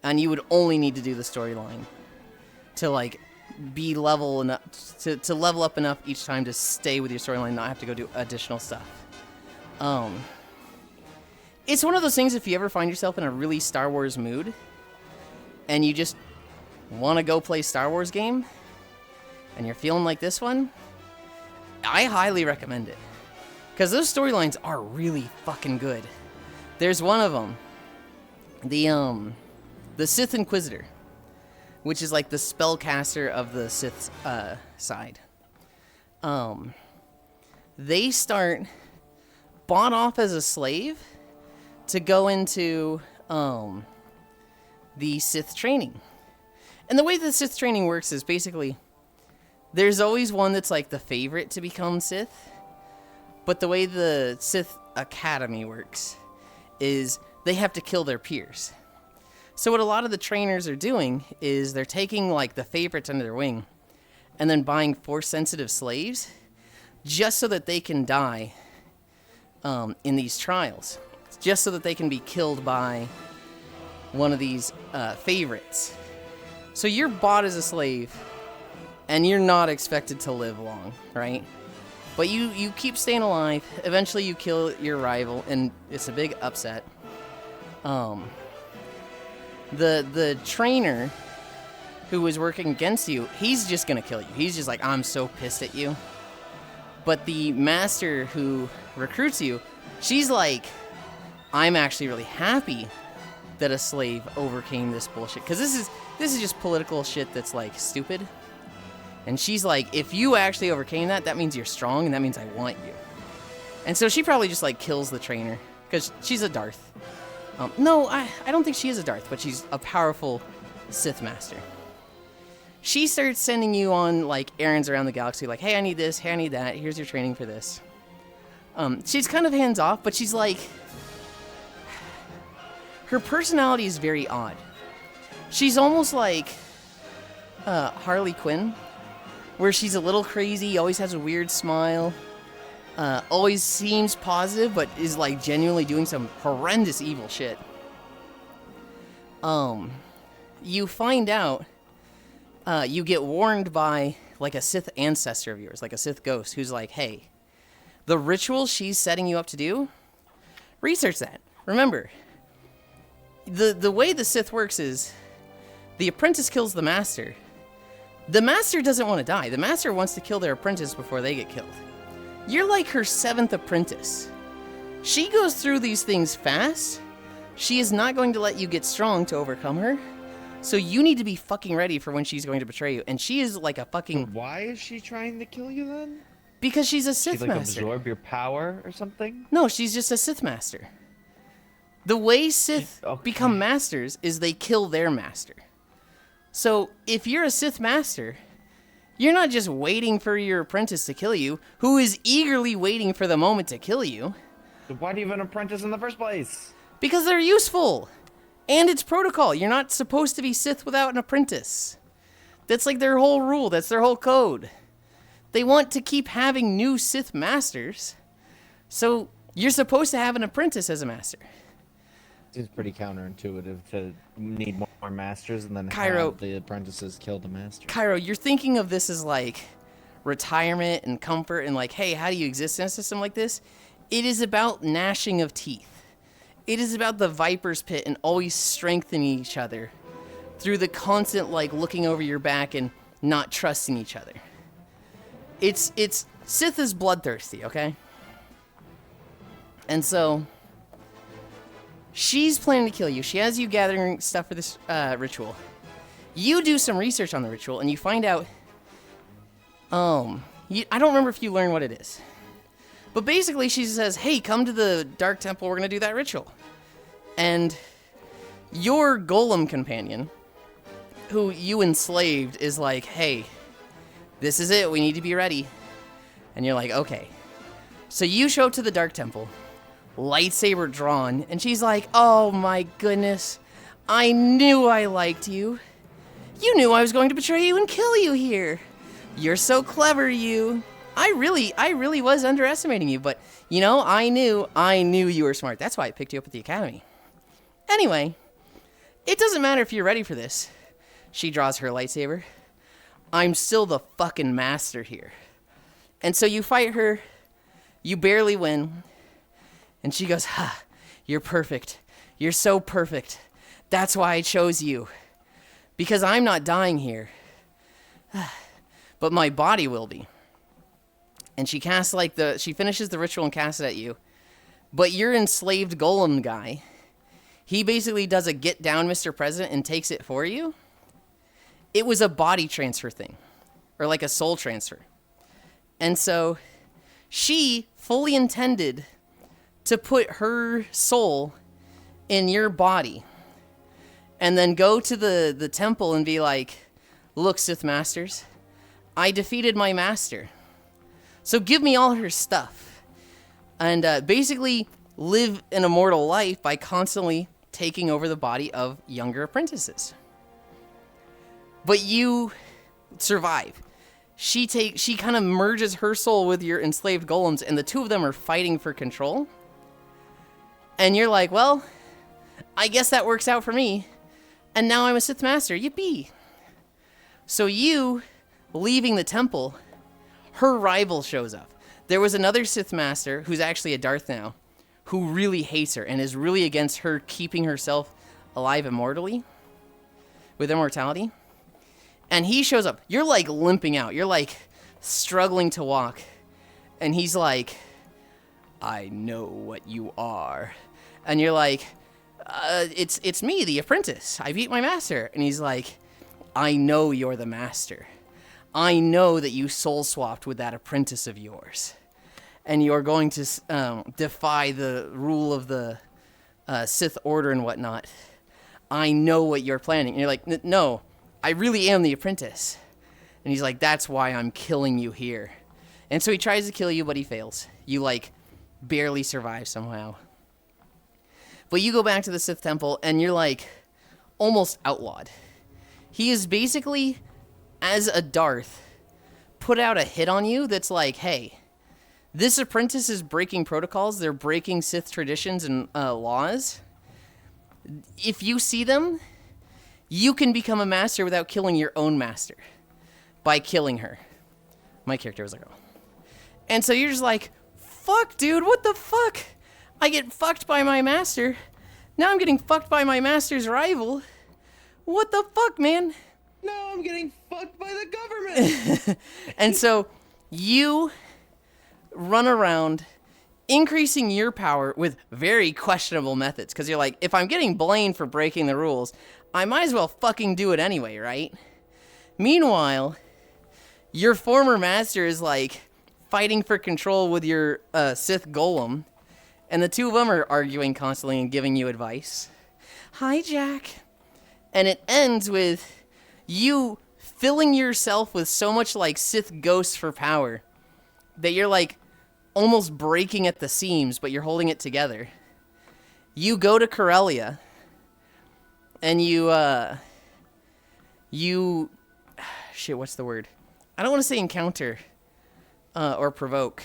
and you would only need to do the storyline to, like, be level enough to level up enough each time to stay with your storyline and not have to go do additional stuff. It's one of those things, if you ever find yourself in a really Star Wars mood and you just want to go play Star Wars game and you're feeling like this one, I highly recommend it. Because those storylines are really fucking good. There's one of them, the Sith Inquisitor, which is like the spellcaster of the Sith side. They start bought off as a slave to go into the Sith training. And the way the Sith training works is basically there's always one that's like the favorite to become Sith. But the way the Sith Academy works is they have to kill their peers. So what a lot of the trainers are doing is they're taking like the favorites under their wing and then buying Force-sensitive slaves just so that they can die in these trials. Just so that they can be killed by one of these favorites. So you're bought as a slave and you're not expected to live long, right? But you keep staying alive. Eventually, you kill your rival, and it's a big upset. The trainer who was working against you, he's just gonna kill you. He's just like, I'm so pissed at you. But the master who recruits you, she's like, I'm actually really happy that a slave overcame this bullshit, because this is just political shit that's like stupid. And she's like, if you actually overcame that, that means you're strong, and that means I want you. And so she probably just like kills the trainer, because she's a Darth. No, I don't think she is a Darth, but she's a powerful Sith master. She starts sending you on like errands around the galaxy, like, hey, I need this, hey, I need that, here's your training for this. She's kind of hands off, but she's like, her personality is very odd. She's almost like Harley Quinn, where she's a little crazy, always has a weird smile, always seems positive, but is like genuinely doing some horrendous evil shit. You find out, you get warned by like a Sith ancestor of yours, like a Sith ghost, who's like, hey, the ritual she's setting you up to do, research that. Remember, the way the Sith works is the apprentice kills the master. The master doesn't want to die. The master wants to kill their apprentice before they get killed. You're like her 7th apprentice. She goes through these things fast. She is not going to let you get strong to overcome her. So you need to be fucking ready for when she's going to betray you. And she is like a fucking... Why is she trying to kill you then? Because she's a Sith She like master. absorb your power or something? No, she's just a Sith master. The way Sith become masters is they kill their master. So if you're a Sith master, you're not just waiting for your apprentice to kill you, who is eagerly waiting for the moment to kill you. So why do you have an apprentice in the first place? Because they're useful. And it's protocol. You're not supposed to be Sith without an apprentice. That's like their whole rule. That's their whole code. They want to keep having new Sith masters. So you're supposed to have an apprentice as a master. Seems pretty counterintuitive to need more masters and then Cairo, have the apprentices kill the master. Cairo, you're thinking of this as like retirement and comfort and like, hey, how do you exist in a system like this? It is about gnashing of teeth. It is about the viper's pit and always strengthening each other through the constant like looking over your back and not trusting each other. It's Sith is bloodthirsty, okay? And so she's planning to kill you. She has you gathering stuff for this ritual. You do some research on the ritual and you find out, I don't remember if you learn what it is. But basically she says, hey, come to the Dark Temple, we're gonna do that ritual. And your golem companion, who you enslaved, is like, hey, this is it, we need to be ready. And you're like, okay. So you show up to the Dark Temple, lightsaber drawn, and she's like, oh my goodness, I knew I liked you. You knew I was going to betray you and kill you here. You're so clever, you. I really was underestimating you, but you know, I knew you were smart. That's why I picked you up at the academy. Anyway, it doesn't matter if you're ready for this. She draws her lightsaber. I'm still the fucking master here. And so you fight her, you barely win, and she goes, ha, you're perfect. You're so perfect. That's why I chose you. Because I'm not dying here. But my body will be. And she casts she finishes the ritual and casts it at you. But your enslaved golem guy, he basically does a get down, Mr. President, and takes it for you. It was a body transfer thing. Or like a soul transfer. And so she fully intended to put her soul in your body. And then go to the temple and be like, look, Sith Masters, I defeated my master. So give me all her stuff. And basically live an immortal life by constantly taking over the body of younger apprentices. But you survive. She kind of merges her soul with your enslaved golems, and the two of them are fighting for control. And you're like, well, I guess that works out for me. And now I'm a Sith Master. Yippee. So you leaving the temple, her rival shows up. There was another Sith Master, who's actually a Darth now, who really hates her and is really against her keeping herself alive immortally, with immortality. And he shows up. You're like limping out. You're like struggling to walk. And he's like, I know what you are. And you're like, it's me, the apprentice. I beat my master. And he's like, I know you're the master. I know that you soul swapped with that apprentice of yours. And you're going to defy the rule of the Sith Order and whatnot. I know what you're planning. And you're like, no, I really am the apprentice. And he's like, that's why I'm killing you here. And so he tries to kill you, but he fails. You, like, barely survive somehow. But you go back to the Sith Temple, and you're, like, almost outlawed. He is basically, as a Darth, put out a hit on you that's like, hey, this apprentice is breaking protocols. They're breaking Sith traditions and laws. If you see them, you can become a master without killing your own master. By killing her. My character was like, oh. And so you're just like, fuck, dude, what the fuck? I get fucked by my master. Now I'm getting fucked by my master's rival. What the fuck, man? No, I'm getting fucked by the government. And so you run around increasing your power with very questionable methods. Because you're like, if I'm getting blamed for breaking the rules, I might as well fucking do it anyway, right? Meanwhile, your former master is like fighting for control with your Sith golem. And the two of them are arguing constantly and giving you advice. Hi, Jack. And it ends with you filling yourself with so much like Sith ghosts for power that you're like almost breaking at the seams, but you're holding it together. You go to Corellia and shit, what's the word? I don't want to say encounter or provoke.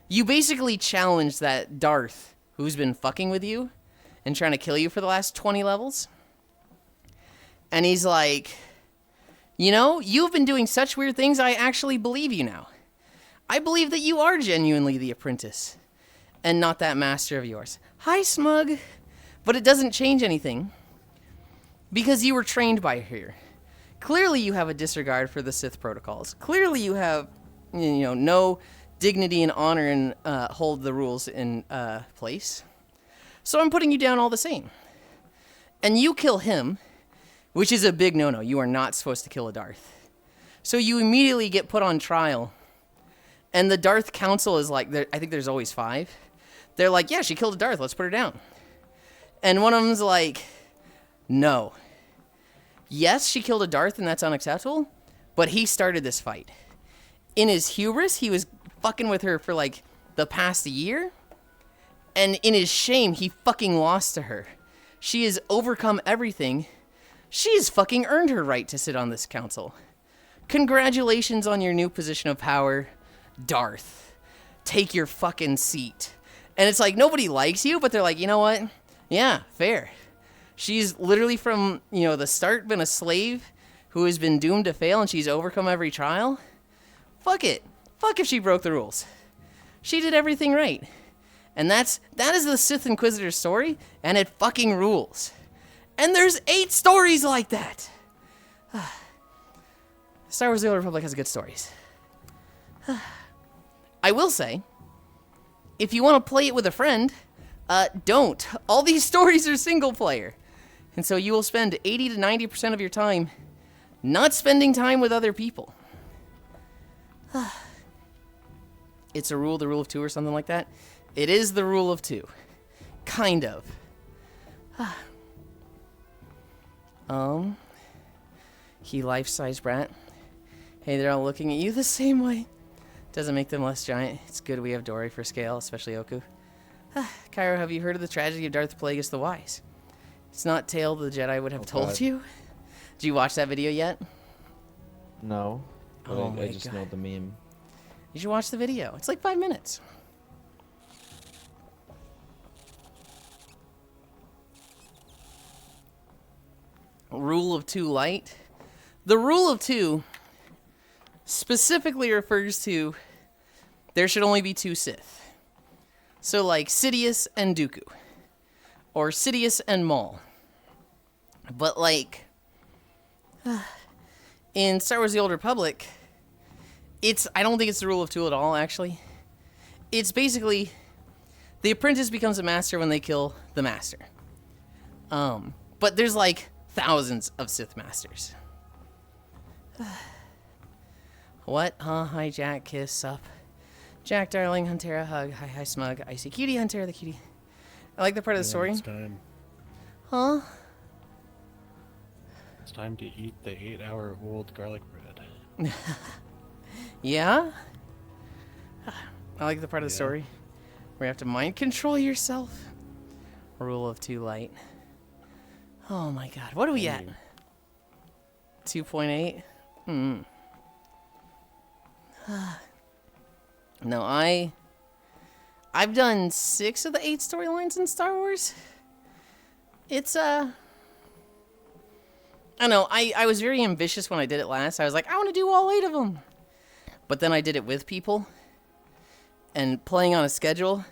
You basically challenge that Darth who's been fucking with you and trying to kill you for the last 20 levels. And he's like, you know, you've been doing such weird things, I actually believe you now. I believe that you are genuinely the apprentice and not that master of yours. Hi, Smug. But it doesn't change anything because you were trained by her. Clearly you have a disregard for the Sith protocols. Clearly you have, you know, no dignity and honor and hold the rules in place. So I'm putting you down all the same. And you kill him, which is a big no-no. You are not supposed to kill a Darth. So you immediately get put on trial. And the Darth Council is like, I think there's always 5. They're like, yeah, she killed a Darth. Let's put her down. And one of them's like, no. Yes, she killed a Darth and that's unacceptable, but he started this fight. In his hubris, he was fucking with her for like the past year. And in his shame, he fucking lost to her. She has overcome everything. She has fucking earned her right to sit on this council. Congratulations on your new position of power, Darth. Take your fucking seat. And it's like, nobody likes you, but they're like, you know what? Yeah, fair. She's literally from, you know, the start been a slave who has been doomed to fail and she's overcome every trial. Fuck it. Fuck if she broke the rules. She did everything right. And that is the Sith Inquisitor's story, and it fucking rules. And there's 8 stories like that. Star Wars The Old Republic has good stories. I will say, if you want to play it with a friend, don't. All these stories are single player. And so you will spend 80 to 90% of your time not spending time with other people. It's a rule, the rule of 2 or something like that. It is the rule of 2. Kind of. He life-size brat. Hey, they're all looking at you the same way. Doesn't make them less giant. It's good we have Dory for scale, especially Oku. Cairo, have you heard of the tragedy of Darth Plagueis the Wise? It's not tale the Jedi would have told God. you. Did you watch that video yet? No. But Oh I my just God. know the meme. You should watch the video. It's like 5 minutes. Rule of 2 light. The rule of 2 specifically refers to there should only be 2 Sith. So like Sidious and Dooku. Or Sidious and Maul. But like in Star Wars The Old Republic, I don't think it's the rule of 2 at all, actually. It's basically the apprentice becomes a master when they kill the master. But there's like thousands of Sith masters. What? Huh? Hi, Jack. Kiss up. Jack, darling. Huntera, hug. Hi, smug. Icy cutie. Huntera, the cutie. I like the part of the story. It's time. Huh? It's time to eat the 8-hour-old garlic bread. Yeah? I like the part of the story where you have to mind control yourself. Rule of 2 light. Oh my god. What are we at? 2.8? No, I've done 6 of the 8 storylines in Star Wars. It's I don't know, I was very ambitious when I did it last. I was like, I want to do all 8 of them. But then I did it with people. And playing on a schedule.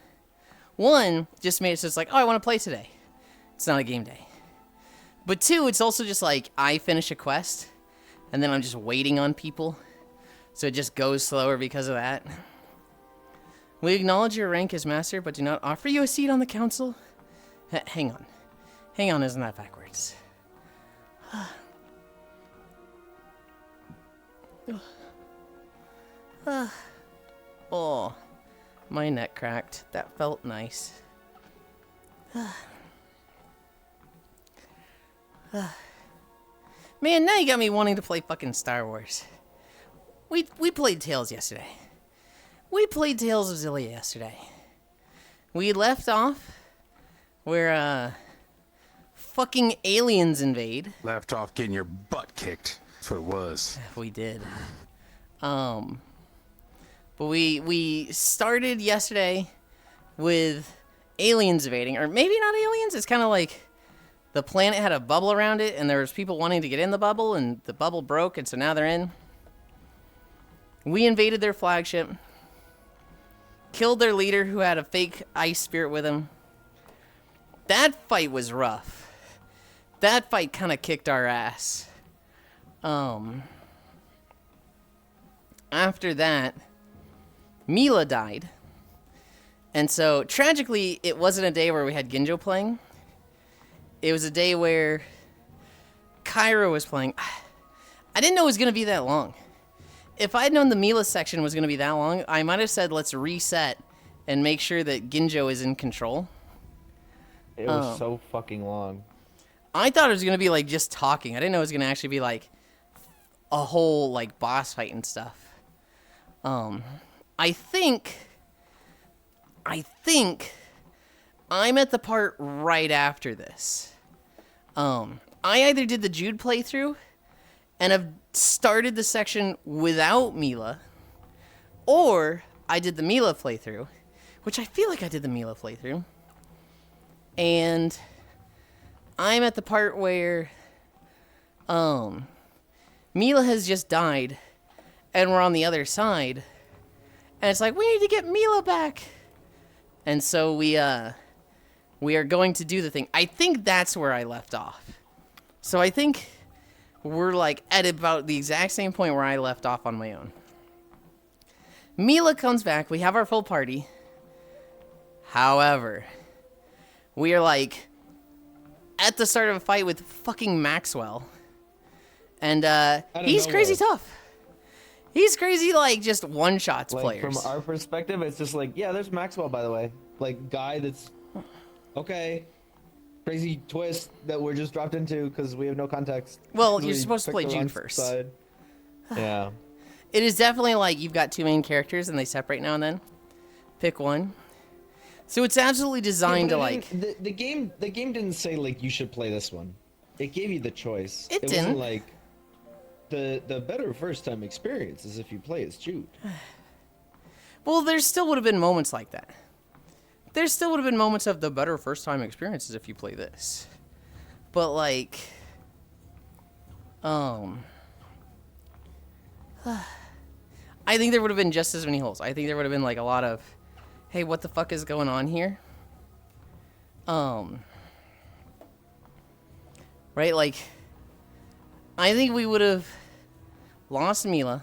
1, just made it so it's like, oh, I want to play today. It's not a game day. But 2, it's also just like, I finish a quest. And then I'm just waiting on people. So it just goes slower because of that. We acknowledge your rank as master, but do not offer you a seat on the council. Hang on. Hang on, isn't that backwards? Oh, my neck cracked. That felt nice. Man, now you got me wanting to play fucking Star Wars. We played Tales yesterday. We played Tales of Zillia yesterday. We left off where fucking aliens invade. Left off getting your butt kicked. That's what it was. We did. But we started yesterday with aliens invading, or maybe not aliens. It's kind of like the planet had a bubble around it, and there was people wanting to get in the bubble, and the bubble broke, and so now they're in. We invaded their flagship, killed their leader who had a fake ice spirit with him. That fight was rough. That fight kind of kicked our ass. After that, Mila died. And so, tragically, it wasn't a day where we had Ginjo playing. It was a day where Kyra was playing. I didn't know it was going to be that long. If I had known the Mila section was going to be that long, I might have said, let's reset and make sure that Ginjo is in control. It was so fucking long. I thought it was going to be, like, just talking. I didn't know it was going to actually be, like, a whole, like, boss fight and stuff. I think I'm at the part right after this. I either did the Jude playthrough and have started the section without Mila, or I did the Mila playthrough, which I feel like I did the Mila playthrough, and I'm at the part where Mila has just died, and we're on the other side, and it's like, we need to get Mila back. And so we are going to do the thing. I think that's where I left off. So I think we're like at about the exact same point where I left off on my own. Mila comes back. We have our full party. However, we are like at the start of a fight with fucking Maxwell. And he's crazy tough. He's crazy, like, just one-shots Like, players. from our perspective, it's just like, yeah, there's Maxwell, by the way. Like, guy that's... Okay. Crazy twist that we're just dropped into because we have no context. Well, 'Cause you're we supposed to picked play the Jude wrong first. side. Yeah. It is definitely like you've got 2 main characters and they separate now and then. Pick one. So it's absolutely designed to, like... The game didn't say, like, you should play this one. It gave you the choice. It wasn't didn't. like... The better first-time experience is if you play as Jude. Well, there still would have been moments like that. There still would have been moments of the better first-time experiences if you play this. But, like... I think there would have been just as many holes. I think there would have been like a lot of, hey, what the fuck is going on here? Right, like, I think we would have lost Mila,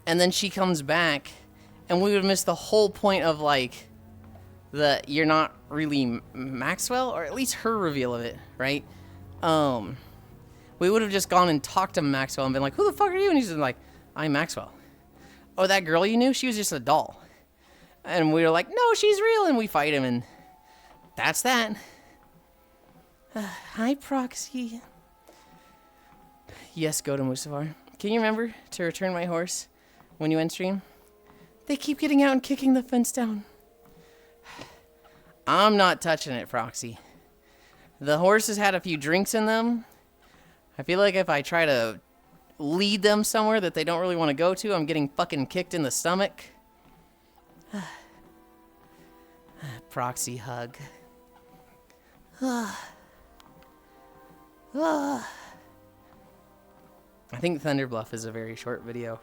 and then she comes back, and we would have missed the whole point of, like, you're not really Maxwell, or at least her reveal of it, right? We would have just gone and talked to Maxwell and been like, who the fuck are you? And he's like, I'm Maxwell. Oh, that girl you knew? She was just a doll. And we were like, no, she's real, and we fight him, and that's that. Hi, Proxy. Yes, go to Musafar. Can you remember to return my horse when you end stream? They keep getting out and kicking the fence down. I'm not touching it, Proxy. The horses had a few drinks in them. I feel like if I try to lead them somewhere that they don't really want to go to, I'm getting fucking kicked in the stomach. Proxy hug. I think Thunder Bluff is a very short video.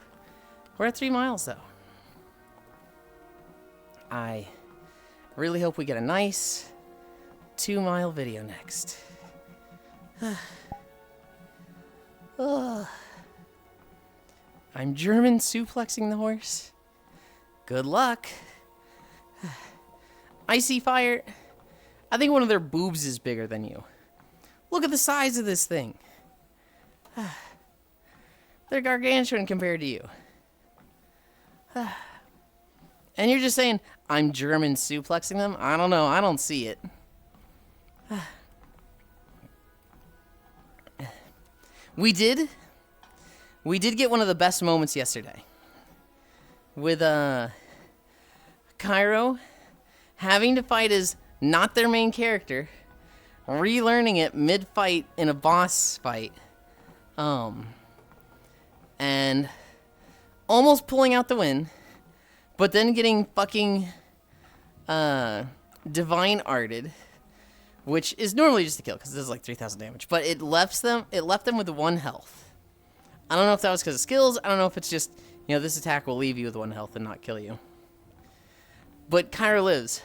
We're at 3 miles, though. I really hope we get a nice 2-mile video next. I'm German suplexing the horse. Good luck. Icy Fire. I think one of their boobs is bigger than you. Look at the size of this thing. They're gargantuan compared to you. And you're just saying, I'm German suplexing them? I don't know. I don't see it. We did get one of the best moments yesterday. With Cairo having to fight as not their main character, relearning it mid-fight in a boss fight. And almost pulling out the win, but then getting fucking divine arted, which is normally just a kill because it does like 3,000 damage, but it left them with 1 health. I don't know if that was because of skills. I don't know if it's just, you know, this attack will leave you with 1 health and not kill you. But Kyra lives.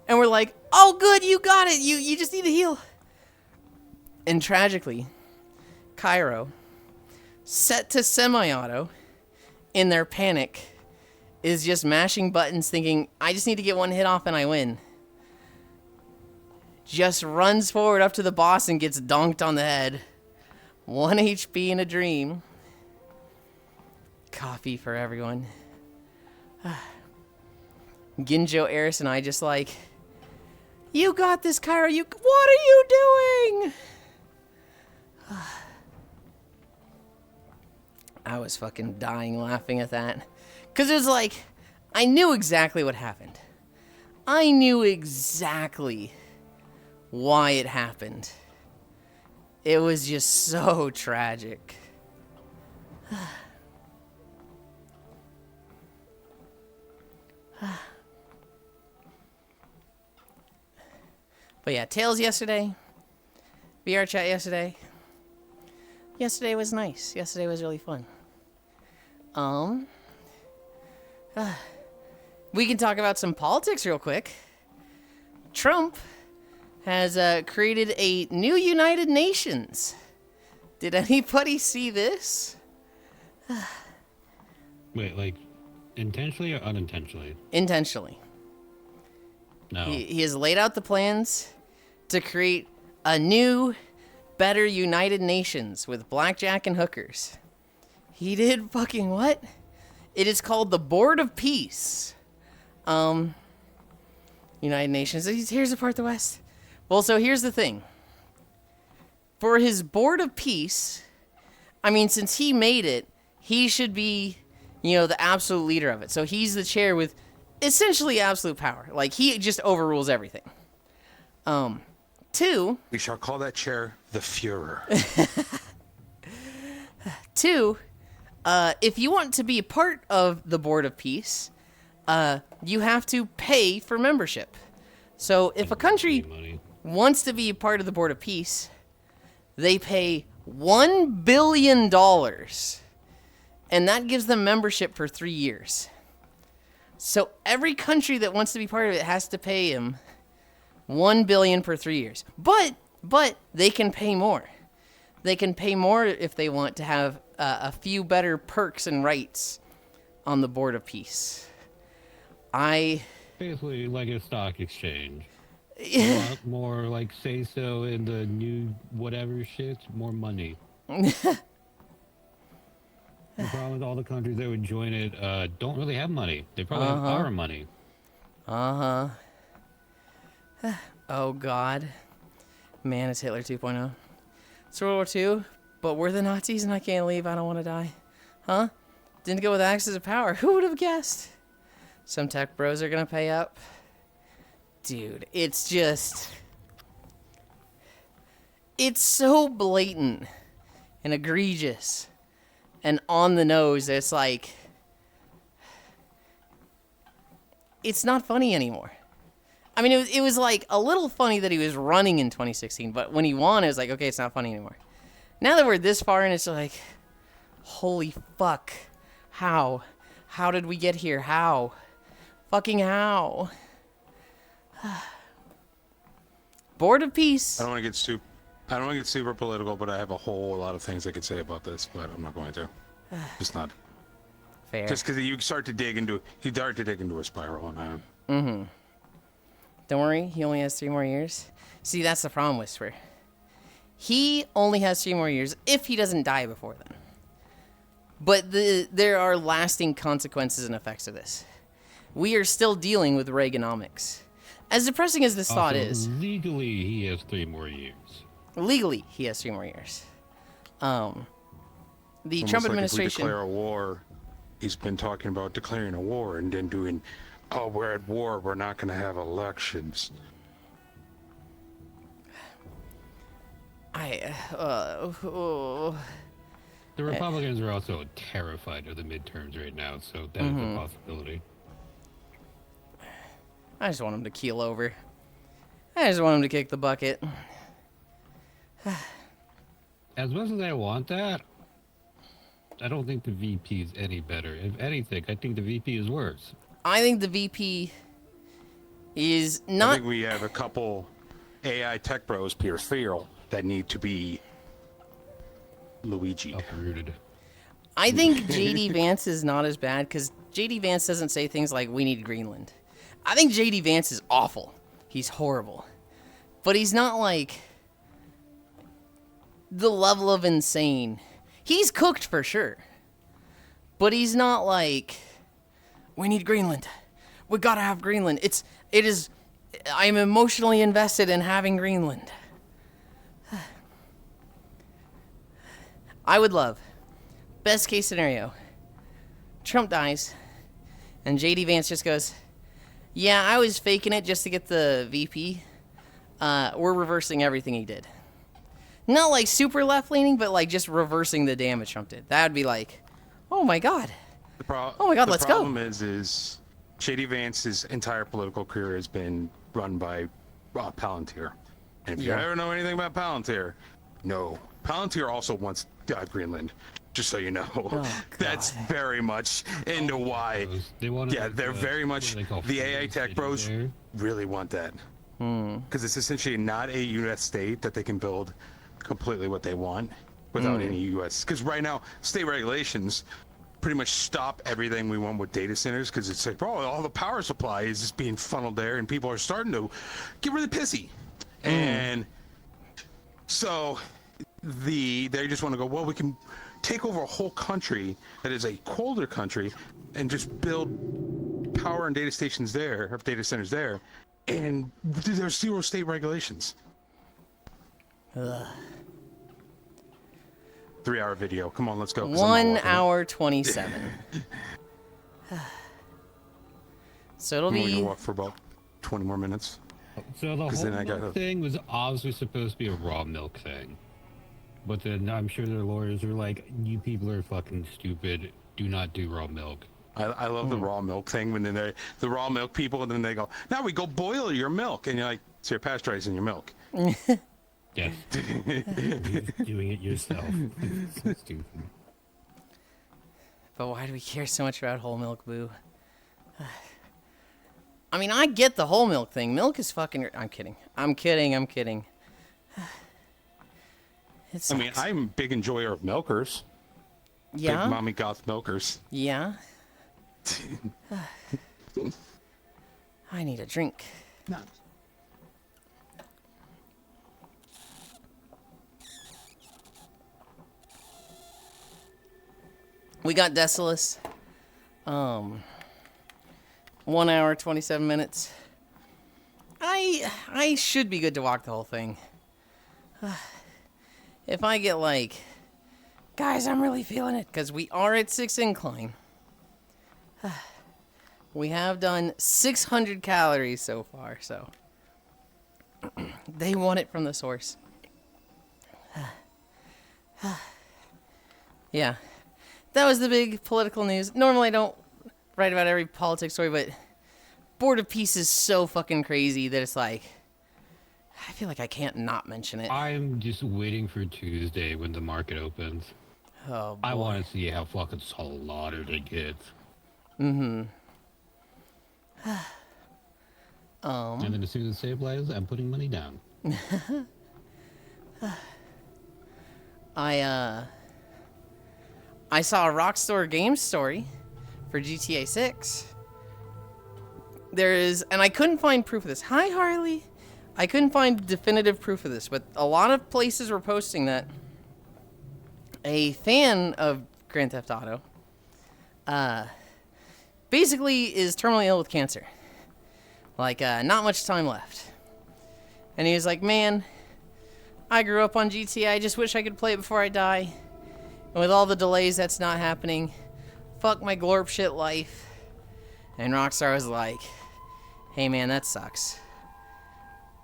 And we're like, oh good, you got it. You just need to heal. And tragically, Cairo, set to semi-auto, in their panic, is just mashing buttons thinking, I just need to get 1 hit off and I win. Just runs forward up to the boss and gets donked on the head. 1 HP in a dream. Coffee for everyone. Ginjo, Eris, and I just like, you got this, Cairo. What are you doing? I was fucking dying laughing at that. Because it was like, I knew exactly what happened. I knew exactly why it happened. It was just so tragic. But yeah, Tails yesterday. VR chat yesterday. Yesterday was nice. Yesterday was really fun. We can talk about some politics real quick. Trump has created a new United Nations. Did anybody see this? Wait, like, intentionally or unintentionally? Intentionally. No. He has laid out the plans to create a new, better United Nations with blackjack and hookers. He did fucking what? It is called the Board of Peace. United Nations. Here's the part of the West. Well, so here's the thing. For his Board of Peace, I mean, since he made it, he should be, you know, the absolute leader of it. So he's the chair with essentially absolute power. Like, he just overrules everything. 2. We shall call that chair the Führer. 2, if you want to be a part of the Board of Peace, you have to pay for membership. So if a country wants to be a part of the Board of Peace, they pay $1 billion. and that gives them membership for 3 years. So every country that wants to be part of it has to pay him $1 billion per 3 years. But they can pay more. They can pay more if they want to have a few better perks and rights on the Board of Peace. Basically, like a stock exchange. A lot more like say so in the new whatever shit, more money. The problem with all the countries that would join it don't really have money. They probably have our money. Oh, God. Man, it's Hitler 2.0. It's World War II, but we're the Nazis and I can't leave. I don't want to die. Huh? Didn't go with Axis of Power. Who would have guessed? Some tech bros are going to pay up. Dude, it's just... It's so blatant and egregious and on the nose. It's like... It's not funny anymore. I mean, it was like a little funny that he was running in 2016, but when he won, it was like, okay, it's not funny anymore. Now that we're this far in, it's like, holy fuck. How? How did we get here? How? Fucking how? Board of Peace. I don't want to get super political, but I have a whole lot of things I could say about this, but I'm not going to. Just not. Fair. Just because you start to dig into a spiral, and Don't worry, he only has 3 more years. See, that's the problem, Whisper. He only has 3 more years if he doesn't die before then. But there are lasting consequences and effects of this. We are still dealing with Reaganomics. As depressing as this thought is... Legally, he has 3 more years. Legally, he has 3 more years. The Trump administration... If we declare a war, he's been talking about declaring a war and then doing... Oh, we're at war. We're not going to have elections. The Republicans are also terrified of the midterms right now, so that is a possibility. I just want him to keel over. I just want him to kick the bucket. As much as I want that, I don't think the VP is any better. If anything, I think the VP is worse. I think the VP is not... I think we have a couple AI tech bros, Pierce Field, that need to be Luigi. Uprooted. I think JD Vance is not as bad because JD Vance doesn't say things like, we need Greenland. I think JD Vance is awful. He's horrible. But he's not like the level of insane. He's cooked for sure. But he's not like, we need Greenland. We gotta have Greenland. I'm emotionally invested in having Greenland. I would love, best case scenario, Trump dies, and JD Vance just goes, yeah, I was faking it just to get the VP. We're reversing everything he did. Not like super left-leaning, but like just reversing the damage Trump did. That would be like, oh my god. Oh my god, let's go. The problem is JD Vance's entire political career has been run by Palantir. And if you ever know anything about Palantir, no. Palantir also wants Greenland, just so you know. Oh, that's very much into why. They're very much, the AI tech bros really want that. Because it's essentially not a U.S. state that they can build completely what they want without any U.S. Because right now, state regulations pretty much stop everything we want with data centers, because it's like, bro, all the power supply is just being funneled there, and people are starting to get really pissy. And so they just want to go, well, we can take over a whole country that is a colder country and just build power and data stations there, or data centers there, and there's 0 state regulations. 3-hour video. Come on, let's go. 1 hour 27. So it'll We be... can walk for about 20 more minutes. So the whole milk thing was obviously supposed to be a raw milk thing. But then I'm sure their lawyers are like, you people are fucking stupid. Do not do raw milk. I love the raw milk thing when the raw milk people, and then they go, now we go boil your milk. And you're like, so you're pasteurizing your milk. Yes. You're doing it yourself. So stupid. But why do we care so much about whole milk, boo? I mean, I get the whole milk thing. Milk is fucking... I'm kidding. I'm kidding. I'm kidding. I mean, I'm a big enjoyer of milkers. Yeah? Big mommy goth milkers. Yeah? I need a drink. No. We got Decimus. 1 hour, 27 minutes. I should be good to walk the whole thing. If I get like, guys, I'm really feeling it, because we are at 6 incline. We have done 600 calories so far, so they want it from the source. Yeah, that was the big political news. Normally I don't write about every politics story, but Board of Peace is so fucking crazy that it's like, I feel like I can't not mention it. I'm just waiting for Tuesday when the market opens. Oh, boy. I want to see how fucking slaughtered it gets. Mm-hmm. And then as soon as it stabilizes, I'm putting money down. I saw a Rockstar Games story for GTA 6. There is, and I couldn't find proof of this. Hi, Harley. I couldn't find definitive proof of this, but a lot of places were posting that a fan of Grand Theft Auto basically is terminally ill with cancer. Like, not much time left. And he was like, man, I grew up on GTA. I just wish I could play it before I die. And with all the delays, that's not happening. Fuck my glorp shit life. And Rockstar was like, hey man, that sucks.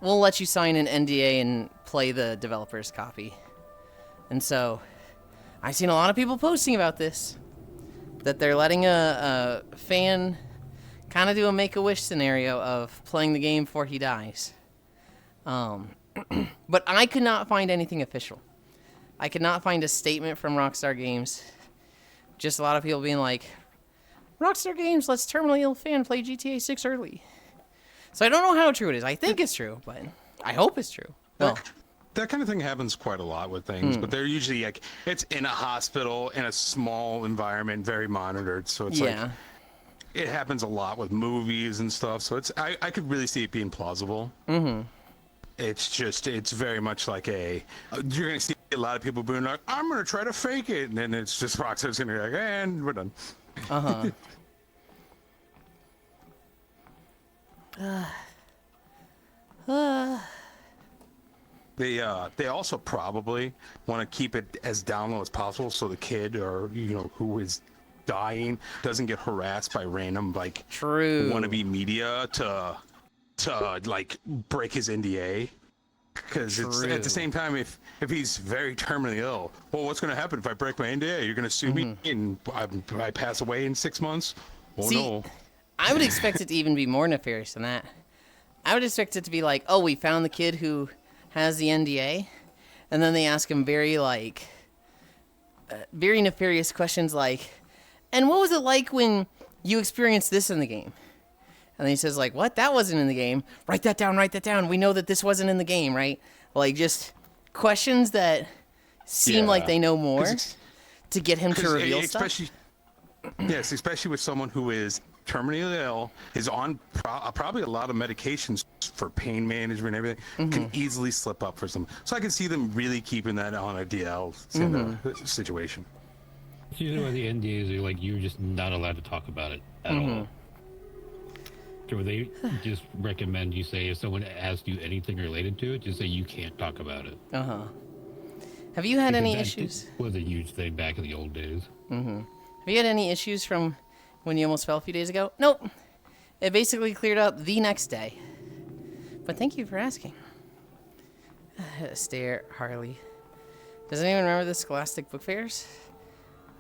We'll let you sign an NDA and play the developer's copy. And so, I've seen a lot of people posting about this. That they're letting a fan kind of do a Make-A-Wish scenario of playing the game before he dies. But I could not find anything official. I could not find a statement from Rockstar Games. Just a lot of people being like, Rockstar Games lets terminally ill fan play GTA 6 early. So I don't know how true it is. I think it's true, but I hope it's true. Well, that kind of thing happens quite a lot with things, but they're usually like, it's in a hospital, in a small environment, very monitored. So it's like, it happens a lot with movies and stuff. So it's, I could really see it being plausible. Mm-hmm. It's just, it's very much like you're going to see a lot of people being like, I'm going to try to fake it. And then it's just Rockstar's going to be like, and we're done. Uh-huh. They also probably want to keep it as down low as possible so the kid or who is dying doesn't get harassed by random wannabe media to like break his NDA. Because it's at the same time, if he's very terminally ill, well, what's going to happen if I break my NDA? You're going to sue me and I pass away in 6 months? Oh, no. I would expect it to even be more nefarious than that. I would expect it to be like, oh, we found the kid who has the NDA, and then they ask him very nefarious questions like, and what was it like when you experienced this in the game? And then he says like, what? That wasn't in the game. Write that down. We know that this wasn't in the game, right? Like just questions that seem like they know more to get him to reveal stuff. Yes, especially with someone who is terminally ill, is on probably a lot of medications for pain management and everything, can easily slip up for some. So I can see them really keeping that on a DL situation. It's usually why the NDAs are like, you're just not allowed to talk about it at all. Or they just recommend you say if someone asks you anything related to it, just say you can't talk about it. Have you had any issues? Was a huge thing back in the old days. Have you had any issues from when you almost fell a few days ago? Nope. It basically cleared up the next day. But thank you for asking. Stare, Harley. Does anyone remember the Scholastic Book Fairs?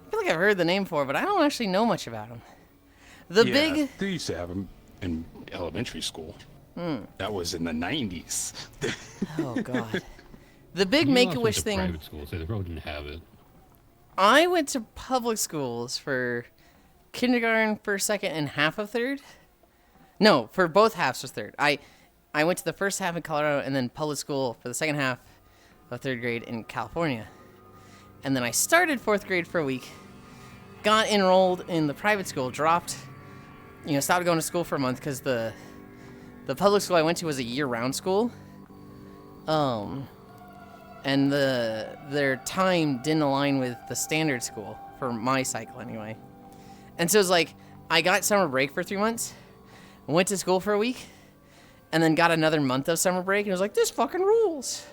I feel like I've heard the name before, but I don't actually know much about them. They used to have them in elementary school. That was in the 90s. Oh, God. The big Make-A-Wish thing... Private school, so they probably didn't have it. I went to public schools for kindergarten, first, second, and half of third. No, for both halves of third. I went to the first half in Colorado and then public school for the second half of third grade in California. And then I started fourth grade for a week, got enrolled in the private school, dropped, stopped going to school for a month because the public school I went to was a year-round school. And their time didn't align with the standard school for my cycle anyway. And so it was like, I got summer break for 3 months, went to school for a week, and then got another month of summer break, and it was like, this fucking rules.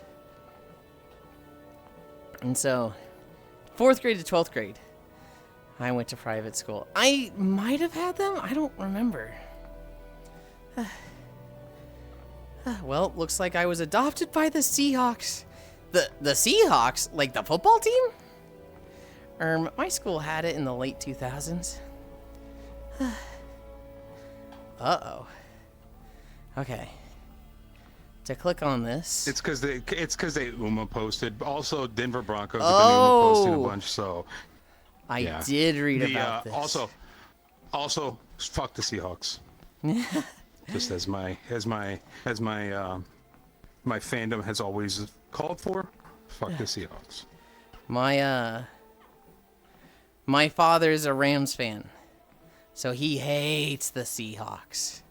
And so, 4th grade to 12th grade, I went to private school. I might have had them, I don't remember. Well, looks like I was adopted by the Seahawks. The Seahawks? Like the football team? My school had it in the late 2000s. Uh-oh. Okay. To click on this. It's because they UMA posted. Also, Denver Broncos have been UMA posting a bunch. So I did read about this. Also, fuck the Seahawks. Just as my fandom has always called for. Fuck the Seahawks. My father's a Rams fan, so he hates the Seahawks.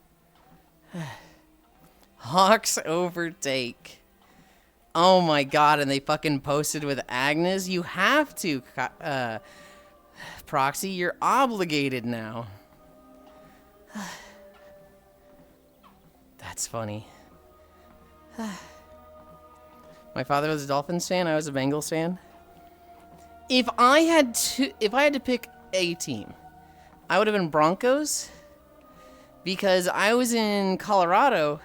Hawks overtake. Oh my god, and they fucking posted with Agnes. You have to, Proxy, you're obligated now. That's funny. My father was a Dolphins fan, I was a Bengals fan. If I had to pick a team, I would have been Broncos, because I was in Colorado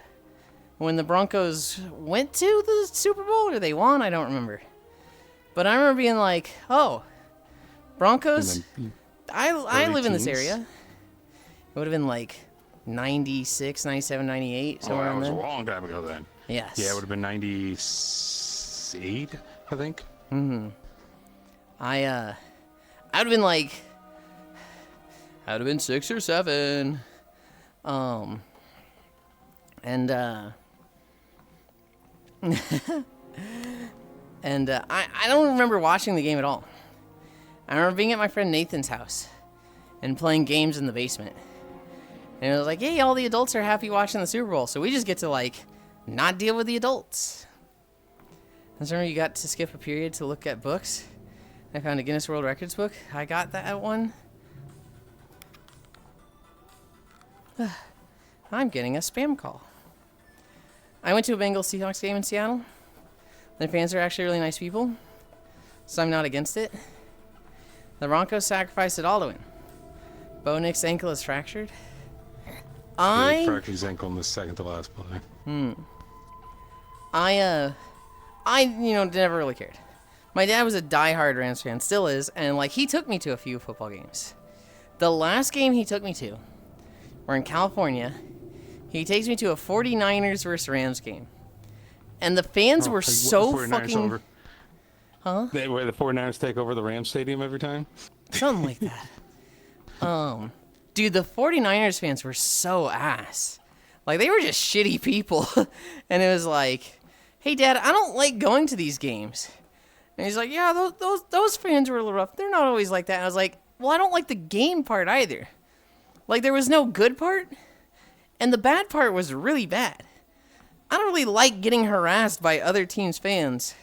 when the Broncos went to the Super Bowl, or they won, I don't remember. But I remember being like, oh, Broncos, I live in this area. It would have been like 96, 97, 98, somewhere that around was there. a long time ago then. Yes. Yeah, it would have been 98, I think. Mm-hmm. I would have been like, I would have been 6 or 7. And I don't remember watching the game at all. I remember being at my friend Nathan's house and playing games in the basement. And it was like, hey, all the adults are happy watching the Super Bowl, so we just get to, like, not deal with the adults. And so remember you got to skip a period to look at books. I found a Guinness World Records book. I got that one. I'm getting a spam call. I went to a Bengals Seahawks game in Seattle. Their fans are actually really nice people, so I'm not against it. The Broncos sacrificed it all to win. Bo Nick's ankle is fractured. He fractured his ankle in the second to last play. I never really cared. My dad was a diehard Rams fan, still is, and like he took me to a few football games. The last game he took me to, we're in California. He takes me to a 49ers versus Rams game. And the fans were so fucking... Huh? Where the 49ers take over the Rams Stadium every time? Something like that. Dude, the 49ers fans were so ass. Like, they were just shitty people. And it was like, hey, Dad, I don't like going to these games. And he's like, yeah, those fans were a little rough. They're not always like that. And I was like, well, I don't like the game part either. Like, there was no good part. And the bad part was really bad. I don't really like getting harassed by other teams' fans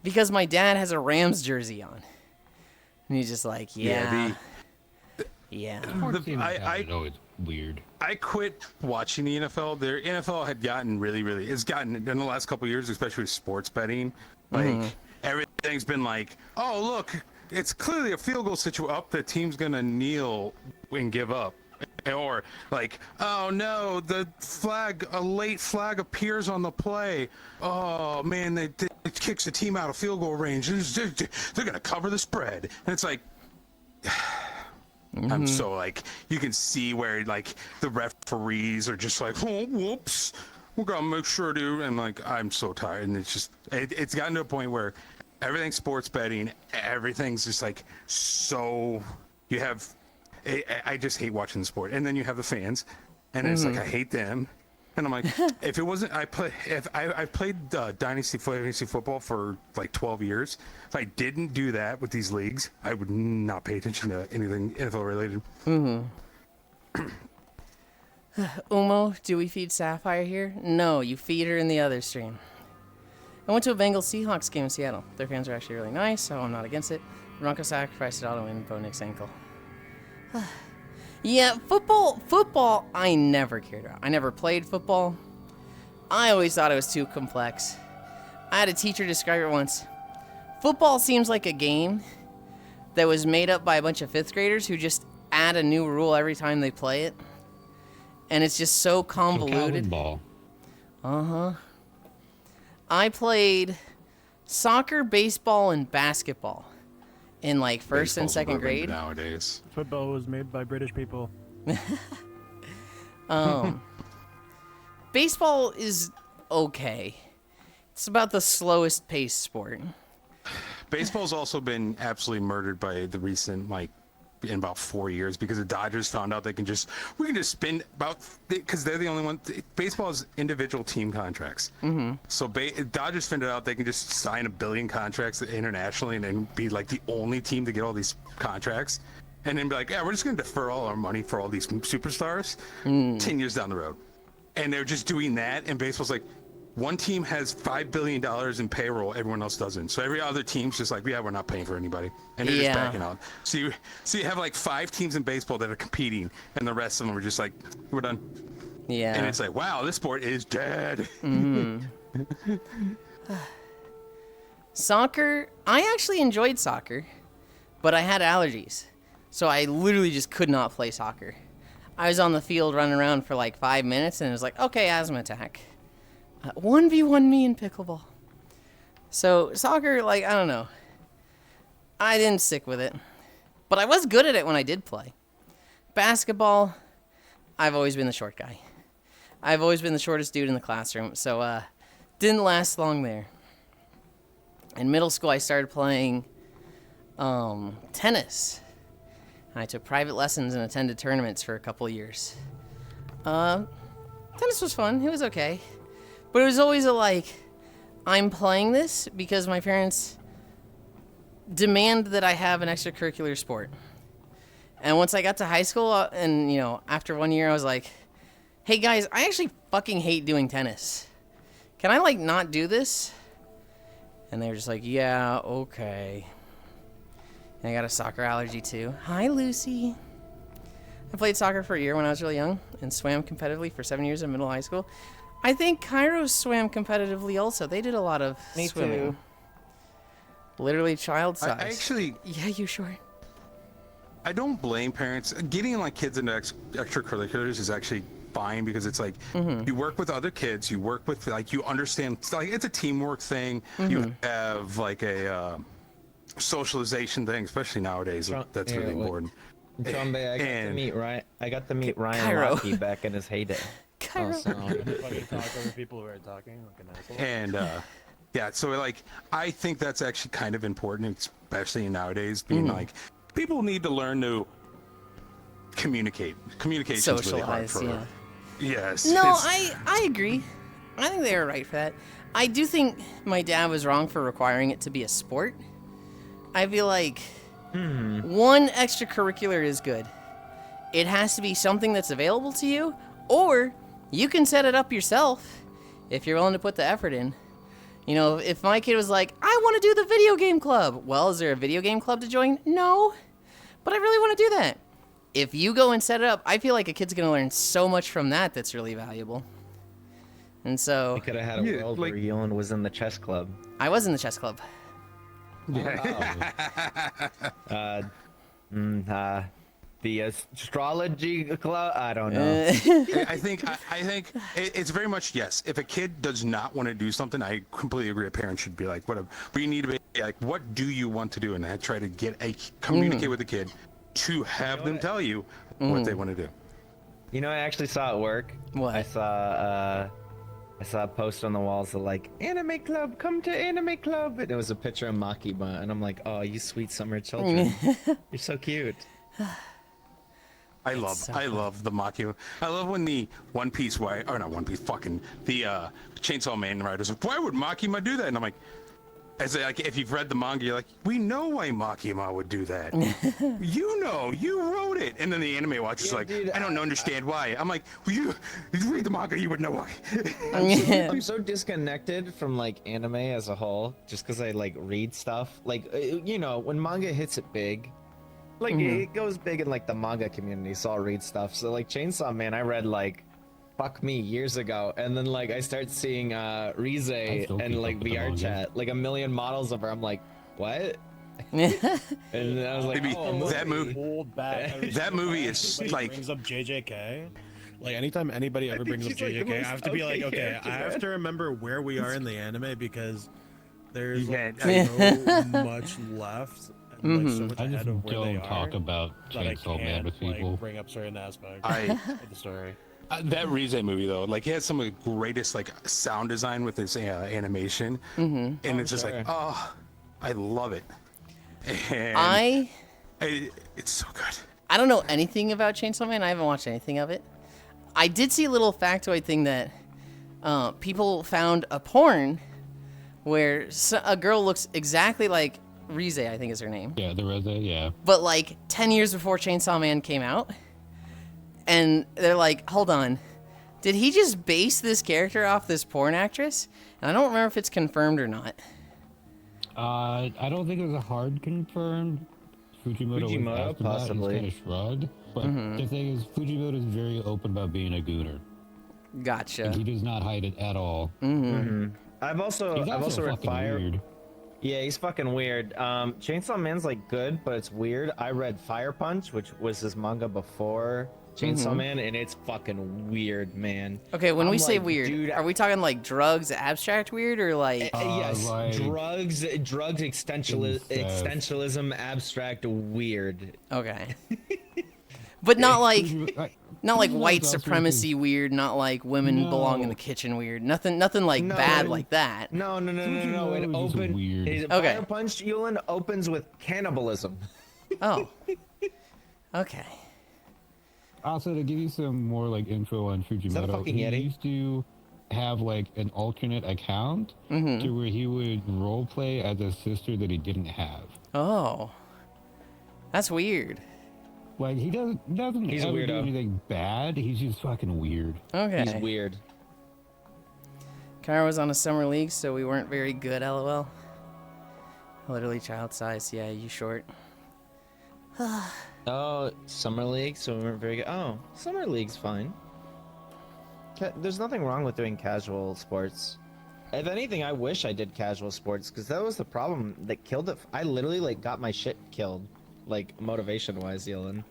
because my dad has a Rams jersey on. And he's just like, yeah. I know it's weird. I quit watching the NFL. Their NFL had gotten it's gotten in the last couple of years, especially with sports betting. Like everything's been like, oh look, it's clearly a field goal situation. Up, the team's gonna kneel and give up. Or like, oh no, a late flag appears on the play. Oh man, it kicks the team out of field goal range. They're gonna cover the spread, and it's like, I'm so like, you can see where like the referees are just like, oh whoops, we're gonna make sure to, and like I'm so tired, and it's gotten to a point where everything's sports betting. Everything's just like so. You have, I just hate watching the sport, and then you have the fans, and it's like I hate them, and I'm like, if it wasn't, I played dynasty football for like 12 years. If I didn't do that with these leagues, I would not pay attention to anything NFL related. Umo, do we feed Sapphire here? No, you feed her in the other stream. I went to a Bengals Seahawks game in Seattle. Their fans are actually really nice, so I'm not against it. Broncos sacrificed it all to win Bo Nick's ankle. Yeah, football, I never cared about. I never played football. I always thought it was too complex. I had a teacher describe it once. Football seems like a game that was made up by a bunch of 5th graders who just add a new rule every time they play it. And it's just so convoluted. Ball. Uh-huh. I played soccer, baseball, and basketball in like first and second grade. Nowadays. Football was made by British people. Baseball is okay. It's about the slowest paced sport. Baseball's also been absolutely murdered by the recent, like, in about 4 years, because the Dodgers found out we can just spend about, because they're the only one. Baseball is individual team contracts. So Dodgers found out they can just sign 1 billion contracts internationally and then be like the only team to get all these contracts, and then be like, yeah, we're just going to defer all our money for all these superstars 10 years down the road. And they're just doing that, and baseball's like, one team has $5 billion in payroll, everyone else doesn't. So every other team's just like, yeah, we're not paying for anybody. And they're just backing out. So you have like 5 teams in baseball that are competing, and the rest of them are just like, we're done. Yeah. And it's like, wow, this sport is dead. Soccer, I actually enjoyed soccer, but I had allergies. So I literally just could not play soccer. I was on the field running around for like 5 minutes, and it was like, okay, asthma attack. 1v1 me in pickleball. So soccer, like, I don't know. I didn't stick with it. But I was good at it when I did play. Basketball, I've always been the short guy. I've always been the shortest dude in the classroom. So didn't last long there. In middle school, I started playing tennis. I took private lessons and attended tournaments for a couple of years. Tennis was fun. It was okay. But it was always I'm playing this because my parents demand that I have an extracurricular sport. And once I got to high school, and, after 1 year, I was like, hey, guys, I actually fucking hate doing tennis. Can I, not do this? And they were just like, yeah, okay. And I got a soccer allergy, too. Hi, Lucy. I played soccer for a year when I was really young and swam competitively for 7 years in middle high school. I think Kairos swam competitively also. They did a lot of swimming. Too. Literally child size. I actually... Yeah, you sure? I don't blame parents. Getting kids into extracurriculars is actually fine, because it's like you work with other kids, you work with you understand, it's a teamwork thing. You have a socialization thing, especially nowadays. That's really important. Trombe, I got to meet Ryan Cairo. Lochte back in his heyday. Cairo. Fucking talk over people who are talking like an asshole. And yeah, so I think that's actually kind of important, especially nowadays, being people need to learn to communicate. Communication is really hard Socialize, for. Yes. No, I agree. I think they were right for that. I do think my dad was wrong for requiring it to be a sport. I feel like one extracurricular is good. It has to be something that's available to you, or you can set it up yourself if you're willing to put the effort in. If my kid was like, I want to do the video game club. Well, is there a video game club to join? No, but I really want to do that. If you go and set it up, I feel like a kid's going to learn so much from that that's really valuable. And so... We could have had a world where Yulind was in the chess club. I was in the chess club. The astrology club? I don't know. I think it's very much yes. If a kid does not want to do something, I completely agree. A parent should be like, whatever. But you need to be like, what do you want to do? And I try to communicate with the kid to have them tell you what they want to do. I actually saw it work. What? I saw I saw a post on the walls of like, anime club, come to anime club. And it was a picture of Makima. And I'm like, oh, you sweet summer children. You're so cute. I love the Maki. I love when the One Piece fucking the Chainsaw Man writers. Why would Makima do that? And I'm like, if you've read the manga, you're like, we know why Makima would do that. You wrote it. And then the anime watch is like, dude, I don't understand why. I'm like, well, you read the manga, you would know why. I'm so disconnected from like anime as a whole, just because I like read stuff. Like, you know, when manga hits it big, like it goes big in like the manga community, so I'll read stuff. So like Chainsaw Man, I read like fuck me years ago, and then like I start seeing Rize and like VR chat, like a million models of her. I'm like, what? And I was like, Maybe oh, that movie. Hold back. That movie is like brings up JJK. Like anytime anybody ever brings up she's, like, JJK, I have to be like, okay, character, I have to remember where we are in the anime because there's like, Yeah. so much left. And, like, so much I ahead just of where they don't talk are about that I Chainsaw Man can't with people. like bring up certain aspects I of the story. that Rize movie though, like he has some of the greatest like sound design with his animation, and it's just like, oh, I love it. And it's so good. I don't know anything about Chainsaw Man. I haven't watched anything of it. I did see a little factoid thing that people found a porn where a girl looks exactly like Rize, I think is her name. Yeah, the Rose, yeah. But like 10 years before Chainsaw Man came out. And they're like, hold on. Did he just base this character off this porn actress? And I don't remember if it's confirmed or not. I don't think it was a hard confirmed. Fujimoto was asked about it, possibly. kind of shrugged. But the thing is, Fujimoto is very open about being a gooner. Gotcha. And he does not hide it at all. I've also read fucking Fire. weird. Yeah, he's fucking weird. Chainsaw Man's like good, but it's weird. I read Fire Punch, which was his manga before Chainsaw Man, and it's fucking weird, man. Okay, when I'm we say like, weird, dude, are we talking like drugs, abstract weird, or like... yes, like drugs, existentialism, abstract, weird. Okay. But not like... Not like Fujimoto's white also supremacy weird, not like women belong in the kitchen weird. Nothing like No, bad it- like that. No. It Fujimoto is opened. weird. His Okay. Fire Punch, Yulind, opens with cannibalism. Oh. Okay. Also, to give you some more like info on that a Fujimoto, fucking he Yeti? used to have like an alternate account to where he would role play as a sister that he didn't have. Oh. That's weird. Like he doesn't He's a ever do weirdo. anything bad. He's just fucking weird. Okay. He's weird. Kara was on a summer league, so we weren't very good, lol. Literally child size. Yeah, you short. Oh, Summer League, so we weren't very good. Oh, Summer League's fine. There's nothing wrong with doing casual sports. If anything, I wish I did casual sports, because that was the problem that killed it. I literally, like, got my shit killed, like, motivation-wise, Yulind.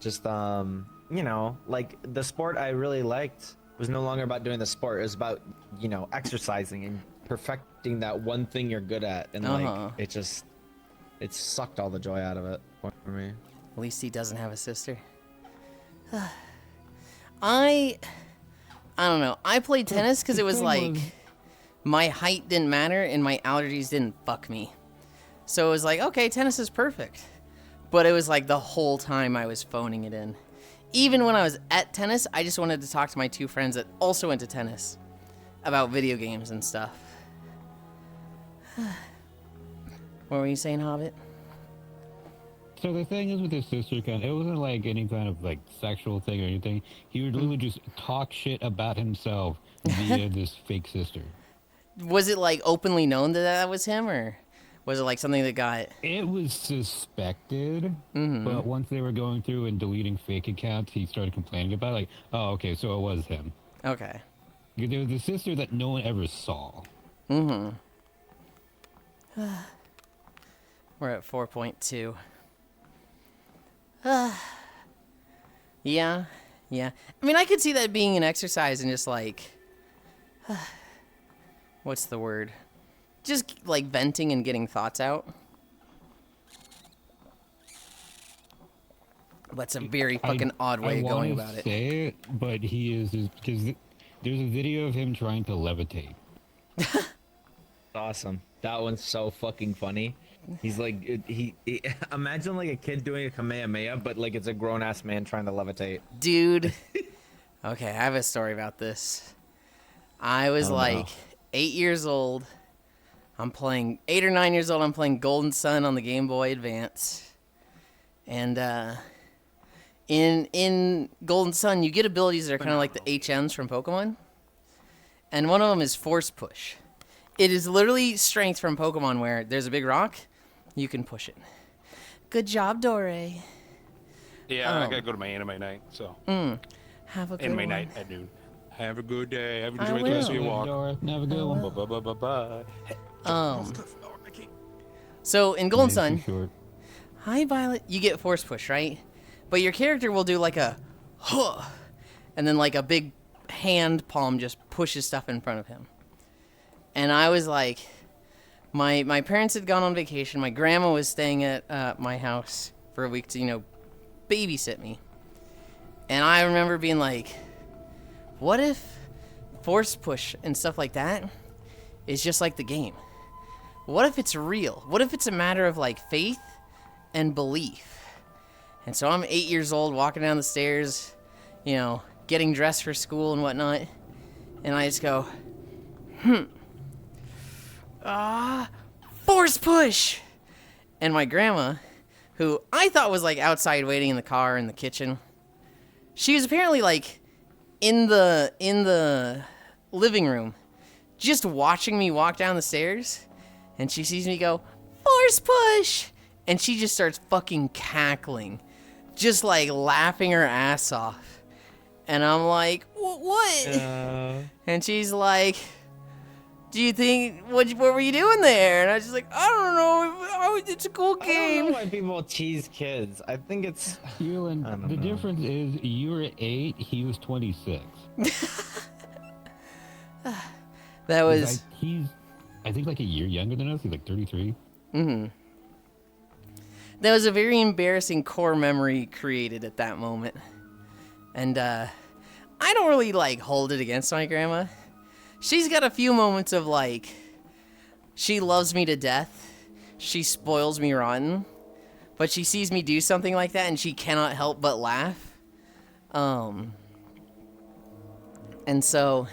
Just, you know, like, the sport I really liked was no longer about doing the sport. It was about, you know, exercising and perfecting that one thing you're good at. And, like, it sucked all the joy out of it for me. At least he doesn't have a sister. I don't know. I played tennis because it was like my height didn't matter and my allergies didn't fuck me. So it was like, okay, tennis is perfect. But it was like the whole time I was phoning it in. Even when I was at tennis, I just wanted to talk to my two friends that also went to tennis about video games and stuff. What were you saying, Hobbit? So the thing is with his sister, it wasn't like any kind of like sexual thing or anything. He would literally just talk shit about himself via this fake sister. Was it like openly known that that was him, or was it like something that got... It was suspected, but once they were going through and deleting fake accounts, he started complaining about it. Like, oh, okay, so it was him. Okay. There was a sister that no one ever saw. We're at 4.2. Yeah. I mean, I could see that being an exercise and just like... what's the word? Just like venting and getting thoughts out. But it's a very fucking odd way of going about it. Say it, but he is because There's a video of him trying to levitate. Awesome. That one's so fucking funny. He's like, he imagine like a kid doing a Kamehameha, but like it's a grown ass man trying to levitate. Dude. Okay, I have a story about this. I was like 8 years old. I'm playing 8 or 9 years old. I'm playing Golden Sun on the Game Boy Advance. And in Golden Sun, you get abilities that are kind of like the HMs from Pokemon. And one of them is Force Push. It is literally strength from Pokemon where there's a big rock, you can push it. Good job, Dore. Yeah, I gotta go to my anime night, so. Have a good Anime one. night at noon. Have a good day. Have I enjoyed the rest of will. your walk. Dora, have a good one. Bye. So in Golden Too Sun, short. hi Violet, you get Force Push, right? But your character will do like a huh, and then like a big hand palm just pushes stuff in front of him. And I was like, my parents had gone on vacation. My grandma was staying at my house for a week to, babysit me. And I remember being like, what if Force Push and stuff like that is just like the game? What if it's real? What if it's a matter of like faith and belief? And so I'm 8 years old walking down the stairs, getting dressed for school and whatnot. And I just go, Force Push! And my grandma, who I thought was like outside waiting in the car in the kitchen, she was apparently like in the living room, just watching me walk down the stairs. And she sees me go, Force Push! And she just starts fucking cackling, just like laughing her ass off. And I'm like, what? And she's like, do you think, what were you doing there? And I was just like, I don't know, it's a cool I don't game. know why people tease kids. I think it's. Yulind, I don't the know. difference is you were 8, he was 26. That was, He's, I think, like a year younger than us. He's like 33. that was a very embarrassing core memory created at that moment. And I don't really like hold it against my grandma. She's got a few moments of like, she loves me to death. She spoils me rotten. But she sees me do something like that and she cannot help but laugh. And so,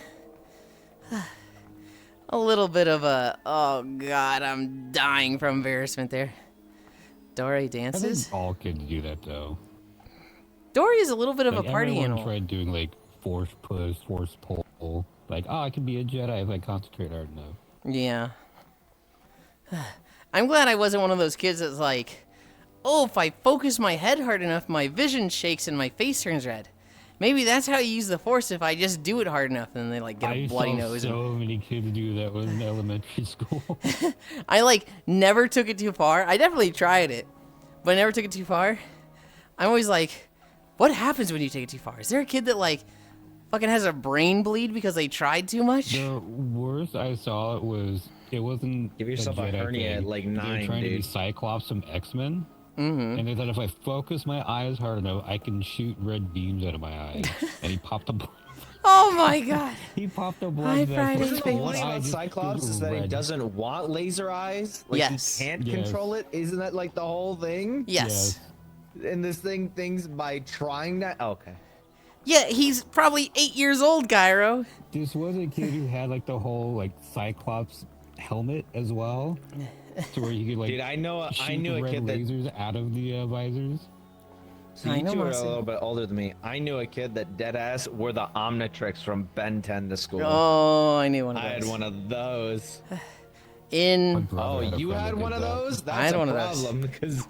a little bit of a, oh god, I'm dying from embarrassment there. Dory I dances. think all kids do that though. Dory is a little bit of Like, a party everyone animal. tried doing like force push, force pull. Like, I can be a Jedi if I concentrate hard enough. Yeah. I'm glad I wasn't one of those kids that's like, oh, if I focus my head hard enough, my vision shakes and my face turns red. Maybe that's how you use the Force if I just do it hard enough and they like get a I bloody saw nose. so many kids do that when in elementary school. I like never took it too far. I definitely tried it, but I never took it too far. I'm always like, what happens when you take it too far? Is there a kid that like fucking has a brain bleed because they tried too much? The worst I saw it wasn't Give yourself a Jedi hernia at, thing. like, They were 9, trying to be dude. Cyclops from X-Men. And they thought if I focus my eyes hard enough, I can shoot red beams out of my eyes. And he popped a Oh my god. he popped a Hi, blood vessel. Friday. Isn't the One one One eye about just Cyclops goes is that he red. doesn't want laser eyes? Like Yes. he can't Yes. control it? Isn't that like the whole thing? Yes. And this thing thinks by trying that. Okay. Yeah, he's probably 8 years old, Gyro. This was a kid who had like the whole like Cyclops helmet as well, to where you could like Dude, I knew a red kid that. lasers out of the visors. So I you know, two are a Marcy. little bit older than me. I knew a kid that dead ass wore the Omnitrix from Ben 10 to school. Oh, I knew one of I those. had one of those. My In brother Oh, a you friend had that one did of that. those? That's I had a one of those. problem because.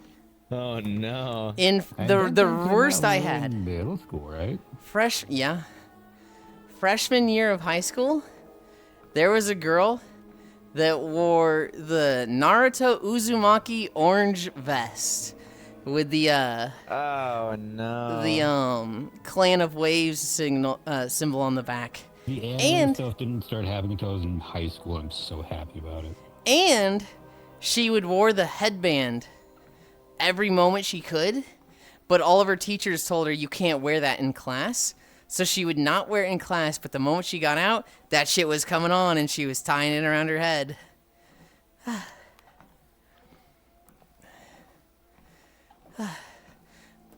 Oh no. in I the think the we did worst that I when we were had, in middle school, right? freshman year of high school, there was a girl that wore the Naruto Uzumaki orange vest with the Oh no. Clan of Waves symbol on the back. The anime And- stuff didn't start happening until I was in high school. I'm so happy about it. And she would wear the headband every moment she could, but all of her teachers told her you can't wear that in class. so she would not wear it in class, but the moment she got out, that shit was coming on and she was tying it around her head.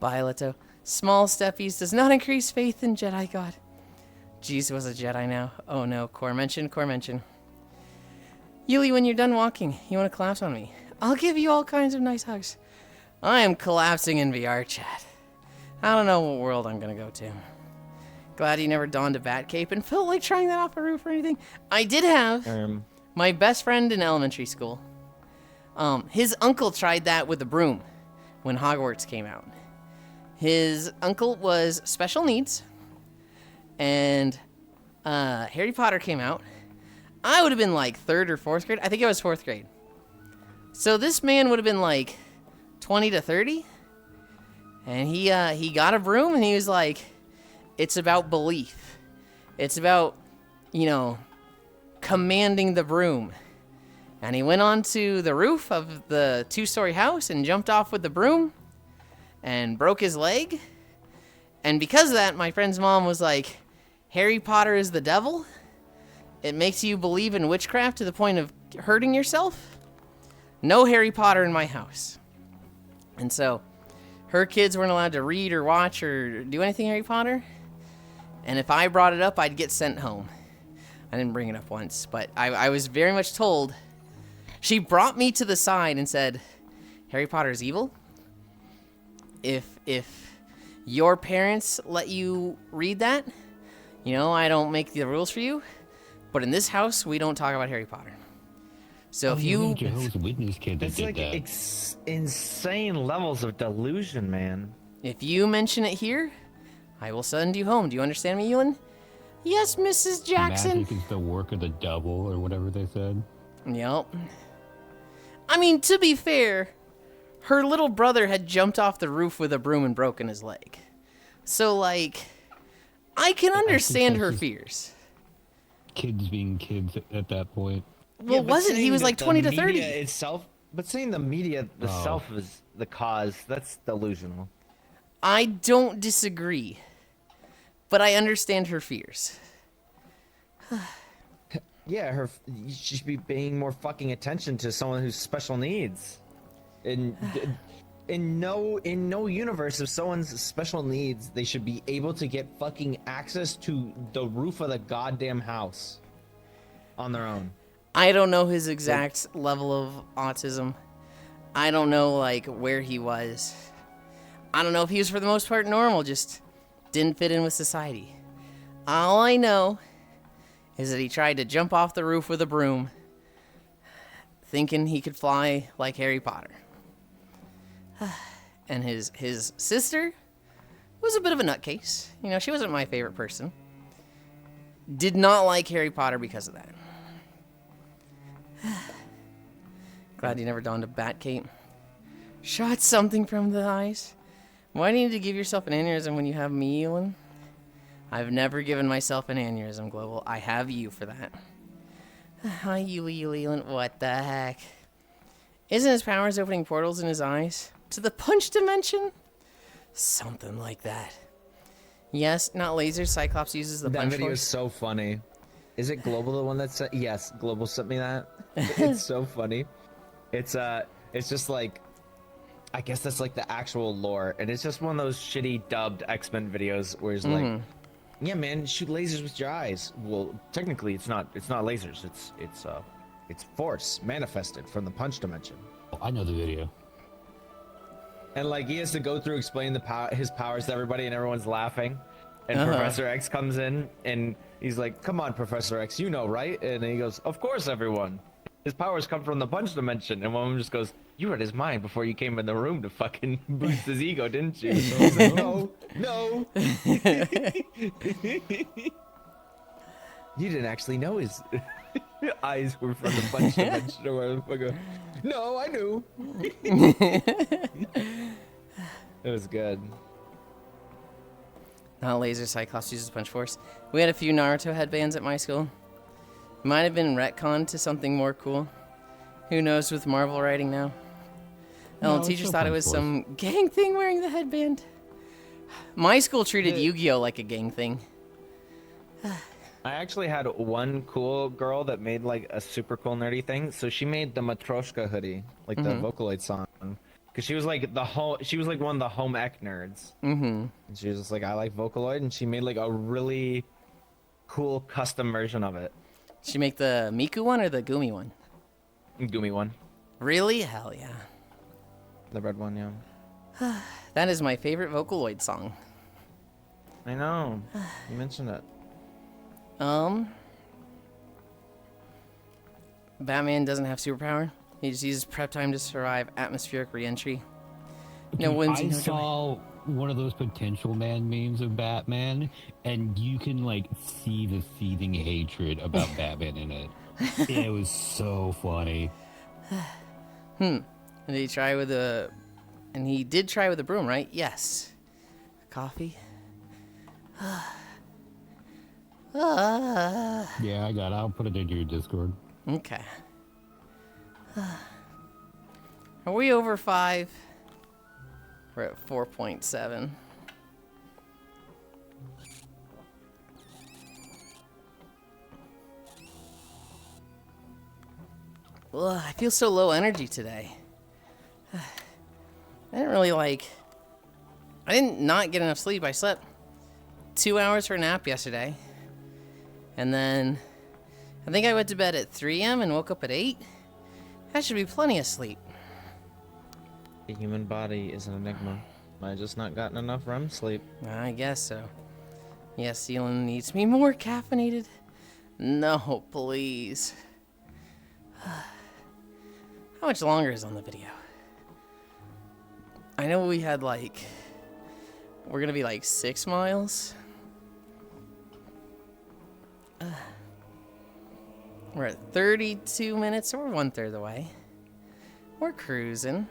Violeto. Small steppies does not increase faith in Jedi God. Jesus was a Jedi now. Oh no, core mention. Yuli, when you're done walking, you want to collapse on me? I'll give you all kinds of nice hugs. I am collapsing in VR chat. I don't know what world I'm gonna go to. Glad you never donned a bat cape and felt like trying that off a roof or anything. I did have my best friend in elementary school. His uncle tried that with a broom when Hogwarts came out. His uncle was special needs, and Harry Potter came out. I would have been like 3rd or 4th grade. I think it was 4th grade. So this man would have been like 20 to 30, and he got a broom and he was like, it's about belief. It's about, commanding the broom. And he went onto the roof of the 2-story house and jumped off with the broom and broke his leg. And because of that, my friend's mom was like, Harry Potter is the devil. It makes you believe in witchcraft to the point of hurting yourself. No Harry Potter in my house. And so her kids weren't allowed to read or watch or do anything Harry Potter. And if I brought it up, I'd get sent home. I didn't bring it up once, but I was very much told. She brought me to the side and said, Harry Potter is evil. If your parents let you read that, I don't make the rules for you. But in this house, we don't talk about Harry Potter. So if you... Jehovah's Witness kid that It's did like that. insane levels of delusion, man. If you mention it here, I will send you home. Do you understand me, Yulind? Yes, Mrs. Jackson. Magic is the work of the devil, or whatever they said. Yep. I mean, to be fair, her little brother had jumped off the roof with a broom and broken his leg. So, I can understand her fears. Kids being kids at that point. Well, but wasn't he saying was that like the 20 to media 30? itself, but saying the media itself is the cause, that's delusional. I don't disagree, but I understand her fears. Yeah, you should be paying more fucking attention to someone who's special needs. In no universe, if someone's special needs, they should be able to get fucking access to the roof of the goddamn house on their own. I don't know his exact level of autism. I don't know, where he was. I don't know if he was, for the most part, normal, just didn't fit in with society. All I know is that he tried to jump off the roof with a broom, thinking he could fly like Harry Potter. And his sister was a bit of a nutcase. She wasn't my favorite person. Did not like Harry Potter because of that. Glad you never donned a bat cape. Shot something from the eyes. Why do you need to give yourself an aneurysm when you have me, Yulind? I've never given myself an aneurysm, Global. I have you for that. Hi, Yulind. What the heck? Isn't his powers opening portals in his eyes? To the punch dimension? Something like that. Yes, not lasers. Cyclops uses the punch That video force. is so funny. Is it Global the one that sent? Yes, Global sent me that. It's so funny. It's just I guess that's the actual lore, and it's just one of those shitty dubbed X-Men videos where it's yeah, man, shoot lasers with your eyes. Well, technically, it's not lasers. It's force manifested from the punch dimension. Oh, I know the video. And he has to go through explaining his powers to everybody, and everyone's laughing. And Professor X comes in, and he's like, "Come on, Professor X, you know, right?" And he goes, "Of course, everyone. His powers come from the punch dimension." And one of them just goes, "You read his mind before you came in the room to fucking boost his ego, didn't you?" So I was like, no. You didn't actually know his eyes were from the punch dimension or whatever. No, I knew. It was good. Not laser. Cyclops uses punch force. We had a few Naruto headbands at my school. Might have been retconned to something more cool. Who knows with Marvel writing now? No, Oh, it's teachers still thought it punch was force. some gang thing wearing the headband. My school treated The- Yu-Gi-Oh like a gang thing. I actually had one cool girl that made like a super cool nerdy thing. So she made the Matroshka hoodie, like the Vocaloid song, because she was like she was like one of the home ec nerds. Mm-hmm. And she was just like, I like Vocaloid, and she made like a really cool custom version of it. Did she make the Miku one or the Gumi one? Gumi one, Really? Hell yeah. the red one, yeah. That is my favorite Vocaloid song. I know. You mentioned it. Batman doesn't have superpower. He just uses prep time to survive atmospheric re-entry. No Dude, whimsy, I no joy. saw one of those potential man memes of Batman, and you can like see the seething hatred about Batman in it. It was so funny. And he try with a, and he did try with a broom, right? Yes. Coffee. Yeah, I got it. I'll put it into your Discord. Okay. Are we over 5? We're at 4.7. Ugh, I feel so low energy today. I didn't really I didn't not get enough sleep. I slept 2 hours for a nap yesterday. And then I think I went to bed at 3 a.m. and woke up at 8. That should be plenty of sleep. The human body is an enigma. I just not gotten enough REM sleep. I guess so. Yes, Yulind needs me more caffeinated. No, please. How much longer is on the video? I know we had we're gonna be 6 miles. We're at 32 minutes, so we're 1/3 of the way. We're cruising.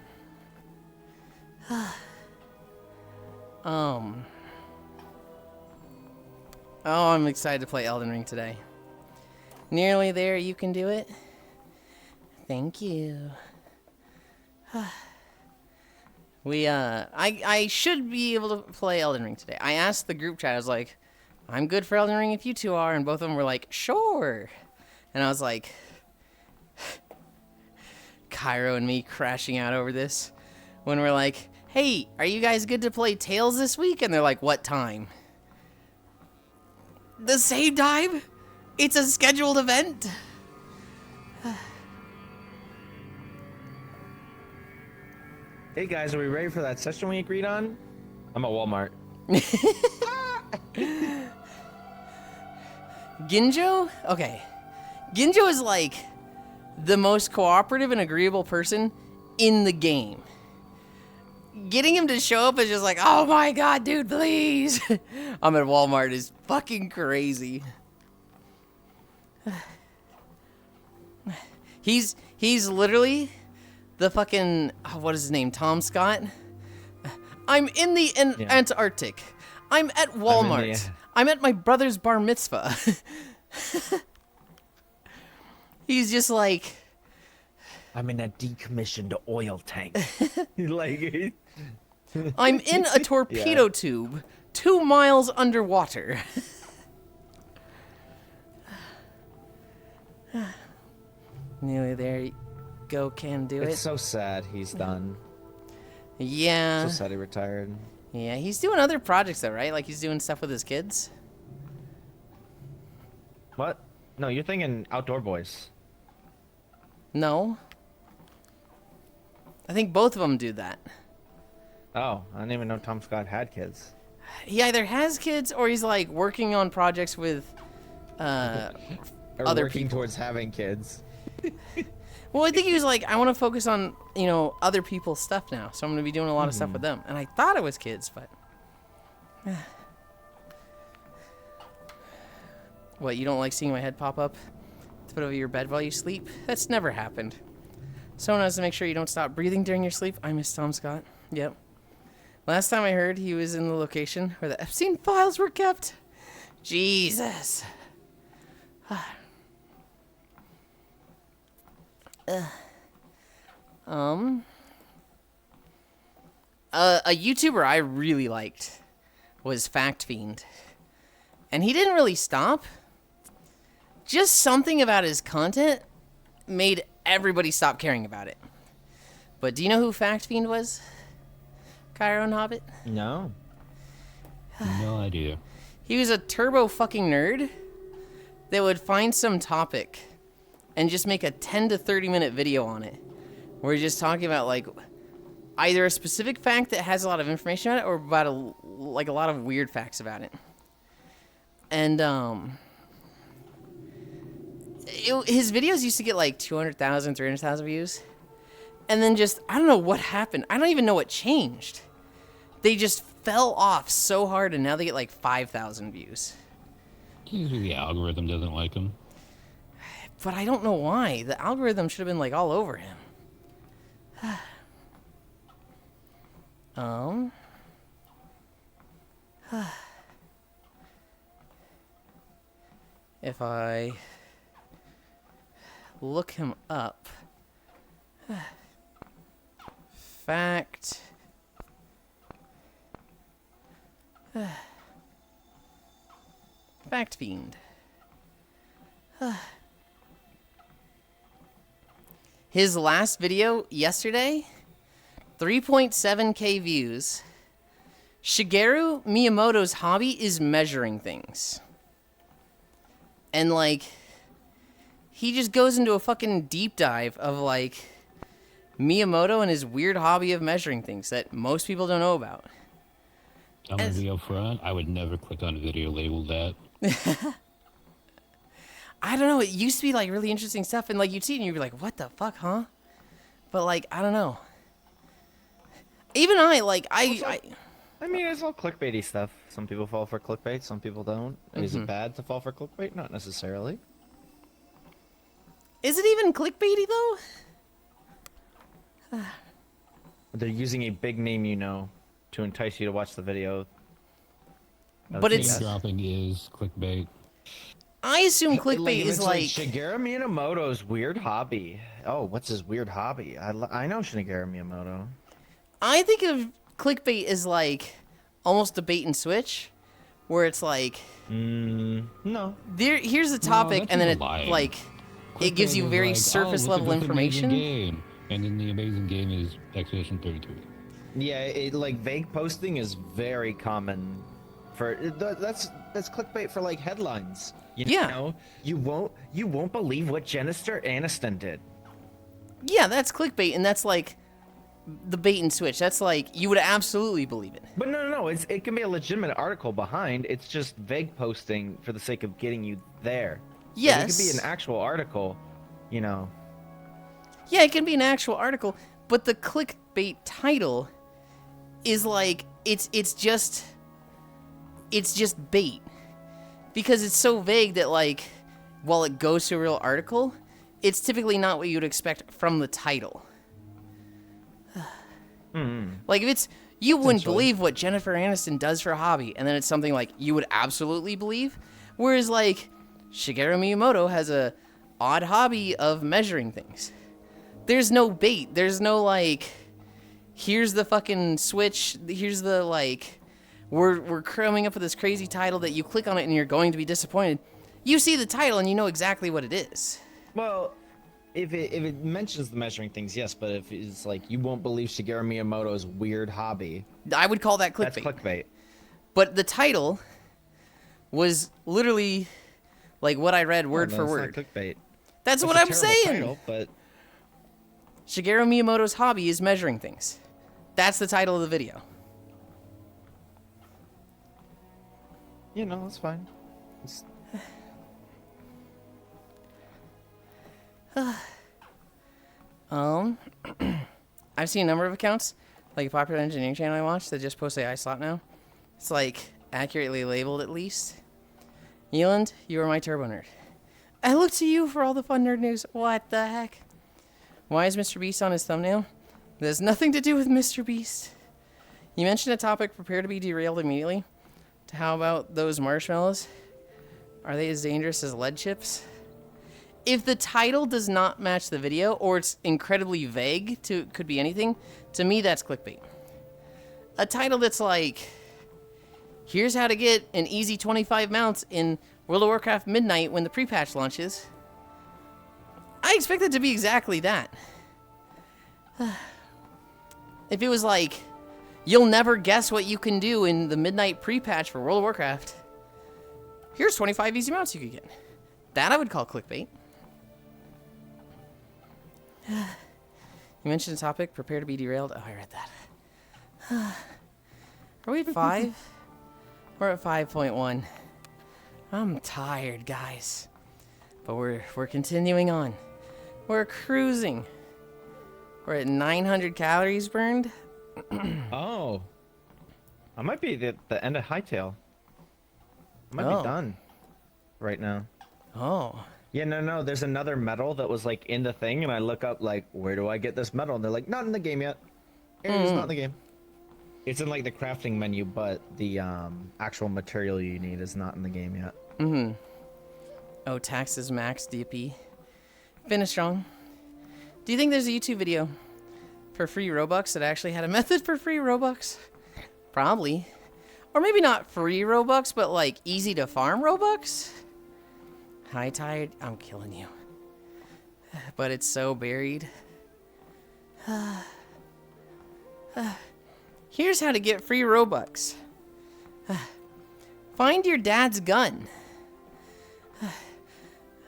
Oh, I'm excited to play Elden Ring today. Nearly there, you can do it. Thank you. I should be able to play Elden Ring today. I asked the group chat, I was like, I'm good for Elden Ring if you two are, and both of them were like, sure. And I was like, Cairo and me crashing out over this when we're like, hey, are you guys good to play Tales this week? And they're like, what time? The same time? It's a scheduled event? Hey guys, are we ready for that session we agreed on? I'm at Walmart. Ginjo? Okay. Ginjo is the most cooperative and agreeable person in the game. Getting him to show up is just oh my god, dude, please. I'm at Walmart is fucking crazy. He's literally the fucking, what is his name, Tom Scott? I'm in the Antarctic. I'm at Walmart. I'm at my brother's bar mitzvah. He's just I'm in a decommissioned oil tank. I'm in a torpedo tube 2 miles underwater. Nearly there. You go, can do It's it. so sad he's done. Yeah. So sad he retired. Yeah, he's doing other projects though, right? He's doing stuff with his kids. What? No, you're thinking Outdoor Boys. No. I think both of them do that. Oh, I didn't even know Tom Scott had kids. He either has kids or he's working on projects with Or other working people. towards having kids. Well, I think he was I want to focus on, other people's stuff now. So I'm going to be doing a lot of stuff with them. And I thought it was kids, but... What, you don't like seeing my head pop up to put over your bed while you sleep? That's never happened. Someone has to make sure you don't stop breathing during your sleep. I miss Tom Scott. Yep. Last time I heard, he was in the location where the Epstein files were kept. Jesus. A YouTuber I really liked was Fact Fiend. And he didn't really stop. Just something about his content made everybody stop caring about it. But do you know who Fact Fiend was? Cairo and Hobbit? No. No idea. He was a turbo fucking nerd that would find some topic and just make a 10 to 30 minute video on it. Where he's just talking about like either a specific fact that has a lot of information on it or about a lot of weird facts about it. And his videos used to get like 200,000, 300,000 views. And then just, I don't know what happened. I don't even know what changed. They just fell off so hard and now they get like 5,000 views. Usually the algorithm doesn't like him. But I don't know why. The algorithm should have been like all over him. If I look him up. Fact. Fact Fiend. His last video yesterday, 3.7k views. Shigeru Miyamoto's hobby is measuring things. And like, he just goes into a fucking deep dive of like Miyamoto and his weird hobby of measuring things that most people don't know about. I'm gonna be upfront. I would never click on a video labeled that. I don't know. It used to be like really interesting stuff, and like you'd see it and you'd be like, "What the fuck, huh?" But like, I don't know. Even I mean, it's all clickbaity stuff. Some people fall for clickbait, some people don't. Is it bad to fall for clickbait? Not necessarily. Is it even clickbaity though? They're using a big name, you know, to entice you to watch the video. But it's dropping is clickbait. I assume clickbait is like Shigeru Miyamoto's weird hobby. Oh, what's his weird hobby? I know Shigeru Miyamoto. I think of clickbait as like almost a bait and switch, where it's like no. Here's the topic, and then it lying. like it gives you very surface level information. Game. And then the amazing game is Expedition 33. Yeah, like vague posting is very common. That's clickbait for like headlines. You know, you won't believe what Jennifer Aniston did. Yeah, that's clickbait, and that's like the bait and switch. That's like you would absolutely believe it. But no, it can be a legitimate article behind. It's just vague posting for the sake of getting you there. Yes, it could be an actual article. You know. Yeah, it can be an actual article, but the clickbait title is like it's just bait. Because it's so vague that like while it goes to a real article, it's typically not what you'd expect from the title. Like if it's you wouldn't believe what Jennifer Aniston does for a hobby, and then it's something like you would absolutely believe. Whereas like Shigeru Miyamoto has a odd hobby of measuring things. There's no bait. There's no like here's the fucking switch, here's the like we're coming up with this crazy title that you click on it and you're going to be disappointed. You see the title and you know exactly what it is. Well, if it mentions the measuring things, yes, but if it's like you won't believe Shigeru Miyamoto's weird hobby, I would call that clickbait. That's clickbait. But the title was literally like what I read word for word. Not clickbait. That's what I'm a saying. Title, but Shigeru Miyamoto's hobby is measuring things. That's the title of the video. You know, that's fine. I've seen a number of accounts, like a popular engineering channel I watch that just post AI slot now. It's like accurately labeled at least. Yulind, you are my turbo nerd. I look to you for all the fun nerd news. What the heck? Why is Mr. Beast on his thumbnail? It has nothing to do with Mr. Beast. You mentioned a topic, prepare to be derailed immediately. How about those marshmallows? Are they as dangerous as lead chips? If the title does not match the video, or it's incredibly vague, could be anything, to me that's clickbait. A title that's like, Here's how to get an easy 25 mounts in World of Warcraft Midnight when the pre-patch launches. I expect it to be exactly that. If it was like, you'll never guess what you can do in the Midnight pre-patch for World of Warcraft, here's 25 easy mounts you could get. That I would call clickbait. You mentioned a topic, prepare to be derailed. Oh, I read that. Are we at 5? We're at 5.1. I'm tired, guys. But we're continuing on. We're cruising. We're at 900 calories burned. Oh. I might be at the end of Hightail. I might be done right now. Oh. Yeah, no, there's another medal that was like in the thing, and I look up like, where do I get this medal? And they're like, not in the game yet. It's not in the game. It's in like the crafting menu, but the actual material you need is not in the game yet. Mm-hmm. Oh, taxes max DP. Finish strong. Do you think there's a YouTube video for free Robux that actually had a method for free Robux? Probably. Or maybe not free Robux, but like easy to farm Robux? Hi, tired. I'm killing you. But it's so buried. Here's how to get free Robux. Find your dad's gun.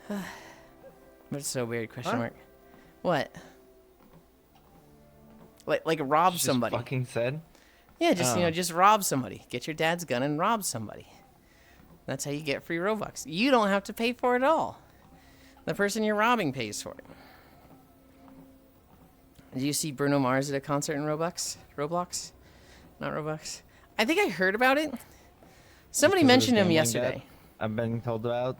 But it's so buried, question mark. What? Like rob somebody. Fucking said? Yeah, just, just rob somebody. Get your dad's gun and rob somebody. That's how you get free Robux. You don't have to pay for it at all. The person you're robbing pays for it. Did you see Bruno Mars at a concert in Roblox? Not Robux. I think I heard about it. Somebody mentioned him yesterday. I've been told about.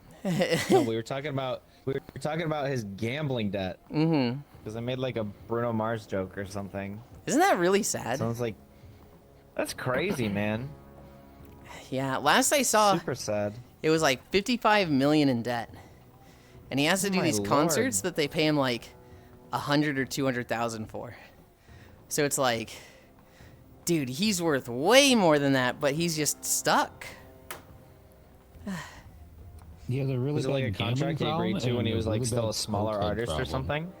No, we were talking about his gambling debt. Mm-hmm. Because I made like a Bruno Mars joke or something. Isn't that really sad? Sounds like that's crazy, man. Yeah, last I saw, Super sad. it was like 55 million in debt, and he has to do My these lord. concerts that they pay him like 100 or 200,000 for. So it's like, dude, he's worth way more than that, but he's just stuck. He has a really Was it like a bad contract he gambling agreed to problem when he and was a like really still bad a smaller cocaine artist or problem. something?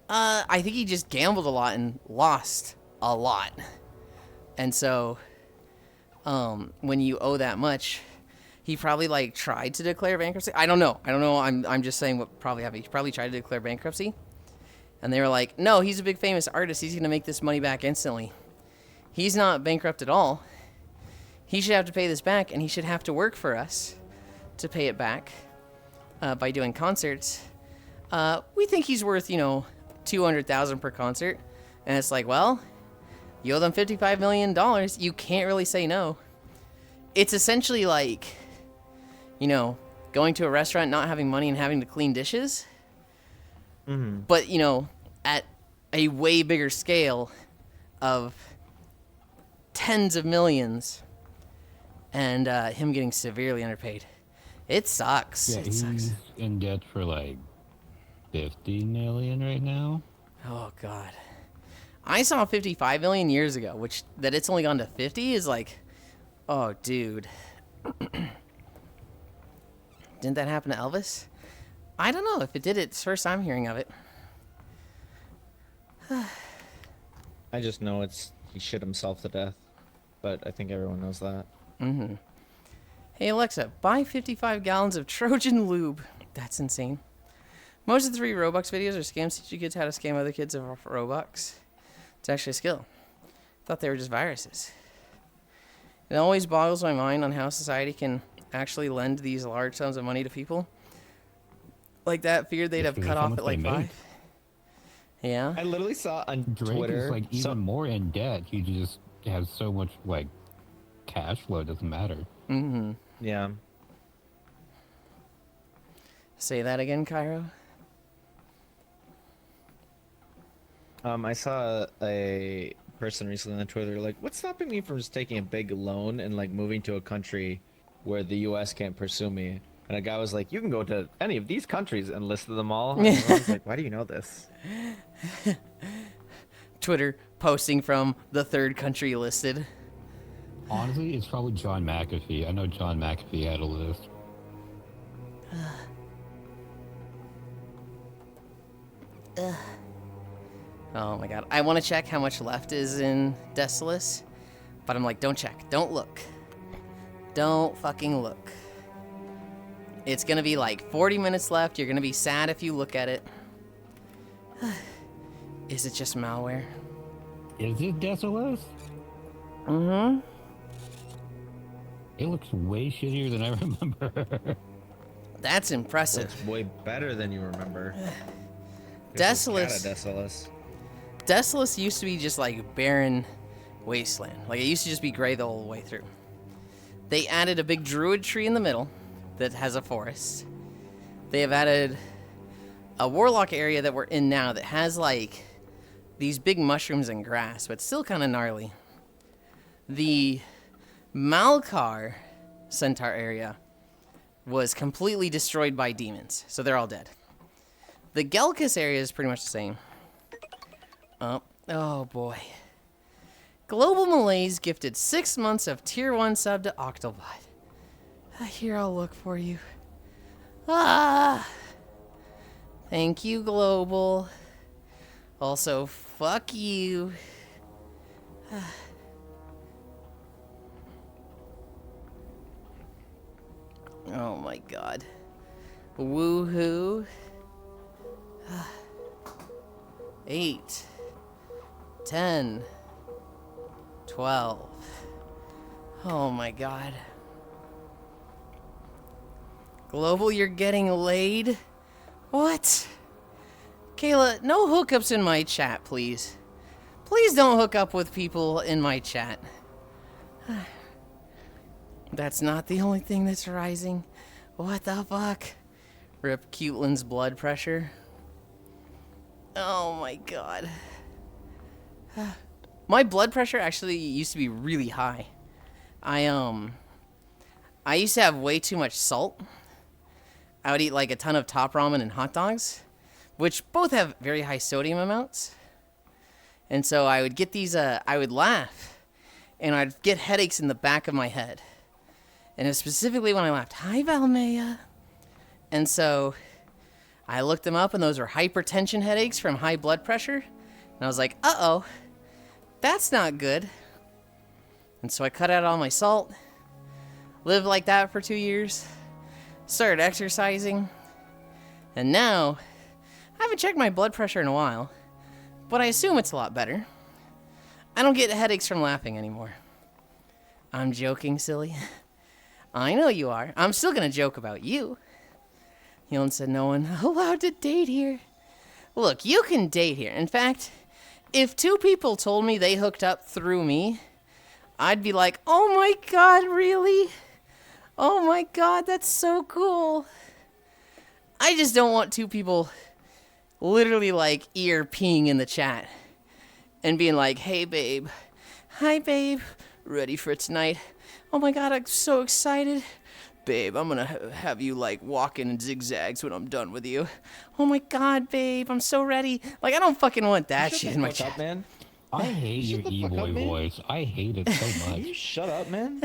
I think he just gambled a lot and lost a lot. And so, when you owe that much, he probably like tried to declare bankruptcy. I don't know. I'm just saying what probably happened. He probably tried to declare bankruptcy, and they were like, "No, he's a big famous artist. He's gonna make this money back instantly. He's not bankrupt at all. He should have to pay this back, and he should have to work for us to pay it back by doing concerts. We think he's worth, 200,000 per concert." And it's like, well, you owe them $55 million. You can't really say no. It's essentially like, going to a restaurant, not having money, and having to clean dishes. Mm-hmm. But, at a way bigger scale of tens of millions, and him getting severely underpaid. It sucks. Yeah, It he's sucks. in debt for like 50 million right now. Oh, God. I saw 55 million years ago, which that it's only gone to 50 is like, oh, dude. Didn't that happen to Elvis? I don't know. If it did, it's first I'm hearing of it. I just know he shit himself to death, but I think everyone knows that. Mm-hmm. Hey, Alexa, buy 55 gallons of Trojan lube. That's insane. Most of the 3 Robux videos are scams to teach you kids how to scam other kids of Robux. It's actually a skill. Thought they were just viruses. It always boggles my mind on how society can actually lend these large sums of money to people. Like that, figured they'd have Because cut of how off much at like they 5. make. Yeah. I literally saw on Drake Twitter. is like even more in debt. He just has so much like cash flow. It doesn't matter. Mm-hmm. Yeah. Say that again, Cairo. I saw a person recently on Twitter like, what's stopping me from just taking a big loan and like moving to a country where the U.S. can't pursue me? And a guy was like, you can go to any of these countries, and listed them all. And I was like, why do you know this? Twitter posting from the 3rd country listed. Honestly, it's probably John McAfee. I know John McAfee had a list. Oh my god. I want to check how much left is in Desolus, but I'm like, don't check. Don't look. Don't fucking look. It's gonna be like 40 minutes left. You're gonna be sad if you look at it. Is it just malware? Is it Desolus? Mm-hmm. It looks way shittier than I remember. That's impressive. Looks way better than you remember. Desolus. Desolus. Desolus used to be just like barren wasteland. Like it used to just be gray the whole way through. They added a big druid tree in the middle that has a forest. They have added a warlock area that we're in now that has like these big mushrooms and grass, but still kind of gnarly. The Malkar Centaur area was completely destroyed by demons, so they're all dead. The Gelkus area is pretty much the same. Oh boy. Global Malaise gifted 6 months of Tier 1 sub to Octobot. Here, I'll look for you. Thank you, Global. Also, fuck you. Oh my god. Woohoo. 8, 10, 12. Oh my god. Global, you're getting laid? What? Kayla, no hookups in my chat, please. Please don't hook up with people in my chat. That's not the only thing that's rising. What the fuck? Rip Cutelin's blood pressure. Oh my god. My blood pressure actually used to be really high. I used to have way too much salt. I would eat like a ton of top ramen and hot dogs, which both have very high sodium amounts. And so I would get these, I would laugh, and I'd get headaches in the back of my head. And it was specifically when I laughed. Hi, Valmea. And so I looked them up, and those were hypertension headaches from high blood pressure. And I was like, uh-oh, that's not good. And so I cut out all my salt, lived like that for 2 years, started exercising, and now I haven't checked my blood pressure in a while, but I assume it's a lot better. I don't get headaches from laughing anymore. I'm joking, silly. I know you are. I'm still gonna joke about you. Yulind said no one allowed to date here. Look, you can date here. In fact, if 2 people told me they hooked up through me, I'd be like, oh my god, really? Oh my god, that's so cool. I just don't want 2 people literally like ERPing in the chat and being like, hey babe, hi babe, ready for tonight? Oh my god, I'm so excited. Babe, I'm gonna have you like walking in zigzags when I'm done with you. Oh my god, babe, I'm so ready. Like, I don't fucking want that shit in my chat. Up, man. I hate your Shut the fuck e-boy up, man. voice. I hate it so much. You shut up, man.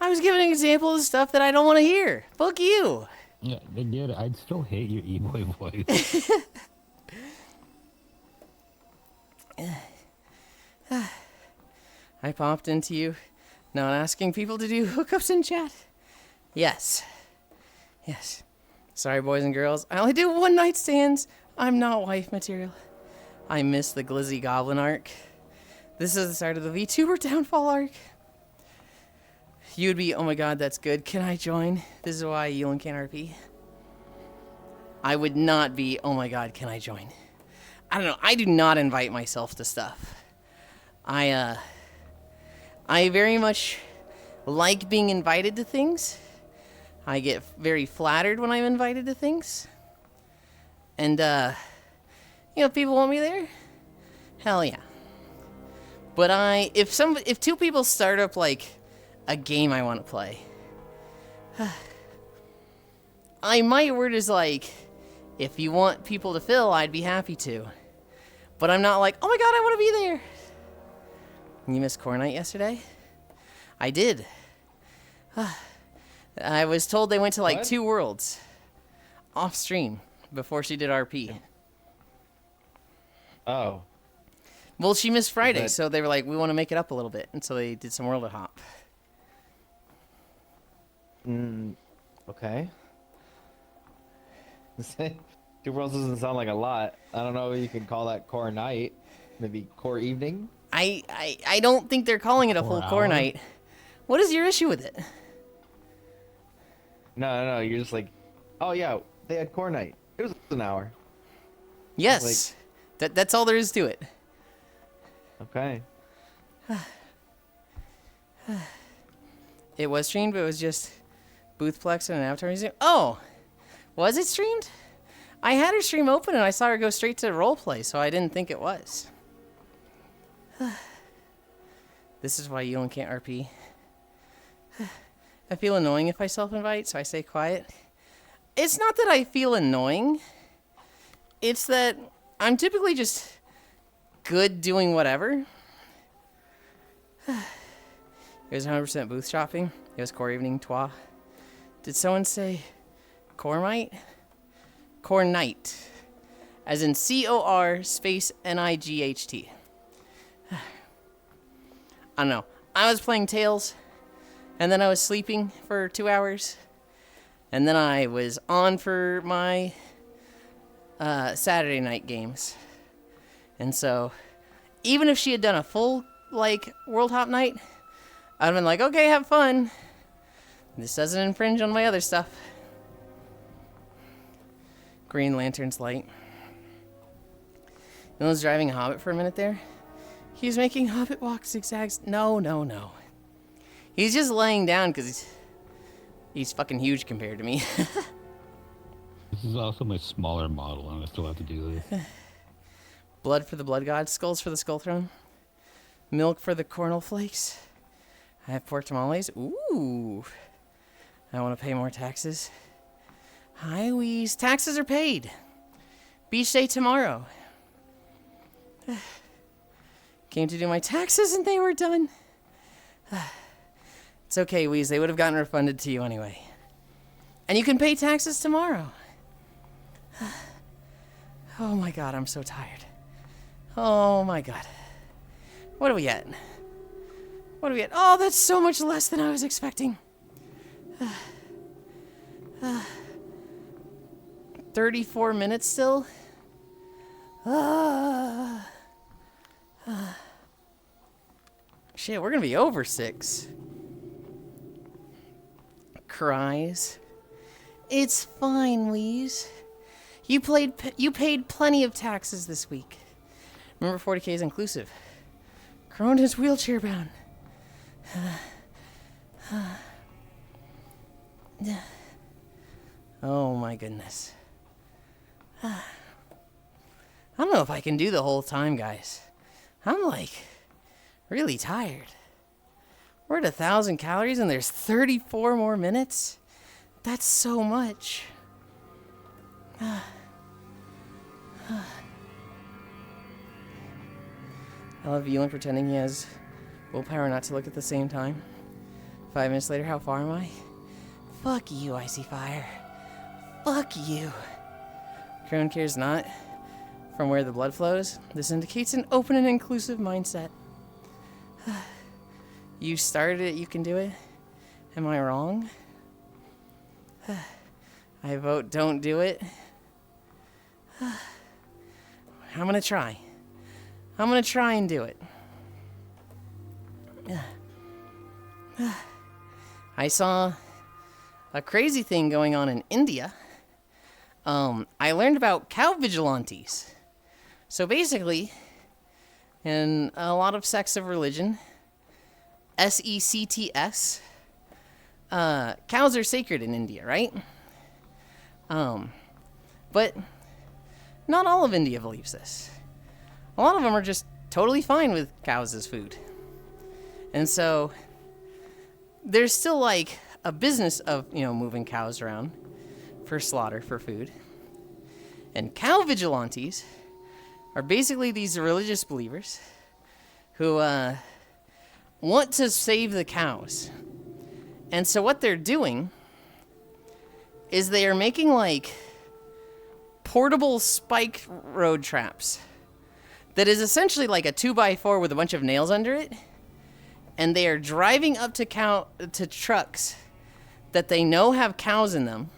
I was giving an example of stuff that I don't want to hear. Fuck you. Yeah, they did. I'd still hate your e-boy voice. I popped into you, not asking people to do hookups in chat. Yes. Yes. Sorry, boys and girls. I only do one night stands. I'm not wife material. I miss the Glizzy Goblin arc. This is the start of the VTuber downfall arc. You would be, oh my god, that's good. Can I join? This is why Yulind can't RP. I would not be, oh my god, can I join? I don't know. I do not invite myself to stuff. I very much like being invited to things. I get very flattered when I'm invited to things. And, if people want me there, hell yeah. But if 2 people start up, like, a game I want to play, my word is like, if you want people to fill, I'd be happy to. But I'm not like, oh my god, I want to be there. You missed core night yesterday? I did. I was told they went to like What? 2 worlds off stream before she did RP. Oh. Well, she missed Friday, But- so they were like, we want to make it up a little bit. And so they did some world hop. Okay. 2 worlds doesn't sound like a lot. I don't know if you can call that core night. Maybe core evening? I don't think they're calling it a full core hour? night. What is your issue with it? No. You're just like, oh yeah, they had core night. It was an hour. Yes. That's all there is to it. Okay. It was streamed, but it was just Boothplex and an Avatar Museum. Oh! Was it streamed? I had her stream open and I saw her go straight to roleplay, so I didn't think it was. This is why Yulind can't RP. I feel annoying if I self-invite, so I stay quiet. It's not that I feel annoying. It's that I'm typically just good doing whatever. It was 100% booth shopping. It was core evening, twa. Did someone say core night? Core night. As in COR space NIGHT. I don't know. I was playing Tails, and then I was sleeping for 2 hours, and then I was on for my Saturday night games. And so, even if she had done a full, like, World Hop night, I'd have been like, okay, have fun. This doesn't infringe on my other stuff. Green Lantern's light. No one's driving a Hobbit for a minute there. He's making Hobbit walk zigzags. No. He's just laying down because he's fucking huge compared to me. This is also my smaller model, and I still have to do this. Blood for the Blood God. Skulls for the Skull Throne. Milk for the Cornel Flakes. I have pork tamales. Ooh. I want to pay more taxes. Hi, Wheeze. Taxes are paid. Beach day tomorrow. Came to do my taxes and they were done. It's okay, Wheeze. They would have gotten refunded to you anyway. And you can pay taxes tomorrow. Oh my god, I'm so tired. Oh my god. What are we at? What are we at? Oh, that's so much less than I was expecting. 34 minutes still? Shit, we're gonna be over 6. Cries. It's fine, Wheeze. You paid plenty of taxes this week. Remember, 40K is inclusive. Corona's wheelchair bound. Oh my goodness. I don't know if I can do the whole time, guys. I'm like really tired. We're at 1,000 calories and there's 34 more minutes. That's so much. I love Yulind pretending he has willpower not to look at the same time. 5 minutes later, how far am I? Fuck you, Icy Fire. Fuck you. Crone cares not from where the blood flows. This indicates an open and inclusive mindset. You started it, you can do it. Am I wrong? I vote don't do it. I'm gonna try. I'm gonna try and do it. I saw a crazy thing going on in India. I learned about cow vigilantes. So basically, in a lot of sects of religion, SECTS, cows are sacred in India, right? But not all of India believes this. A lot of them are just totally fine with cows as food. And so there's still like a business of, moving cows around for slaughter for food. And cow vigilantes are basically these religious believers who want to save the cows. And so what they're doing is they are making like portable spike road traps that is essentially like a 2x4 with a bunch of nails under it, and they are driving up to trucks that they know have cows in them,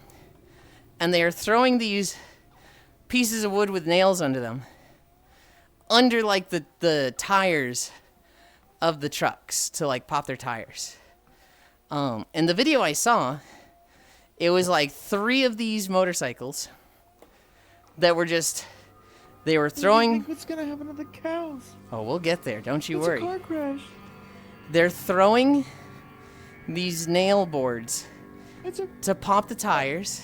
and they are throwing these pieces of wood with nails under them under like the tires of the trucks to like pop their tires. In the video I saw, it was like 3 of these motorcycles that were just, they were throwing. What's gonna happen to the cows? Oh, we'll get there. Don't you worry. A car crash. They're throwing these nail boards to pop the tires.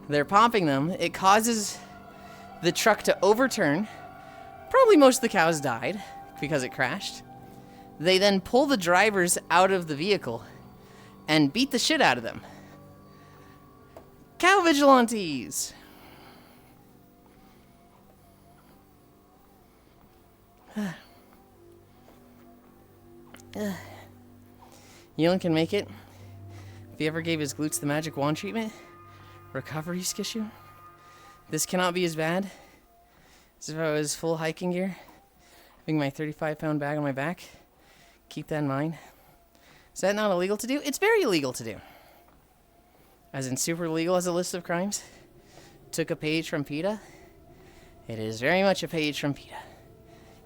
They're popping them. It causes the truck to overturn. Probably most of the cows died because it crashed. They then pull the drivers out of the vehicle and beat the shit out of them. Cow vigilantes! Yulind can make it. If he ever gave his glutes the magic wand treatment, recovery skishu. This cannot be as bad as if I was full hiking gear, having my 35-pound bag on my back. Keep that in mind. Is that not illegal to do? It's very illegal to do. As in super illegal as a list of crimes. Took a page from PETA. It is very much a page from PETA.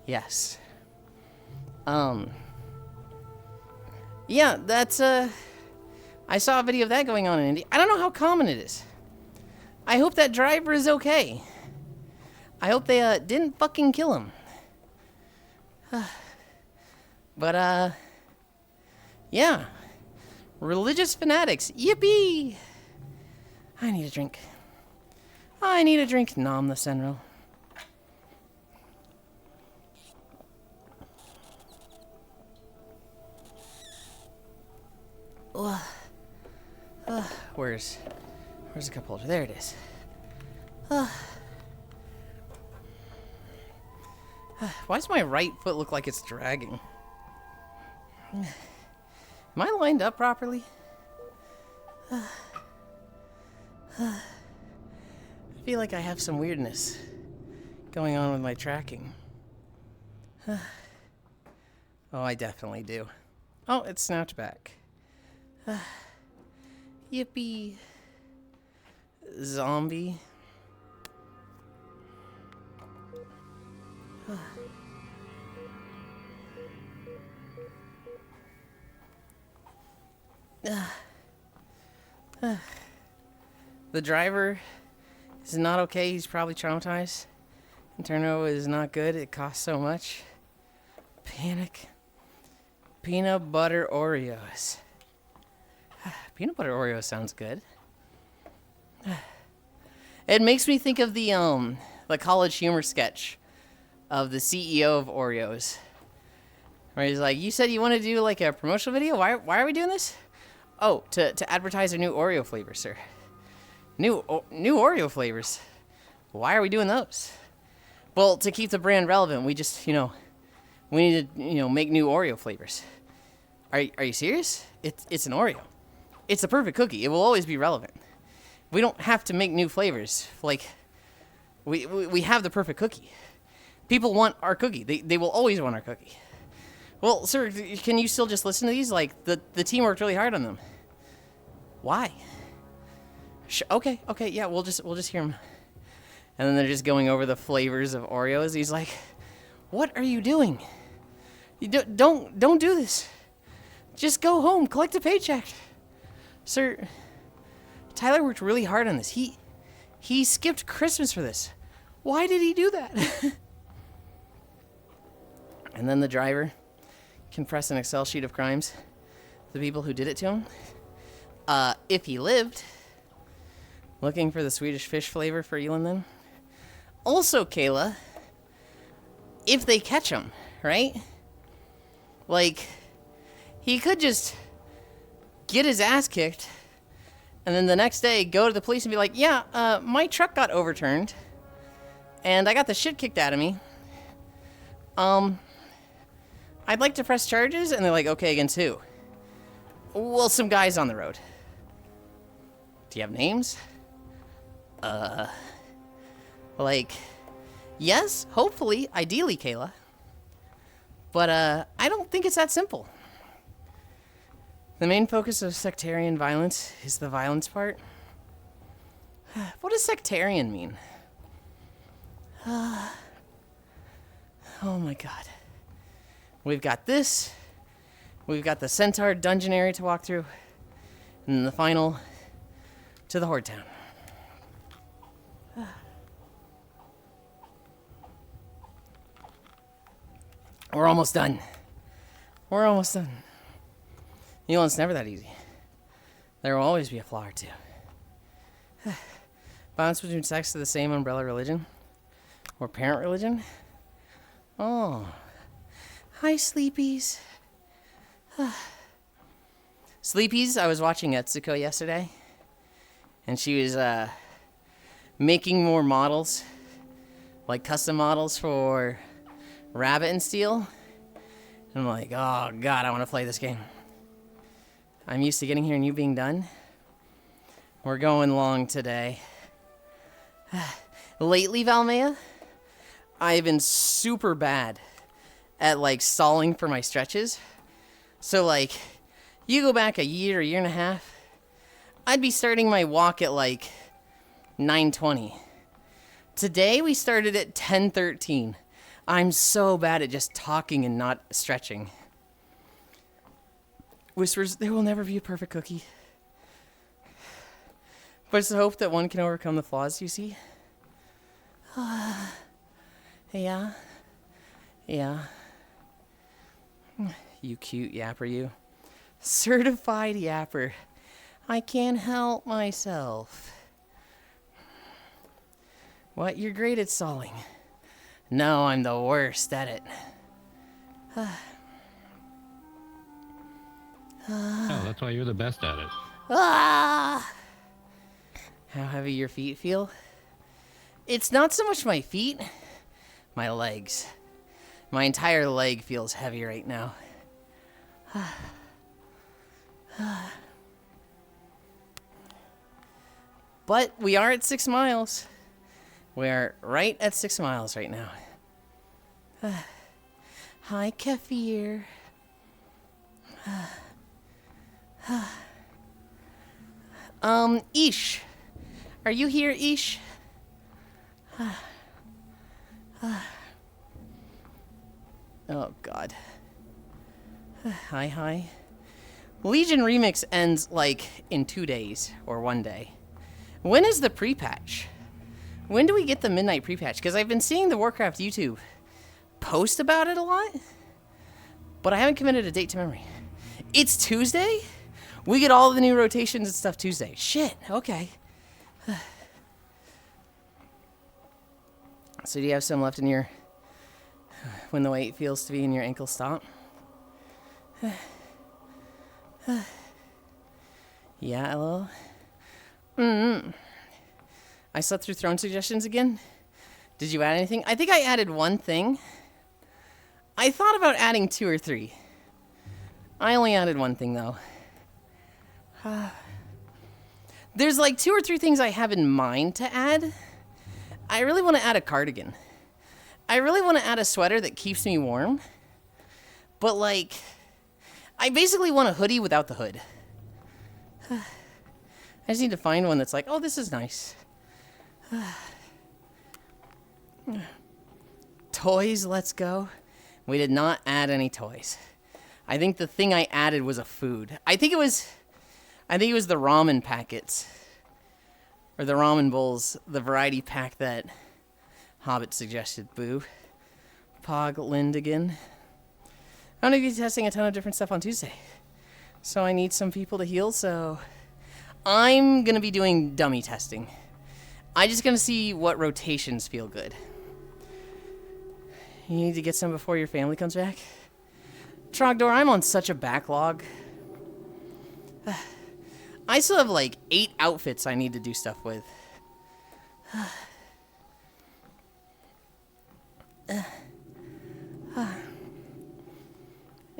Yes. Yeah, that's, I saw a video of that going on in India. I don't know how common it is. I hope that driver is okay. I hope they, didn't fucking kill him. But, yeah. Religious fanatics. Yippee! I need a drink. I need a drink. Nom the Senro. Where's the cup holder? There it is. Why does my right foot look like it's dragging? Am I lined up properly? I feel like I have some weirdness going on with my tracking. Oh, I definitely do. Oh, it snapped back. Yippee. Zombie. The driver is not okay. He's probably traumatized. Interno is not good. It costs so much. Panic. Peanut butter Oreos. Peanut butter Oreo sounds good. It makes me think of the College Humor sketch of the CEO of Oreos, where he's like, "You said you want to do like a promotional video. Why are we doing this? Oh, to advertise our new Oreo flavors, sir. New Oreo flavors. Why are we doing those? Well, to keep the brand relevant, we just, we need to, make new Oreo flavors. Are you serious? It's an Oreo. It's a perfect cookie. It will always be relevant. We don't have to make new flavors. Like, we have the perfect cookie. People want our cookie. They will always want our cookie. Well, sir, can you still just listen to these? Like, the team worked really hard on them. Why? Okay, yeah, we'll just hear them. And then they're just going over the flavors of Oreos. He's like, "What are you doing? You don't do this. Just go home, collect a paycheck." Sir, Tyler worked really hard on this. He skipped Christmas for this. Why did he do that? And then the driver can press an Excel sheet of crimes, the people who did it to him. If he lived, looking for the Swedish fish flavor for Yulind then. Also, Kayla, if they catch him, right? Like, he could just get his ass kicked, and then the next day go to the police and be like, "Yeah, my truck got overturned, and I got the shit kicked out of me. I'd like to press charges, and they're like, okay, against who? Well, some guys on the road. Do you have names? Like, yes, hopefully, ideally, Kayla. But, I don't think it's that simple. The main focus of sectarian violence is the violence part. What does sectarian mean? Oh my god. We've got this. We've got the Centaur dungeon area to walk through. And then the final to the Horde Town. We're almost done. We're almost done. You know, it's never that easy. There will always be a flaw or two. Balance between sects of the same umbrella religion? Or parent religion? Oh. Hi, Sleepies. Sleepies, I was watching Etsuko yesterday. And she was making more models. Like custom models for Rabbit and Steel. And I'm like, oh god, I want to play this game. I'm used to getting here and you being done. We're going long today. Lately, Valmea, I've been super bad at, like, stalling for my stretches. So, like, you go back a year and a half, I'd be starting my walk at, like, 9:20. Today, we started at 10:13. I'm so bad at just talking and not stretching. Whispers, there will never be a perfect cookie. But it's the hope that one can overcome the flaws, you see? Yeah. Yeah. You cute yapper, you. Certified yapper. I can't help myself. What? You're great at stalling. No, I'm the worst at it. Oh, that's why you're the best at it. Ah! How heavy your feet feel? It's not so much my feet, my legs. My entire leg feels heavy right now. But we are at 6 miles. We are right at 6 miles right now. Hi, Kefir. Ish. Are you here, Ish? Oh, God. Hi. Legion Remix ends, like, in 2 days, or 1 day. When is the pre-patch? When do we get the midnight pre-patch? Because I've been seeing the Warcraft YouTube post about it a lot, but I haven't committed a date to memory. It's Tuesday? We get all the new rotations and stuff Tuesday. Shit, okay. So do you have some left in your... when the weight feels to be in your ankle stop? Yeah, LOL. I slept through Throne suggestions again. Did you add anything? I think I added one thing. I thought about adding 2 or 3. I only added one thing, though. There's like 2 or 3 things I have in mind to add. I really want to add a cardigan. I really want to add a sweater that keeps me warm. But, like, I basically want a hoodie without the hood. I just need to find one that's like, oh, this is nice. Toys, let's go. We did not add any toys. I think the thing I added was a food. I think it was the ramen packets. Or the ramen bowls, the variety pack that Hobbit suggested. Boo. Pog Lind again. I'm going to be testing a ton of different stuff on Tuesday. So I need some people to heal, so I'm going to be doing dummy testing. I'm just going to see what rotations feel good. You need to get some before your family comes back? Trogdor, I'm on such a backlog. I still have like 8 outfits I need to do stuff with.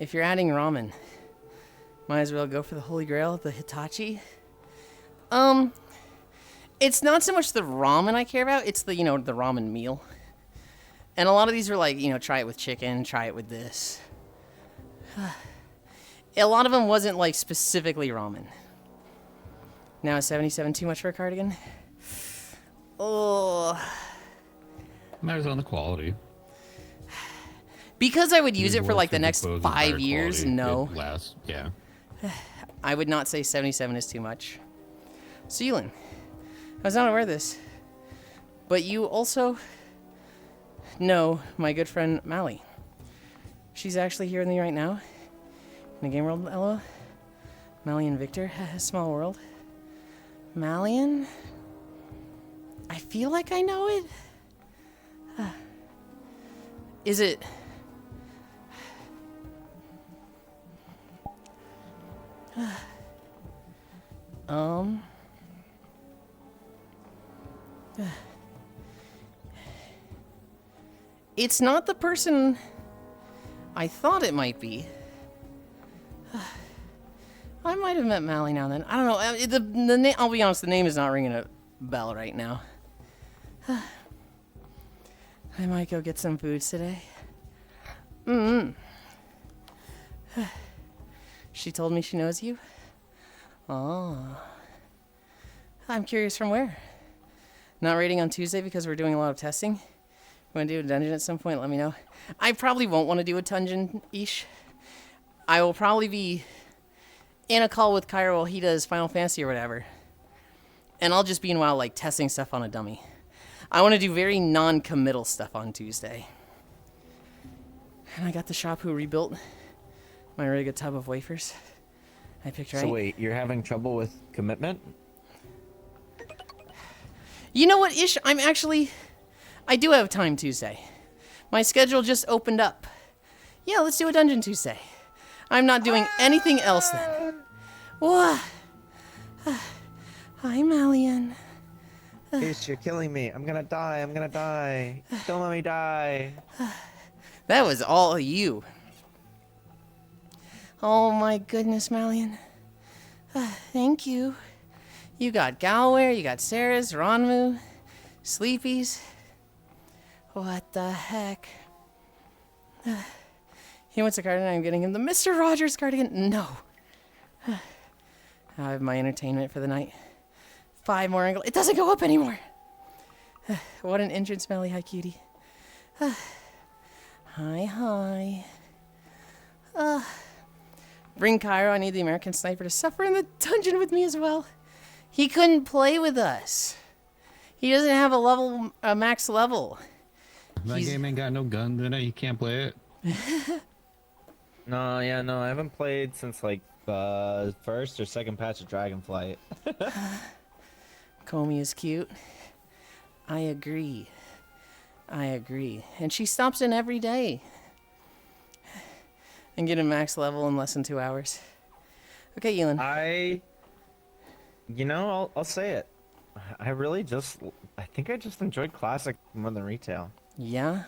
if you're adding ramen, might as well go for the Holy Grail, the Hitachi. It's not so much the ramen I care about, it's the, the ramen meal. And a lot of these are like, try it with chicken, try it with this. A lot of them wasn't like specifically ramen. Now is 77 too much for a cardigan? Oh. Matters on the quality. Because I would use it for Rewards like the for next disposing 5 higher years, quality, no. it lasts, yeah. I would not say 77 is too much. So Yulind, I was not aware of this, but you also know my good friend Mally. She's actually here with me right now in the game world, Ella. Mally and Victor, small world. Malian? I feel like I know it. Is it... It's not the person I thought it might be. I might have met Mally now and then. I don't know. The name, I'll be honest, the name is not ringing a bell right now. I might go get some food today. She told me she knows you. Oh. I'm curious from where. Not raiding on Tuesday because we're doing a lot of testing. Want to do a dungeon at some point? Let me know. I probably won't want to do a dungeon-ish. I will probably be in a call with Cairo while he does Final Fantasy or whatever. And I'll just be in while like testing stuff on a dummy. I want to do very non-committal stuff on Tuesday. And I got the shop who rebuilt my really good tub of wafers. I picked right. So wait, you're having trouble with commitment? You know what, Ish? I do have time Tuesday. My schedule just opened up. Yeah, let's do a dungeon Tuesday. I'm not doing anything else then. What? Hi, Malian. Ish, you're killing me. I'm gonna die. I'm gonna die. Don't let me die. That was all you. Oh my goodness, Malian. Thank you. You got Galware, you got Sarah's, Ronmu, Sleepy's. What the heck? He wants a cardigan, I'm getting him the Mr. Rogers cardigan. No. I have my entertainment for the night. 5 more angle. It doesn't go up anymore. What an injured smelly hi cutie. Hi. Bring Cairo. I need the American sniper to suffer in the dungeon with me as well. He couldn't play with us. He doesn't have a max level. That game ain't got no guns in it. You can't play it. No, I haven't played since like the first or second patch of Dragonflight. Comey is cute. I agree. And she stops in every day. And get a max level in less than 2 hours. Okay, Yulind. I'll say it. I think I just enjoyed Classic more than Retail. Yeah?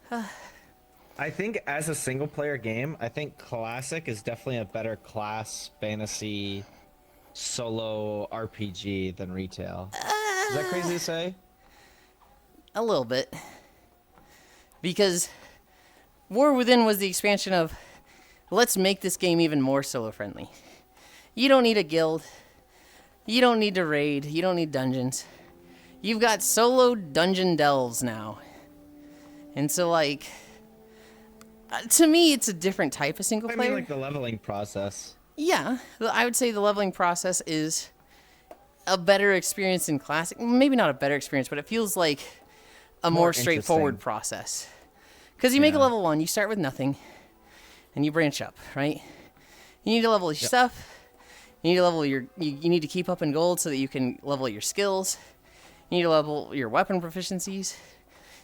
I think as a single player game, I think Classic is definitely a better class fantasy solo RPG than Retail. Is that crazy to say? A little bit. Because War Within was the expansion of, let's make this game even more solo friendly. You don't need a guild. You don't need to raid. You don't need dungeons. You've got solo dungeon delves now. And so, like, to me, it's a different type of single player. I mean, like the leveling process. Yeah, I would say the leveling process is a better experience in Classic. Maybe not a better experience, but it feels like a more straightforward process. Because you make a level 1, you start with nothing, and you branch up, right? You need to level your stuff. You need to level you need to keep up in gold so that you can level your skills. You need to level your weapon proficiencies.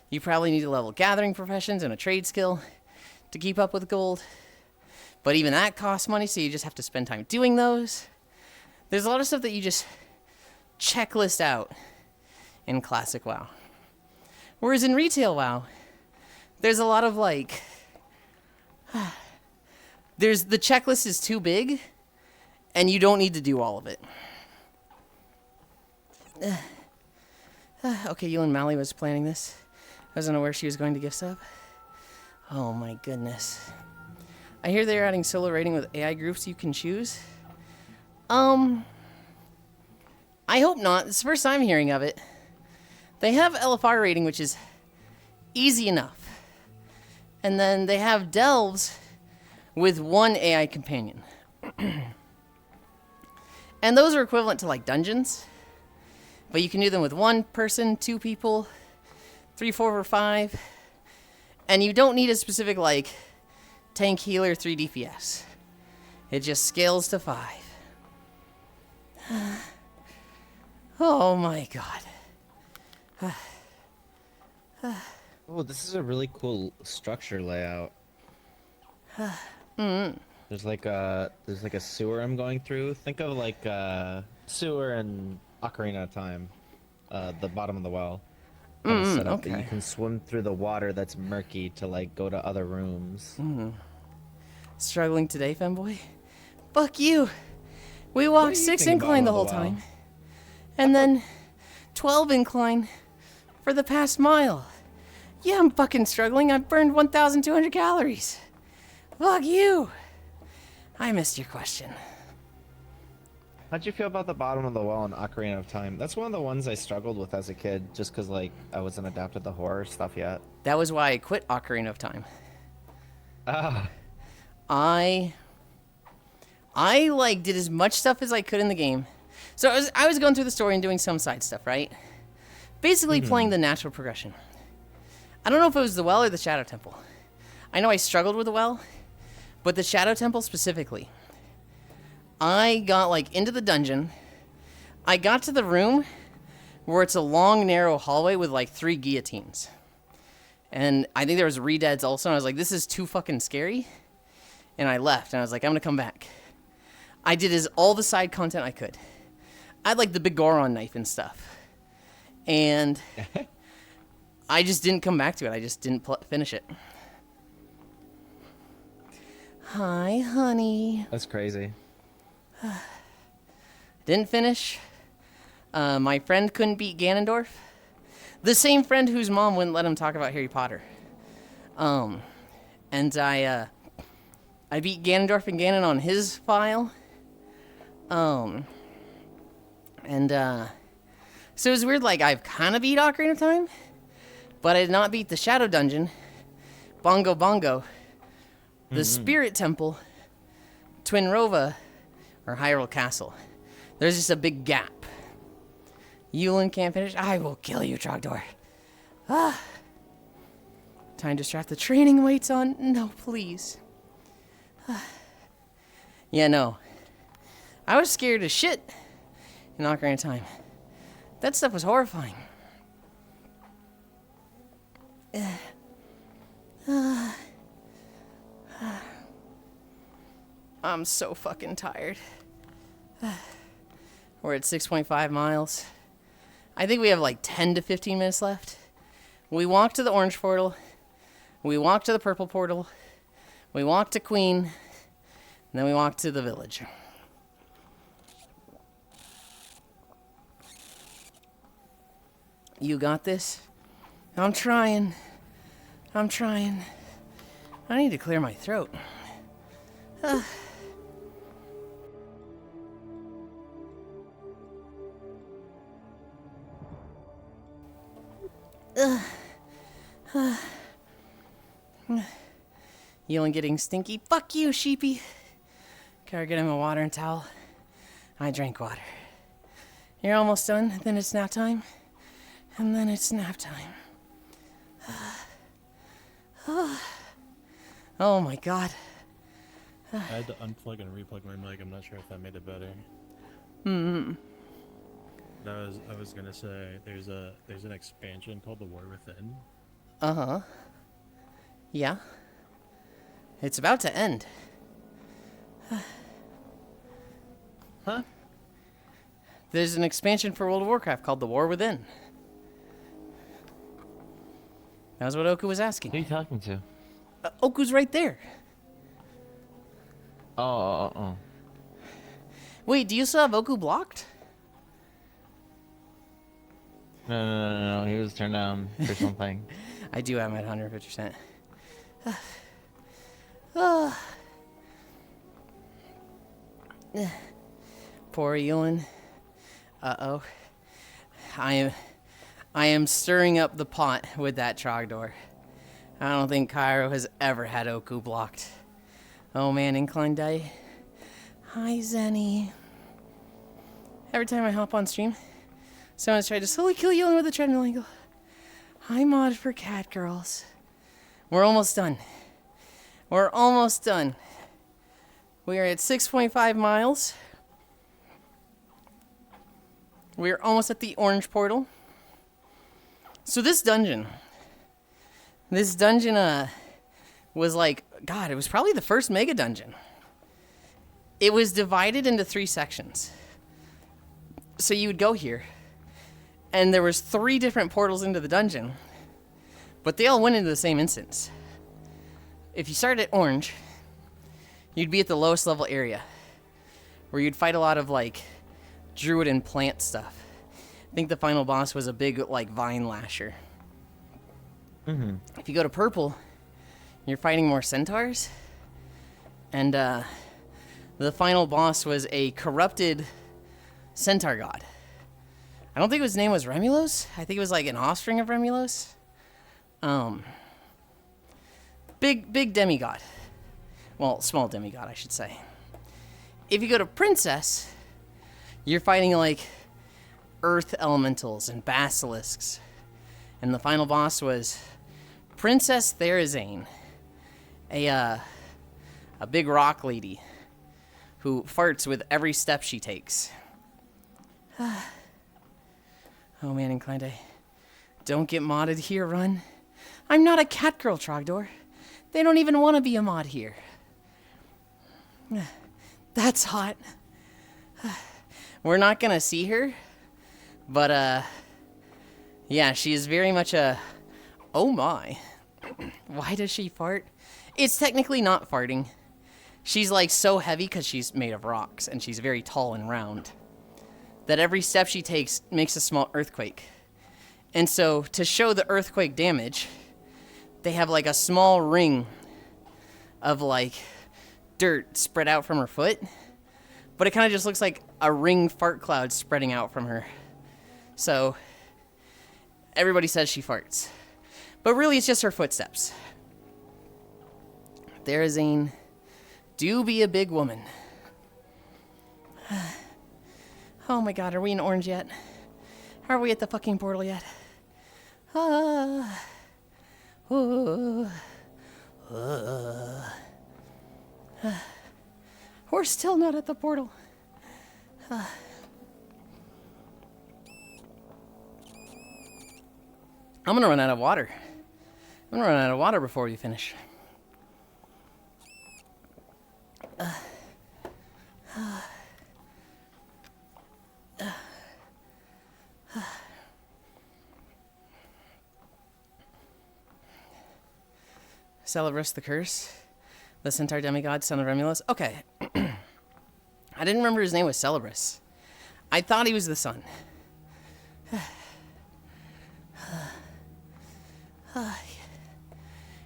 You probably need to level gathering professions and a trade skill to keep up with gold. But even that costs money, so you just have to spend time doing those. There's a lot of stuff that you just checklist out in Classic WoW. Whereas in Retail WoW, there's a lot of, like, There's the checklist is too big, and you don't need to do all of it. Okay, Yulind Mally was planning this. I wasn't aware she was going to gift sub. Oh my goodness. I hear they're adding solo rating with AI groups you can choose. I hope not. It's the first time hearing of it. They have LFR rating, which is easy enough. And then they have delves with one AI companion. And those are equivalent to like dungeons. But you can do them with one person, 2 people, 3, 4, or 5. And you don't need a specific like tank healer 3 DPS. It just scales to 5. Oh my god. Oh, this is a really cool structure layout. There's like a sewer I'm going through. Think of like sewer in Ocarina of Time, the bottom of the well. Kind of set up that you can swim through the water that's murky to like go to other rooms. Struggling today, femboy? Fuck you. We walked 6 incline the whole time. And then 12 incline for the past mile. Yeah, I'm fucking struggling. I burned 1,200 calories. Fuck you. I missed your question. How'd you feel about the bottom of the well in Ocarina of Time? That's one of the ones I struggled with as a kid, just because like I wasn't adapted to horror stuff yet. That was why I quit Ocarina of Time. Ah. I like did as much stuff as I could in the game. So I was going through the story and doing some side stuff, right? Basically playing the natural progression. I don't know if it was the well or the Shadow Temple. I know I struggled with the well, but the Shadow Temple specifically. I got like into the dungeon. I got to the room where it's a long, narrow hallway with like 3 guillotines. And I think there was re-deads also, and I was like, this is too fucking scary. And I left, and I was like, I'm gonna come back. I did all the side content I could. I had like the big Goron knife and stuff. And I just didn't come back to it. I just didn't finish it. Hi, honey. That's crazy. Didn't finish. My friend couldn't beat Ganondorf. The same friend whose mom wouldn't let him talk about Harry Potter. And I beat Ganondorf and Ganon on his file. So it was weird, like, I've kind of beat Ocarina of Time, but I did not beat the Shadow Dungeon, Bongo Bongo, the Spirit Temple, Twin Rova, or Hyrule Castle. There's just a big gap. Yulind can't finish. I will kill you, Trogdor. Time to strap the training weights on. No, please. Yeah, no. I was scared as shit in Ocarina of Time. That stuff was horrifying. I'm so fucking tired. We're at 6.5 miles. I think we have like 10 to 15 minutes left. We walk to the orange portal. We walk to the purple portal. We walk to Queen. And then we walk to the village. You got this? I'm trying. I'm trying. I need to clear my throat. Yulind getting stinky. Fuck you, sheepy. Gotta get him a water and towel. I drank water. You're almost done, then it's nap time. And then it's nap time. Oh my god. I had to unplug and replug my mic. I'm not sure if that made it better. I was gonna say there's an expansion called The War Within. Uh-huh. Yeah. It's about to end. Huh? There's an expansion for World of Warcraft called The War Within. That was what Oku was asking. Who are you talking to? Oku's right there. Oh. Wait, do you still have Oku blocked? No. He was turned down for something. I do have him at 150%. Poor Yulind. Uh-oh. I am stirring up the pot with that Trogdor. I don't think Cairo has ever had Oku blocked. Oh man, Incline Die. Hi, Zenny. Every time I hop on stream, someone's tried to slowly kill Yulind with a treadmill angle. Hi, mod for cat girls. We're almost done. We're almost done. We are at 6.5 miles. We're almost at the orange portal. So this dungeon was like, God, it was probably the first mega dungeon. It was divided into 3 sections. So you would go here, and there was 3 different portals into the dungeon, but they all went into the same instance. If you started at orange, you'd be at the lowest level area, where you'd fight a lot of like druid and plant stuff. I think the final boss was a big like vine lasher. If you go to purple, you're fighting more centaurs, and the final boss was a corrupted centaur god. I don't think his name was Remulos. I think it was like an offspring of Remulos. Big demigod. Well, small demigod, I should say. If you go to princess, you're fighting like earth elementals and basilisks. And the final boss was Princess Therazane, a big rock lady who farts with every step she takes. Oh man, Inclined Eye. Don't get modded here, run. I'm not a cat girl, Trogdor. They don't even want to be a mod here. That's hot. We're not gonna see her, but yeah, she is very much a, oh my. Why does she fart? It's technically not farting. She's like so heavy because she's made of rocks and she's very tall and round that every step she takes makes a small earthquake. And so to show the earthquake damage, they have like a small ring of like dirt spread out from her foot, but it kind of just looks like a ring fart cloud spreading out from her. So everybody says she farts, but really it's just her footsteps. Therazane, do be a big woman. Oh my god, are we in orange yet? Are we at the fucking portal yet? We're still not at the portal. I'm gonna run out of water. I'm gonna run out of water before we finish. Celebrus the Curse, the centaur demigod, son of Remulus. Okay. I didn't remember his name was Celebrus. I thought he was the son.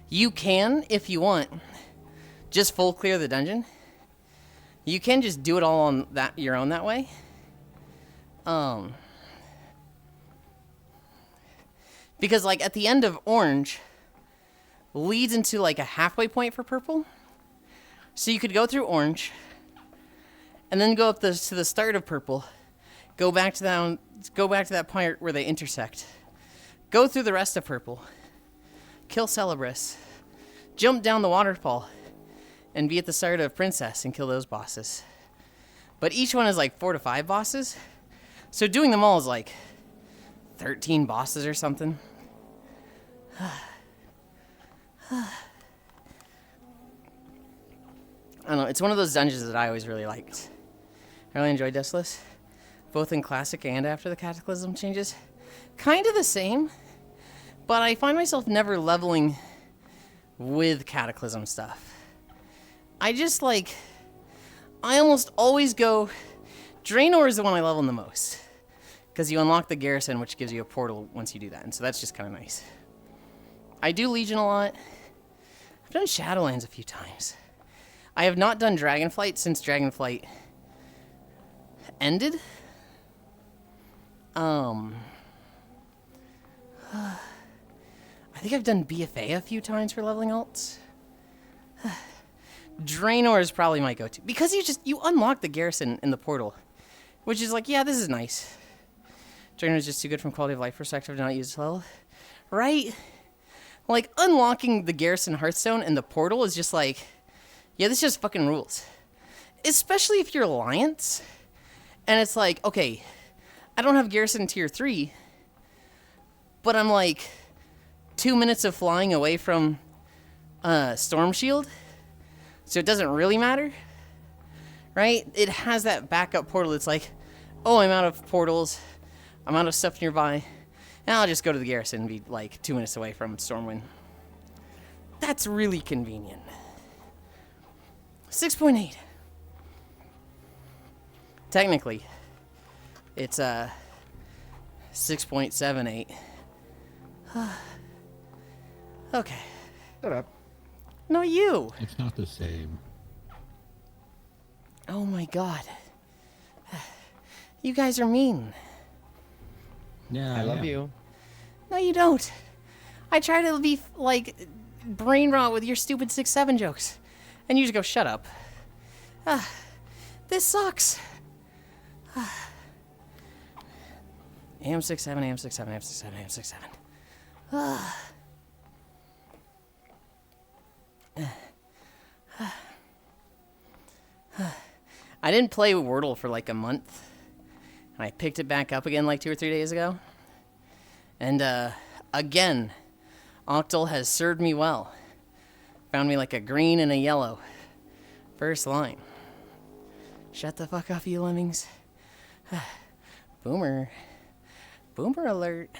You can, if you want, just full clear the dungeon. You can just do it all on that your own that way. Because like at the end of orange leads into like a halfway point for purple. So you could go through orange and then go up to the start of purple. Go back to that point where they intersect. Go through the rest of purple. Kill Celebrus. Jump down the waterfall and be at the start of Princess and kill those bosses. But each one is like 4 to 5 bosses. So doing them all is like 13 bosses or something. I don't know, it's one of those dungeons that I always really liked. I really enjoyed Deathless, both in Classic and after the Cataclysm changes. Kind of the same, but I find myself never leveling with Cataclysm stuff. I just like, I almost always go... Draenor is the one I level the most. Because you unlock the garrison, which gives you a portal once you do that. And so that's just kind of nice. I do Legion a lot. I've done Shadowlands a few times. I have not done Dragonflight since Dragonflight ended. I think I've done BFA a few times for leveling alts. Draenor is probably my go-to. Because you unlock the garrison in the portal. Which is like, yeah, this is nice. Draenor is just too good from quality of life perspective to not use level. Right? Like, unlocking the garrison Hearthstone and the portal is just like, yeah, this just fucking rules. Especially if you're Alliance. And it's like, okay, I don't have garrison tier 3. But I'm like 2 minutes of flying away from Storm Shield. So it doesn't really matter. Right? It has that backup portal. It's like, oh, I'm out of portals. I'm out of stuff nearby. And I'll just go to the garrison and be like 2 minutes away from Stormwind. That's really convenient. 6.8. Technically, it's 6.78. Okay. Shut up. No, you. It's not the same. Oh my god. You guys are mean. Yeah, I love you. No, you don't. I try to be, like, brain rot with your stupid 6-7 jokes. And you just go, shut up. This sucks. AM67, AM67, AM67, AM67. I didn't play Wordle for like a month. And I picked it back up again like 2 or 3 days ago. And again, Octal has served me well. Found me like a green and a yellow. First line. Shut the fuck up, you lemmings. Boomer. Boomer alert.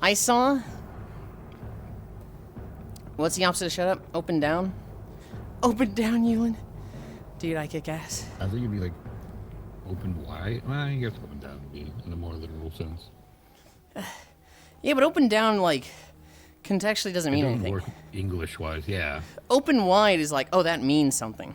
I saw... What's the opposite of shut up? Open down? Open down, Yulind. Dude, I kick ass. I think it'd be like open wide. Well, I guess open down would be in a more literal sense. Yeah, but open down, like, contextually doesn't mean anything. Work English-wise, yeah. Open wide is like, oh, that means something.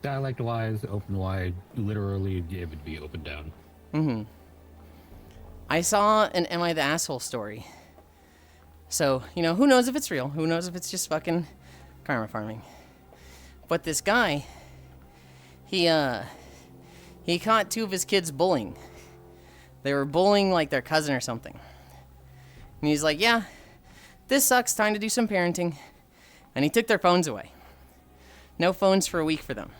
Dialect-wise, open wide, literally, it would be open down. Mm-hmm. I saw an Am I the Asshole story. So, you know, who knows if it's real? Who knows if it's just fucking karma farming? But this guy, he caught 2 of his kids bullying. They were bullying, like, their cousin or something. And he's like, yeah, this sucks, time to do some parenting. And he took their phones away. No phones for a week for them.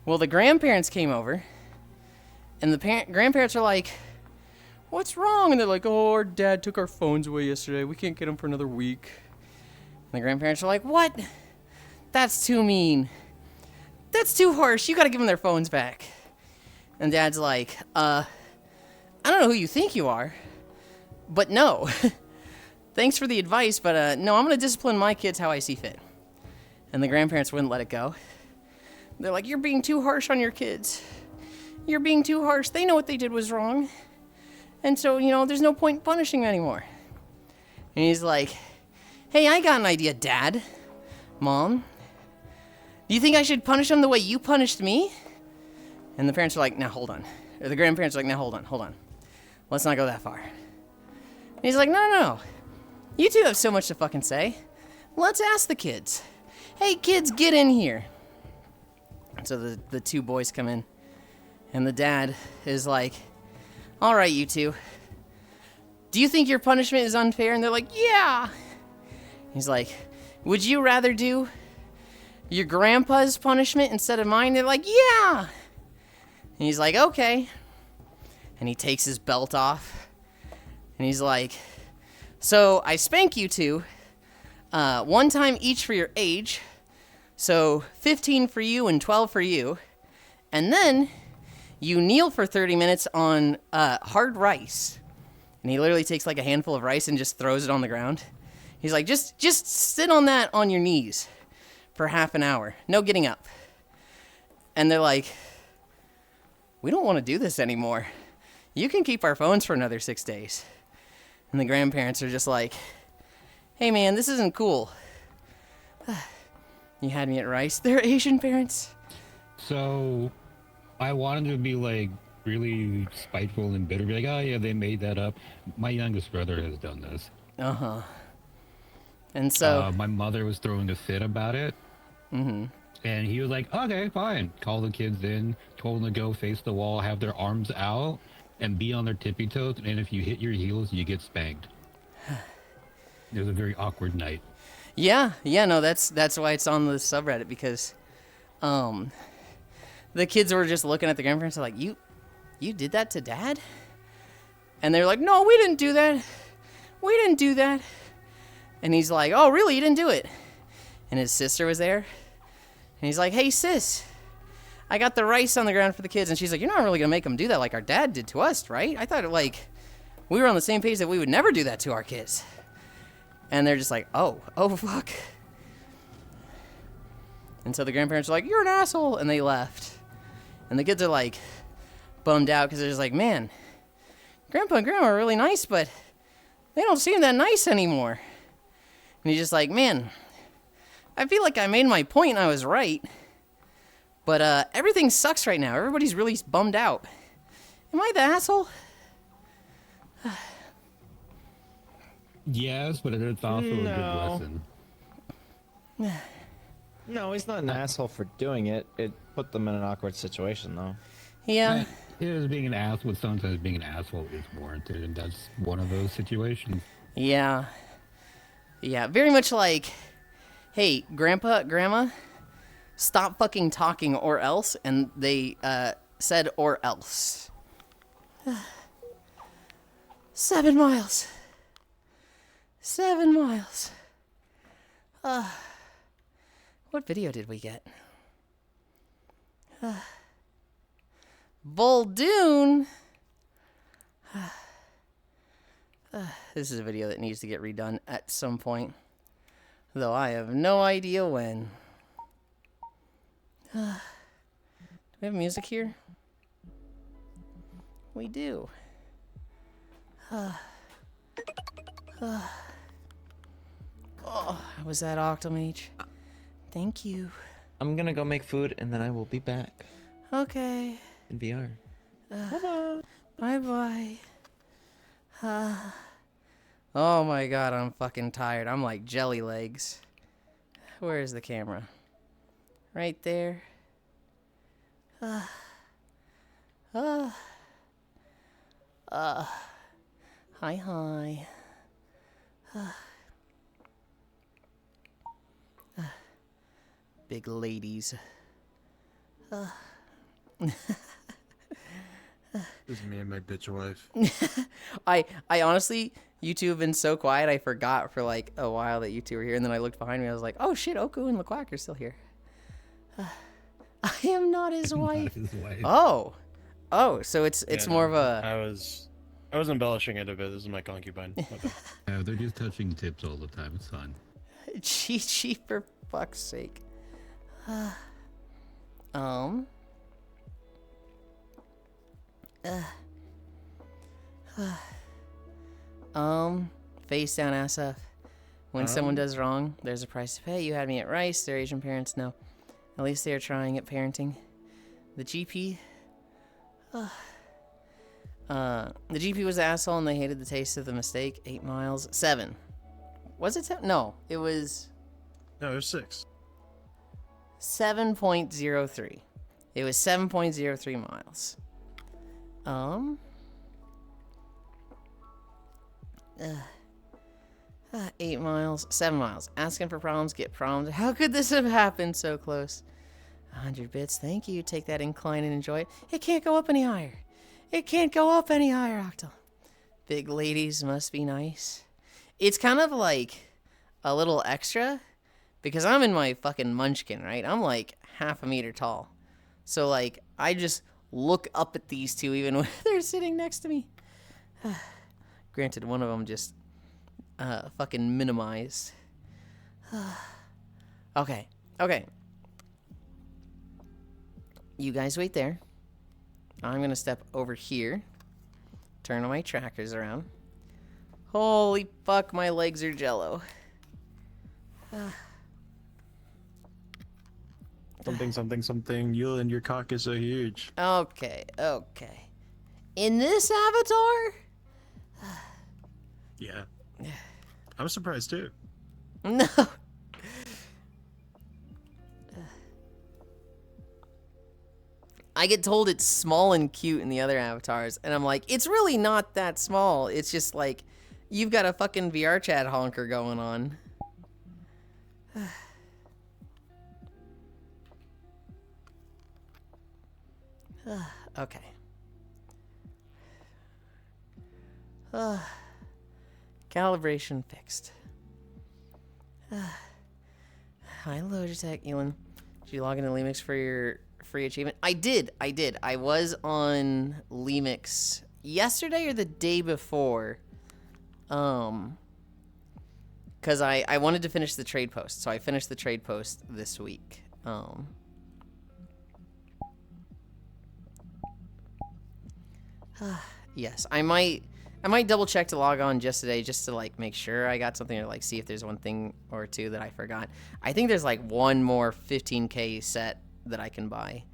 Well, the grandparents came over, and the grandparents are like, what's wrong? And they're like, oh, our dad took our phones away yesterday. We can't get them for another week. And the grandparents are like, what? That's too mean. That's too harsh. You gotta give them their phones back. And Dad's like, I don't know who you think you are, but no. Thanks for the advice, but no, I'm gonna discipline my kids how I see fit. And the grandparents wouldn't let it go. They're like, you're being too harsh on your kids. You're being too harsh. They know what they did was wrong. And so, you know, there's no point punishing them anymore. And he's like, hey, I got an idea, Dad. Mom. Do you think I should punish them the way you punished me? And the parents are like, now hold on. Or the grandparents are like, now hold on. Let's not go that far. And he's like, no. You two have so much to fucking say. Let's ask the kids. Hey, kids, get in here. So the 2 boys come in. And the dad is like, all right, you two. Do you think your punishment is unfair? And they're like, yeah. He's like, would you rather do your grandpa's punishment instead of mine? They're like, yeah. And he's like, okay. And he takes his belt off. And he's like, so I spank you two. 1 time each for your age. So 15 for you and 12 for you. And then you kneel for 30 minutes on hard rice. And he literally takes like a handful of rice and just throws it on the ground. He's like, just sit on that on your knees for half an hour. No getting up. And they're like, we don't want to do this anymore. You can keep our phones for another 6 days. And the grandparents are just like, hey man, this isn't cool. You had me at rice. They're Asian parents. So, I wanted to be like really spiteful and bitter, be like, oh yeah, they made that up. My youngest brother has done this. Uh-huh. And so... my mother was throwing a fit about it. Mm-hmm. And he was like, okay, fine. Call the kids in, told them to go face the wall, have their arms out, and be on their tippy toes. And if you hit your heels, you get spanked. It was a very awkward night. Yeah, no, that's why it's on the subreddit, because the kids were just looking at the grandparents like, you did that to Dad? And they're like, no, we didn't do that. We didn't do that. And he's like, oh, really? You didn't do it? And his sister was there. And he's like, hey, sis, I got the rice on the ground for the kids. And she's like, you're not really going to make them do that like our dad did to us, right? I thought, like, we were on the same page that we would never do that to our kids. And they're just like, oh, fuck. And so the grandparents are like, you're an asshole. And they left. And the kids are like bummed out because they're just like, man, Grandpa and Grandma are really nice, but they don't seem that nice anymore. And he's just like, man, I feel like I made my point and I was right. But everything sucks right now. Everybody's really bummed out. Am I the asshole? Yes, but it's also a good lesson. No, he's not an asshole for doing it. It put them in an awkward situation, though. Yeah. It is being an asshole, but sometimes being an asshole is warranted, and that's one of those situations. Yeah. Yeah, very much like, hey, Grandpa, Grandma, stop fucking talking or else. And they said or else. 7 miles. 7 miles. What video did we get? Voldoon. This is a video that needs to get redone at some point, though I have no idea when. Do we have music here? We do. Oh, how was that, Octomage? Thank you. I'm gonna go make food and then I will be back Okay. in VR. Bye-bye. Oh my god, I'm fucking tired. I'm like jelly legs. Where is the camera? Right there. Hi. Big ladies. This is me and my bitch wife. I honestly, you two have been so quiet, I forgot for like a while that you two were here, and then I looked behind me, I was like, oh shit, Oku and LeQuack are still here. I am not his wife. Not his wife. Oh, so it's Yeah, more no, of a... I was embellishing it a bit. This is my concubine. My bad. Yeah, they're just touching tips all the time. It's fun. Chi for fuck's sake. Face down, ass up. When someone does wrong, there's a price to pay. You had me at rice. Their Asian parents know. At least they are trying at parenting. The GP. The GP was the asshole and they hated the taste of the mistake. 8 miles. 7. Was it 7? No, it was... No, it was 6. 7.03. It was 7.03 miles. 8 miles, 7 miles. Asking for problems, get problems. How could this have happened so close? 100 bits, thank you. Take that incline and enjoy it. It can't go up any higher. It can't go up any higher, Octo. Big ladies must be nice. It's kind of like a little extra because I'm in my fucking munchkin, right? I'm like half a meter tall. So like I just look up at these two even when they're sitting next to me. Granted, one of them just fucking minimized. Okay. You guys wait there. I'm gonna step over here. Turn my trackers around. Holy fuck, my legs are jello. Something. Yulind, your cock is so huge. Okay. In this avatar? Yeah. I'm surprised too. No. I get told it's small and cute in the other avatars, and I'm like, it's really not that small. It's just like, you've got a fucking VR chat honker going on. Okay. Calibration fixed. Hi, Logitech. Yulind, did you log into Lemix for your free achievement? I did. I was on Lemix yesterday or the day before. Because I wanted to finish the trade post, so I finished the trade post this week. Yes, I might double check to log on just today, just to like make sure I got something, or like see if there's one thing or two that I forgot. I think there's like one more 15K set that I can buy.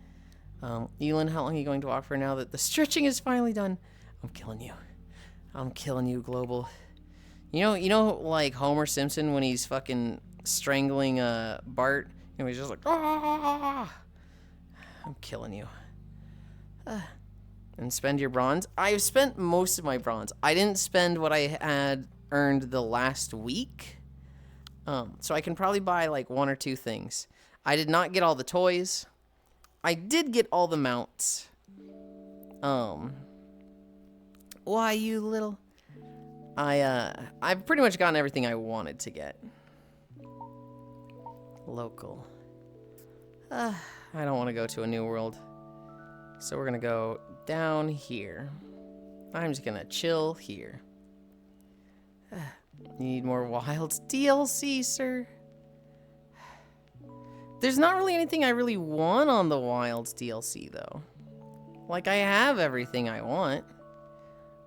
Yulind, how long are you going to walk for now that the stretching is finally done? I'm killing you, Global. You know, like Homer Simpson when he's fucking strangling Bart, and he's just like, ah! I'm killing you. And spend your bronze. I've spent most of my bronze. I didn't spend what I had earned the last week. So I can probably buy like one or two things. I did not get all the toys. I did get all the mounts. Why, you little... I've pretty much gotten everything I wanted to get. Local. I don't want to go to a new world. So we're gonna go down here. I'm just gonna chill here. Need more Wilds DLC, sir? There's not really anything I really want on the Wilds DLC, though. Like, I have everything I want.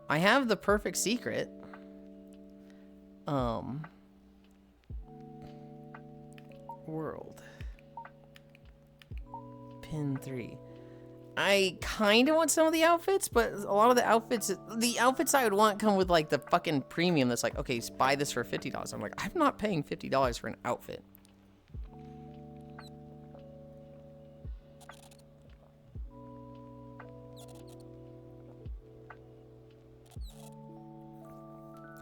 I have the perfect secret. World. Pin 3. I kind of want some of the outfits, but a lot of the outfits I would want come with like the fucking premium that's like, okay, buy this for $50. I'm like, I'm not paying $50 for an outfit.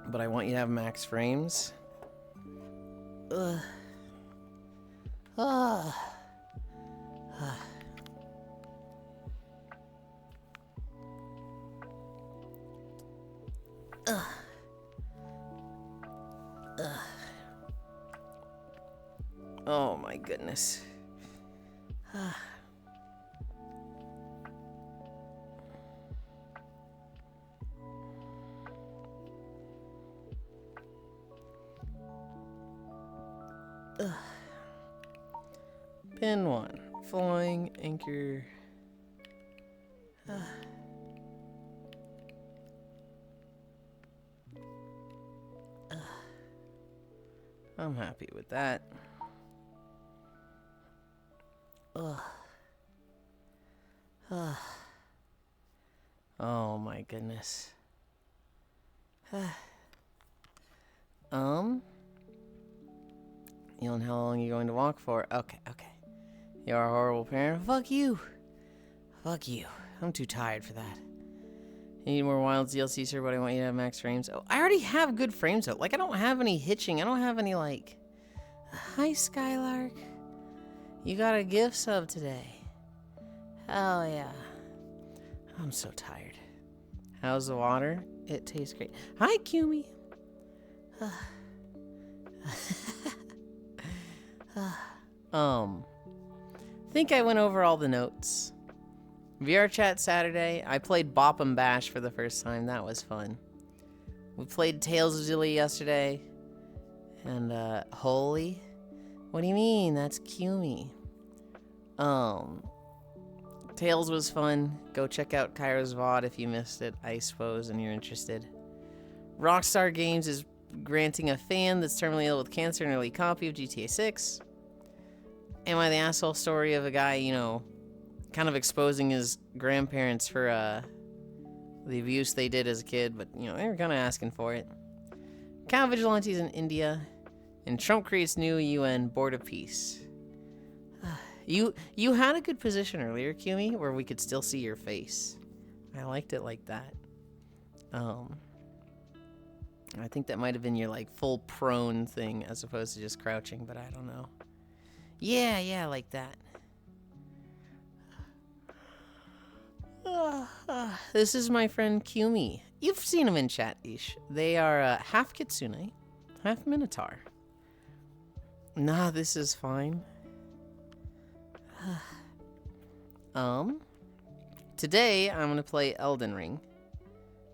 But I want you to have max frames. Ugh. Oh my goodness. Pin 1. Flying anchor. I'm happy with that. Oh my goodness. Yulind, how long are you going to walk for? Okay. You're a horrible parent. Fuck you. I'm too tired for that. You need more Wilds DLC, sir, but I want you to have max frames. Oh, I already have good frames, though. Like, I don't have any hitching. I don't have any, like... Hi, Skylark. You got a gift sub today. Hell yeah. I'm so tired. How's the water? It tastes great. Hi, Kumi. Think I went over all the notes. VR chat Saturday. I played Bop and Bash for the first time. That was fun. We played Tales of Zillia yesterday. And, Holy? What do you mean? That's Kumi. Tales was fun. Go check out Kairo's VOD if you missed it, I suppose, and you're interested. Rockstar Games is granting a fan that's terminally ill with cancer an early copy of GTA 6. Am I the asshole story of a guy, you know, kind of exposing his grandparents for, the abuse they did as a kid, but, you know, they were kind of asking for it. Cow vigilantes in India, and Trump creates new UN Board of Peace. You had a good position earlier, Kumi, where we could still see your face. I liked it like that. I think that might have been your, like, full prone thing as opposed to just crouching, but I don't know. Yeah, like that. This is my friend Kumi. You've seen him in chat, Ish. They are half Kitsune, half Minotaur. Nah, this is fine. Today I'm gonna play Elden Ring.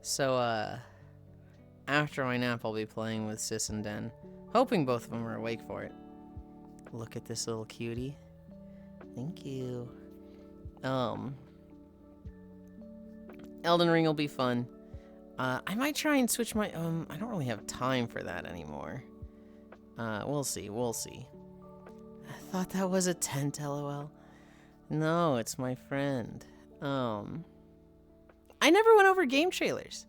So, after my nap, I'll be playing with Sis and Den, hoping both of them are awake for it. Look at this little cutie. Thank you. Elden Ring will be fun. I might try and switch my, I don't really have time for that anymore. We'll see. I thought that was a tent, lol. No, it's my friend. I never went over game trailers.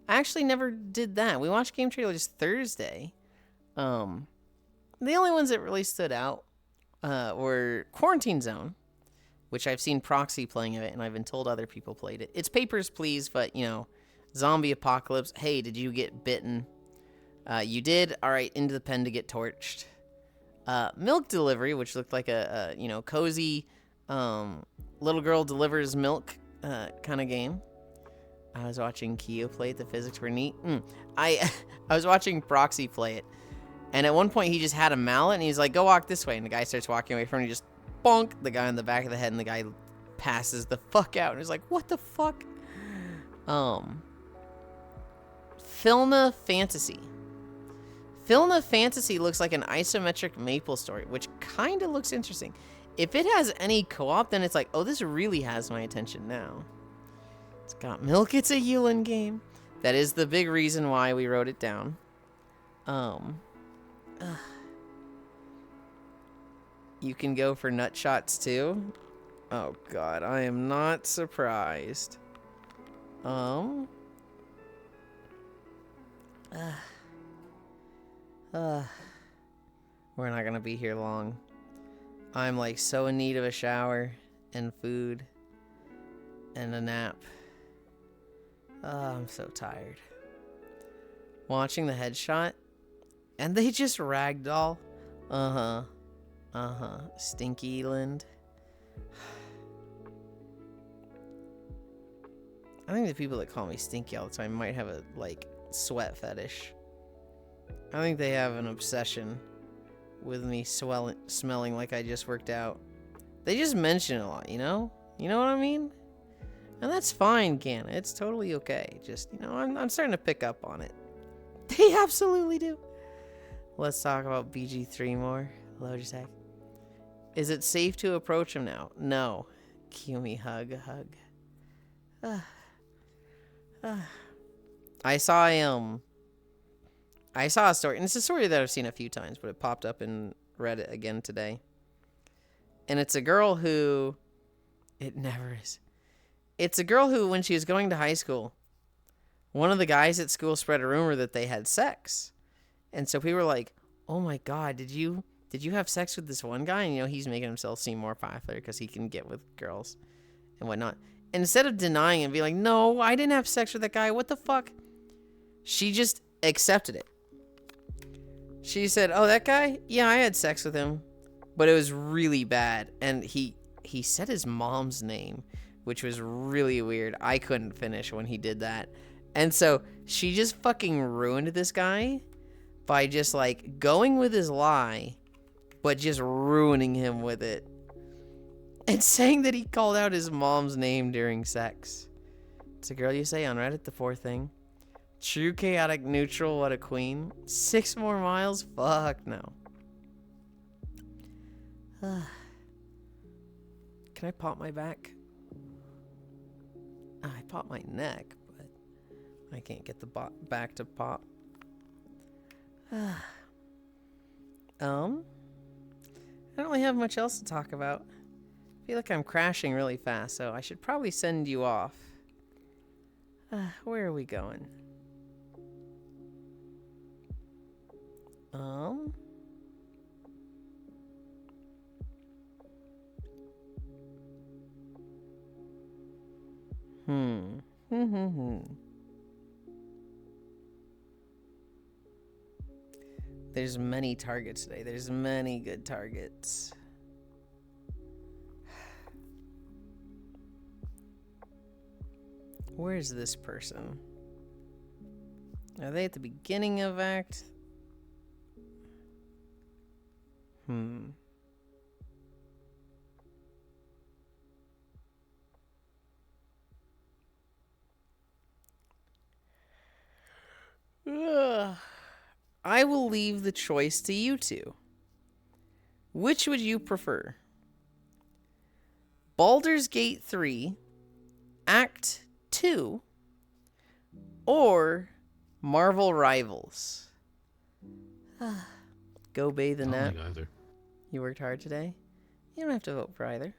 I actually never did that. We watched game trailers Thursday. The only ones that really stood out were Quarantine Zone, which I've seen Proxy playing it, and I've been told other people played it. It's Papers, Please, but, you know, zombie apocalypse. Hey, did you get bitten? You did? All right, into the pen to get torched. Milk Delivery, which looked like a you know, cozy little girl delivers milk kind of game. I was watching Kyo play it. The physics were neat. I was watching Proxy play it, and at one point he just had a mallet, and he's like, "Go walk this way," and the guy starts walking away from him, and he just bonk the guy in the back of the head, and the guy passes the fuck out, and he's like, "What the fuck?" Filna Fantasy. Filna Fantasy looks like an isometric Maple Story, which kind of looks interesting. If it has any co-op, then it's like, oh, this really has my attention now. It's got milk. It's a Yulind game. That is the big reason why we wrote it down. You can go for nut shots too. Oh god, I am not surprised. We're not gonna be here long. I'm like so in need of a shower and food and a nap. I'm so tired. Watching the headshot, and they just ragdoll. Stinky Yulind. I think the people that call me stinky all the time might have a, like, sweat fetish. I think they have an obsession with me smelling like I just worked out. They just mention it a lot, you know? You know what I mean? And that's fine, Canna. It's totally okay. Just, you know, I'm starting to pick up on it. They absolutely do. Let's talk about BG3 more. Logitech. Is it safe to approach him now? No. Kumi, hug. I saw a story, and it's a story that I've seen a few times, but it popped up in Reddit again today. And it's a girl who... It never is. It's a girl who, when she was going to high school, one of the guys at school spread a rumor that they had sex. And so people were like, oh my god, did you have sex with this one guy? And, you know, he's making himself seem more popular because he can get with girls and whatnot. And instead of denying and being like, no, I didn't have sex with that guy, what the fuck? She just accepted it. She said, oh, that guy? Yeah, I had sex with him, but it was really bad. And he said his mom's name, which was really weird. I couldn't finish when he did that. And so she just fucking ruined this guy by just, like, going with his lie, but just ruining him with it. And saying that he called out his mom's name during sex. It's a girl you say on Reddit, the fourth thing. True chaotic neutral, what a queen. 6 more miles? Fuck no. Can I pop my back? I pop my neck, but I can't get the back to pop. I don't really have much else to talk about. I feel like I'm crashing really fast, so I should probably send you off. Where are we going? There's many targets today. There's many good targets. Where's this person? Are they at the beginning of act? I will leave the choice to you two. Which would you prefer? Baldur's Gate 3, Act 2, or Marvel Rivals? Go bathe in that. Either. You worked hard today? You don't have to vote for either.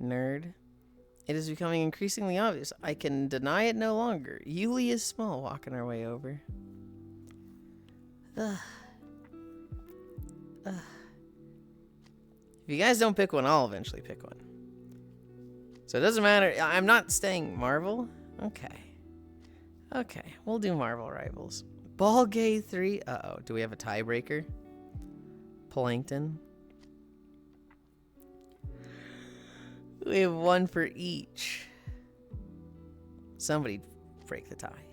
Nerd. It is becoming increasingly obvious. I can deny it no longer. Yulind is small, walking our way over. If you guys don't pick one, I'll eventually pick one. So it doesn't matter. I'm not staying Marvel. Okay, we'll do Marvel Rivals. Baldur's Gate 3. Uh-oh, do we have a tiebreaker? Plankton. We have one for each. Somebody break the tie.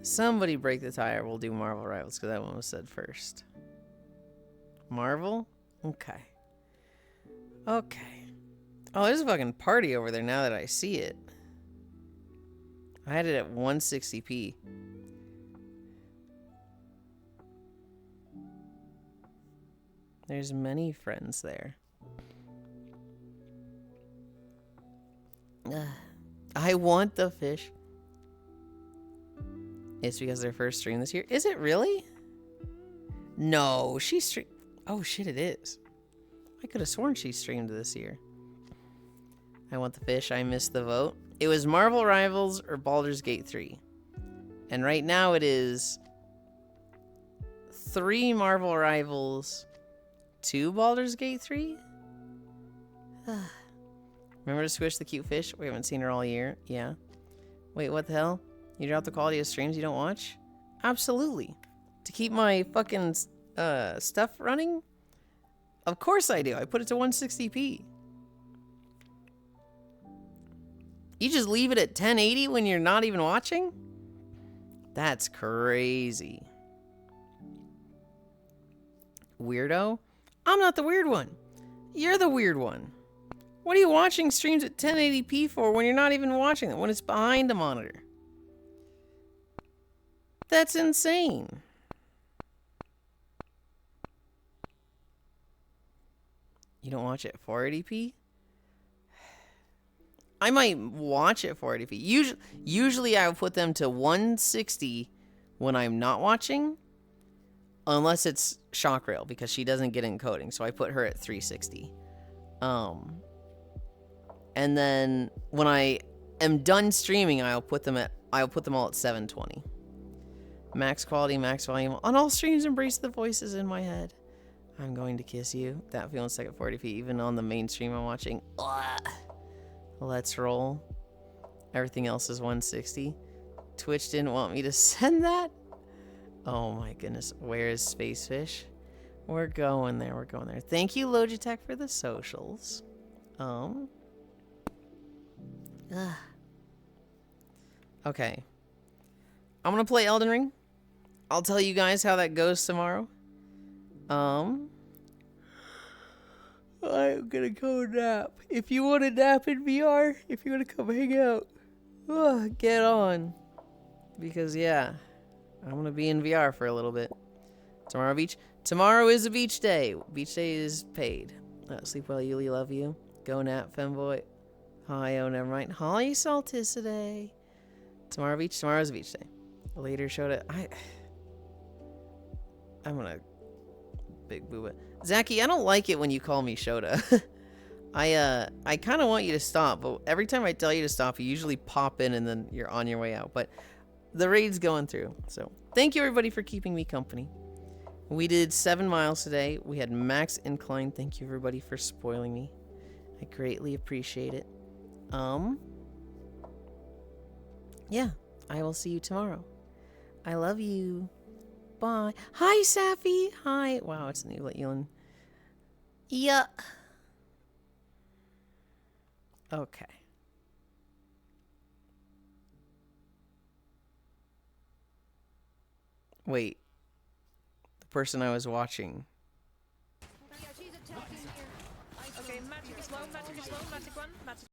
Somebody break the tie, or we'll do Marvel Rivals, because that one was said first. Marvel? Okay. Oh, there's a fucking party over there now that I see it. I had it at 160p. There's many friends there. I want the fish. It's because their first stream this year. Is it really? No, she streamed. Oh shit, it is. I could have sworn she streamed this year. I want the fish. I missed the vote. It was Marvel Rivals or Baldur's Gate 3. And right now it is 3 Marvel Rivals, 2 Baldur's Gate 3. Remember to squish the cute fish? We haven't seen her all year. Yeah. Wait, what the hell? You drop the quality of streams you don't watch? Absolutely. To keep my fucking stuff running? Of course I do. I put it to 160p. You just leave it at 1080 when you're not even watching? That's crazy. Weirdo? I'm not the weird one. You're the weird one. What are you watching streams at 1080p for when you're not even watching them, when it's behind the monitor? That's insane. You don't watch it at 480p? I might watch it 480p. Usually I would put them to 160 when I'm not watching, unless it's Shockrail, because she doesn't get encoding, so I put her at 360. And then when I am done streaming, I'll put them all at 720. Max quality, max volume. On all streams, embrace the voices in my head. I'm going to kiss you. That feels like at 40p, even on the main stream I'm watching. Ugh. Let's roll. Everything else is 160. Twitch didn't want me to send that. Oh my goodness. Where is Spacefish? We're going there. We're going there. Thank you, Logitech, for the socials. Okay. I'm gonna play Elden Ring. I'll tell you guys how that goes tomorrow. I'm gonna go nap. If you want to nap in VR, if you want to come hang out, Get on. Because, yeah, I'm going to be in VR for a little bit. Tomorrow is a beach day. Beach day is paid. Sleep well, Yuli. Love you. Go nap, femboy. Hi, oh, never mind. Holly Salt is today. Tomorrow's a beach day. Later, Shota. I'm gonna big booba. Zachy, I don't like it when you call me Shota. I kind of want you to stop, but every time I tell you to stop, you usually pop in and then you're on your way out. But the raid's going through. So thank you everybody for keeping me company. We did 7 miles today. We had max incline. Thank you everybody for spoiling me. I greatly appreciate it. Yeah, I will see you tomorrow. I love you. Bye. Hi, Safi. Hi. Wow, it's new, Yulind. Yeah. Okay. Wait. The person I was watching. Okay, magic is low, magic is low, magic one, magic